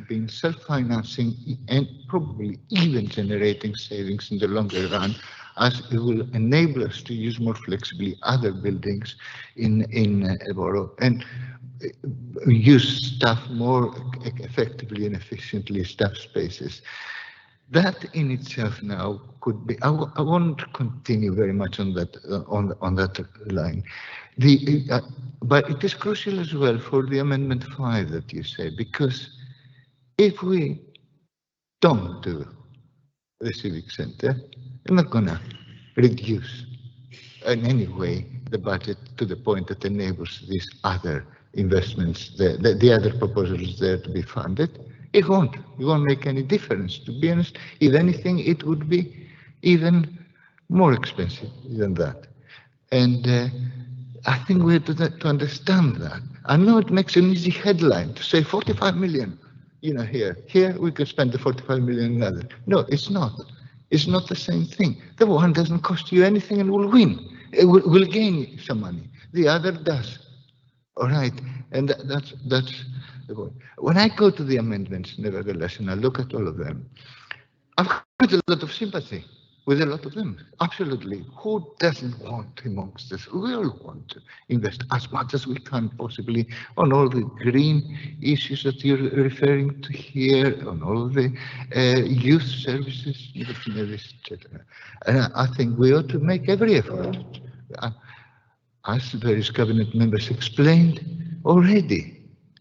being self-financing and probably even generating savings in the longer run, as it will enable us to use more flexibly other buildings in borough and use staff more effectively and efficiently, staff spaces. That in itself now could be. I won't continue very much on that on that line. But it is crucial as well for the Amendment 5 that you say, because if we don't do the Civic Center, we're not going to reduce in any way the budget to the point that enables these other investments, the other proposals there to be funded. It won't make any difference, to be honest. If anything, it would be even more expensive than that. And I think we have to understand that. I know it makes an easy headline to say 45 million, you know, here we could spend the 45 million another. No, it's not. It's not the same thing. The one doesn't cost you anything and will win. It will gain some money. The other does. All right, and that's the point. When I go to the amendments, nevertheless, and I look at all of them, I've got a lot of sympathy. with a lot of them. Absolutely. Who doesn't want amongst us? We all want to invest as much as we can possibly on all the green issues that you're referring to here, on all the youth services, etc. And I think we ought to make every effort. As various cabinet members explained already,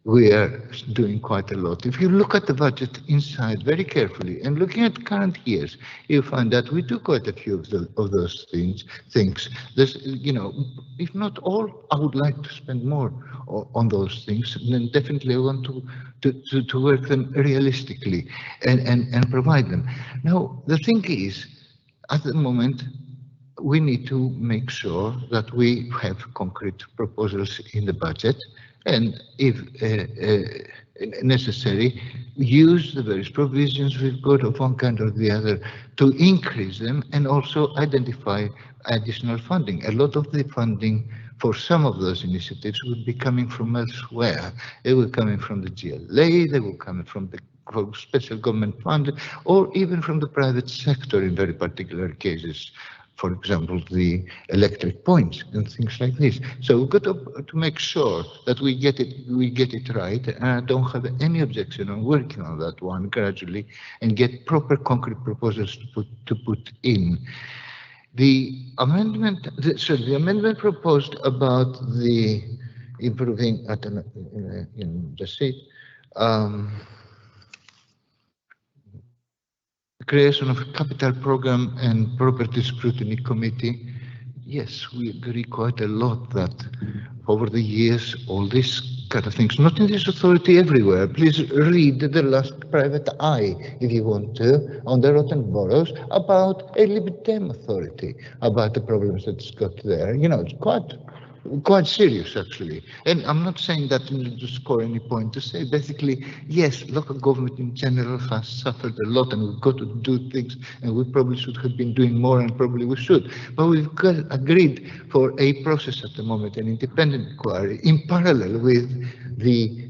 we are doing quite a lot. If you look at the budget inside very carefully and looking at current years, you find that we do quite a few of those things. There's, you know, if not all, I would like to spend more on those things. And then definitely I want to work them realistically and provide them. Now, the thing is, at the moment, we need to make sure that we have concrete proposals in the budget, and if necessary, use the various provisions we've got of one kind or the other to increase them and also identify additional funding. A lot of the funding for some of those initiatives would be coming from elsewhere. They were coming from the GLA, they were coming from the special government fund, or even from the private sector in very particular cases. For example, the electric points and things like this. So we've got to make sure that we get it right. And I don't have any objection on working on that one gradually and get proper concrete proposals to put in. The amendment, the amendment proposed about the improving, I don't know, just say, creation of a capital program and property scrutiny committee. Yes, we agree quite a lot that over the years, all these kind of things, not in this authority everywhere. Please read the last private eye, if you want to, on the Rotten Boroughs about a Lib Dem authority, about the problems that it's got there. You know, it's quite serious, actually. And I'm not saying that to score any point, to say basically, yes, local government in general has suffered a lot and we've got to do things and we probably should have been doing more and probably we should. But we've got agreed for a process at the moment, an independent inquiry in parallel with the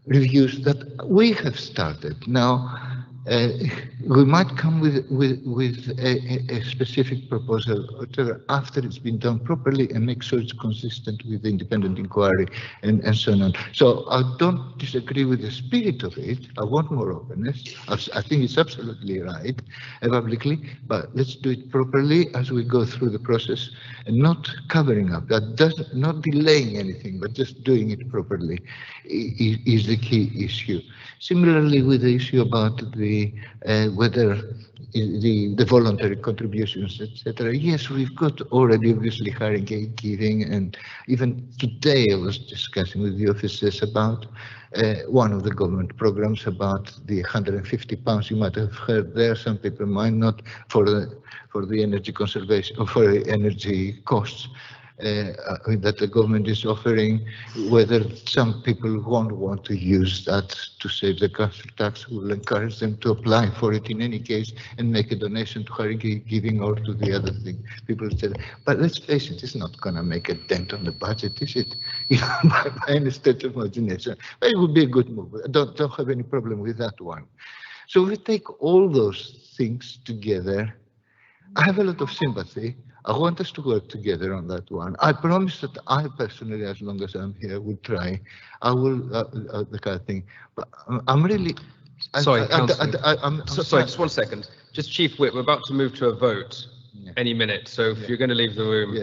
reviews that we have started. Now, we might come with a specific proposal after it's been done properly and make sure it's consistent with the independent inquiry and so on. So I don't disagree with the spirit of it. I want more openness. I think it's absolutely right publicly, but let's do it properly as we go through the process and not covering up. That doesn't, not delaying anything, but just doing it properly is the key issue. Similarly, with the issue about the whether the voluntary contributions, etc. Yes, we've got already obviously hiring aid giving, and even today I was discussing with the officers about one of the government programs about the £150 you might have heard there. Some people might not, for the energy conservation or for the energy costs. That the government is offering, whether some people won't want to use that to save the council tax, will encourage them to apply for it in any case and make a donation to Harigi Giving or to the other thing. People said, but let's face it, it's not going to make a dent on the budget, is it? You know, by any stretch of imagination. But it would be a good move. I don't have any problem with that one. So we take all those things together. I have a lot of sympathy. I want us to work together on that one. I promise that I personally, as long as I'm here, will try. I will, the kind of thing. But I'm really... Sorry, sorry, just 1 second. Just Chief Whip, we're about to move to a vote any minute. So if you're going to leave the room...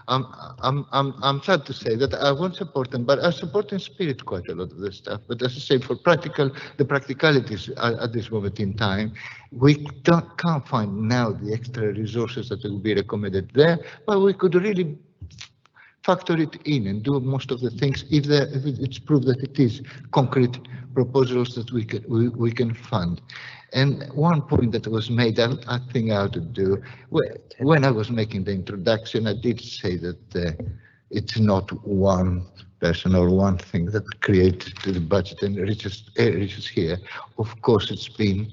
I'm sad to say that I won't support them, but I support in spirit quite a lot of this stuff. But as I say, for the practicalities at this moment in time, we can't find now the extra resources that will be recommended there, but we could really factor it in and do most of the things if it's proved that it is concrete proposals that we can fund. And one point that was made, I think I ought to do, when I was making the introduction, I did say that it's not one person or one thing that creates the budget and reaches here. Of course, it's been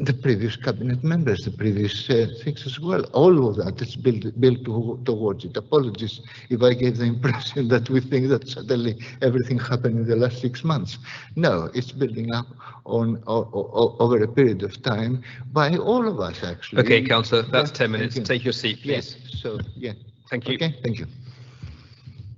the previous cabinet members, the previous things as well. All of that is built towards it. Apologies if I gave the impression that we think that suddenly everything happened in the last 6 months. No, it's building up on over a period of time by all of us, actually. Okay, Councillor, that's 10 minutes. Take your seat, please. Yes, so, yeah. Thank you. Okay, thank you.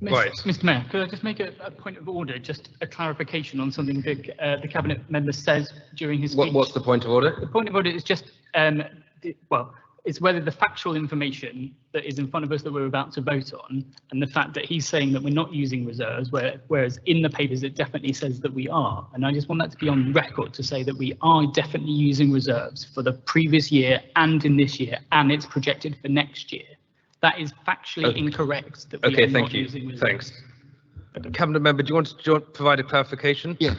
Right. Mr. Mayor, could I just make a point of order, just a clarification on something the cabinet member says during his speech? What's the point of order? The point of order is just, well, it's whether the factual information that is in front of us that we're about to vote on, and the fact that he's saying that we're not using reserves, whereas in the papers it definitely says that we are. And I just want that to be on record to say that we are definitely using reserves for the previous year and in this year, and it's projected for next year. That is factually incorrect. That we are not using reserves. Thanks. Cabinet member, do you want to provide a clarification? Yeah.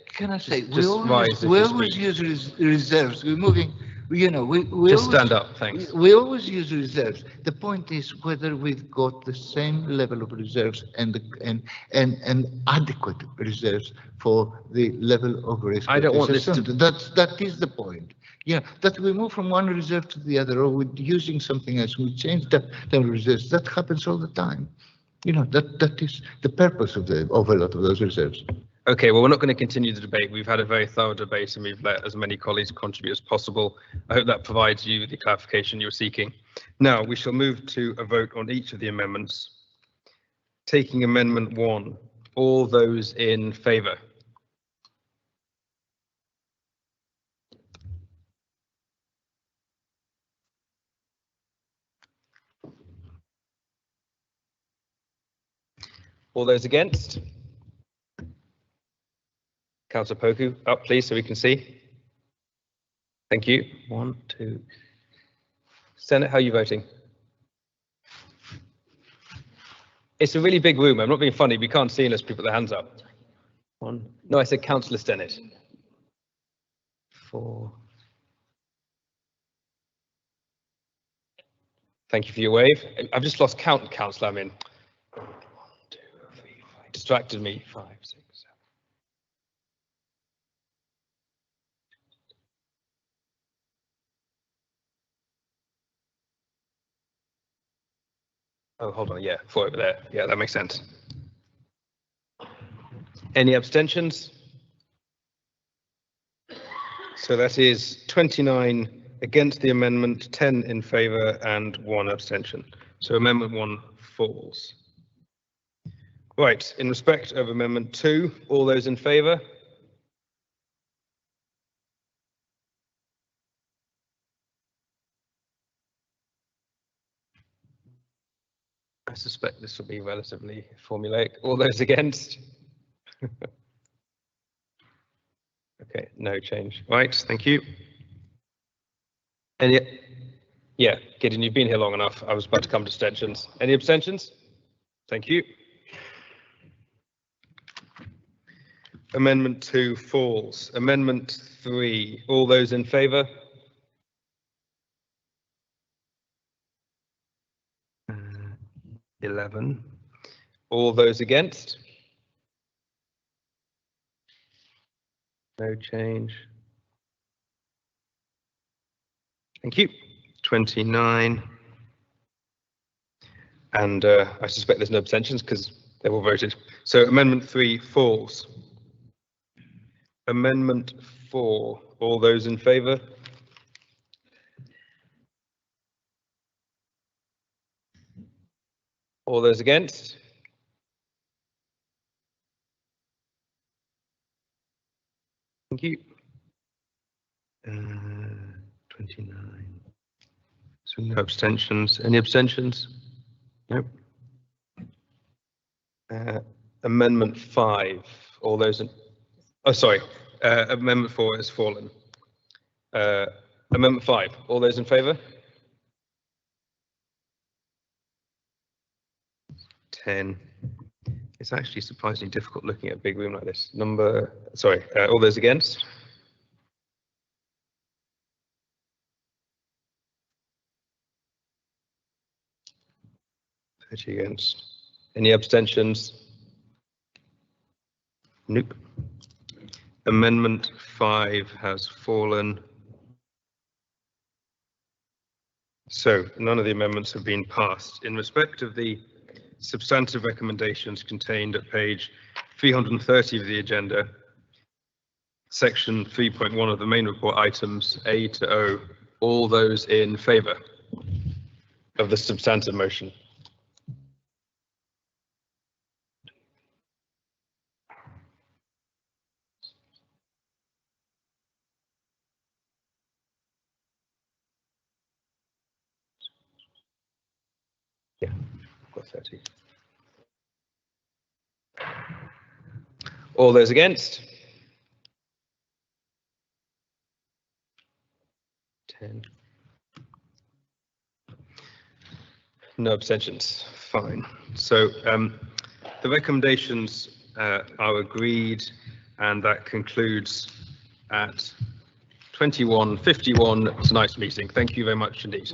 Can I say, we always use reserves. We're moving, you know, we just always, stand up, thanks. We always use reserves. The point is whether we've got the same level of reserves and adequate reserves for the level of risk. I don't want this to... That is the point. Yeah, that we move from one reserve to the other, or we're using something else, we change the reserves. That happens all the time. You know, that is the purpose of a lot of those reserves. Okay, well, we're not going to continue the debate. We've had a very thorough debate and we've let as many colleagues contribute as possible. I hope that provides you with the clarification you're seeking. Now, we shall move to a vote on each of the amendments. Taking Amendment 1, all those in favour? All those against? Councillor Poku, up please so we can see. Thank you. 1, 2. Senate, how are you voting? It's a really big room. I'm not being funny. We can't see unless people put their hands up. 1. No, I said Councillor Stennett. 4. Thank you for your wave. I've just lost count, Councillor. I'm in. 1, 2, 3, 5. Distracted me. 5, 6, 7. Oh, hold on. Yeah, 4 over there. Yeah, that makes sense. Any abstentions? So that is 29 against the amendment, 10 in favour and 1 abstention. So Amendment 1 falls. Right, in respect of Amendment 2, all those in favour? I suspect this will be relatively formulaic. All those against? Okay, no change. Right, thank you. And yeah, Gideon, you've been here long enough. I was about to come to abstentions. Any abstentions? Thank you. Amendment 2 falls. Amendment 3, all those in favour? Uh, 11. All those against? No change. Thank you. 29. And I suspect there's no abstentions because they all voted. So Amendment 3 falls. Amendment 4, all those in favour? All those against? Thank you. 29. So no abstentions. Any abstentions? Nope. Amendment 5, all those in... Oh, sorry. Amendment 4 has fallen. Amendment 5, all those in favour? 10. It's actually surprisingly difficult looking at a big room like this. All those against? Against. Any abstentions? Nope. Amendment 5 has fallen. So none of the amendments have been passed. In respect of the substantive recommendations contained at page 330 of the agenda, section 3.1 of the main report, items A to O, all those in favour of the substantive motion? Yeah, got 30. All those against? 10. No abstentions. Fine. So the recommendations are agreed, and that concludes at 21:51 tonight's meeting. Thank you very much indeed.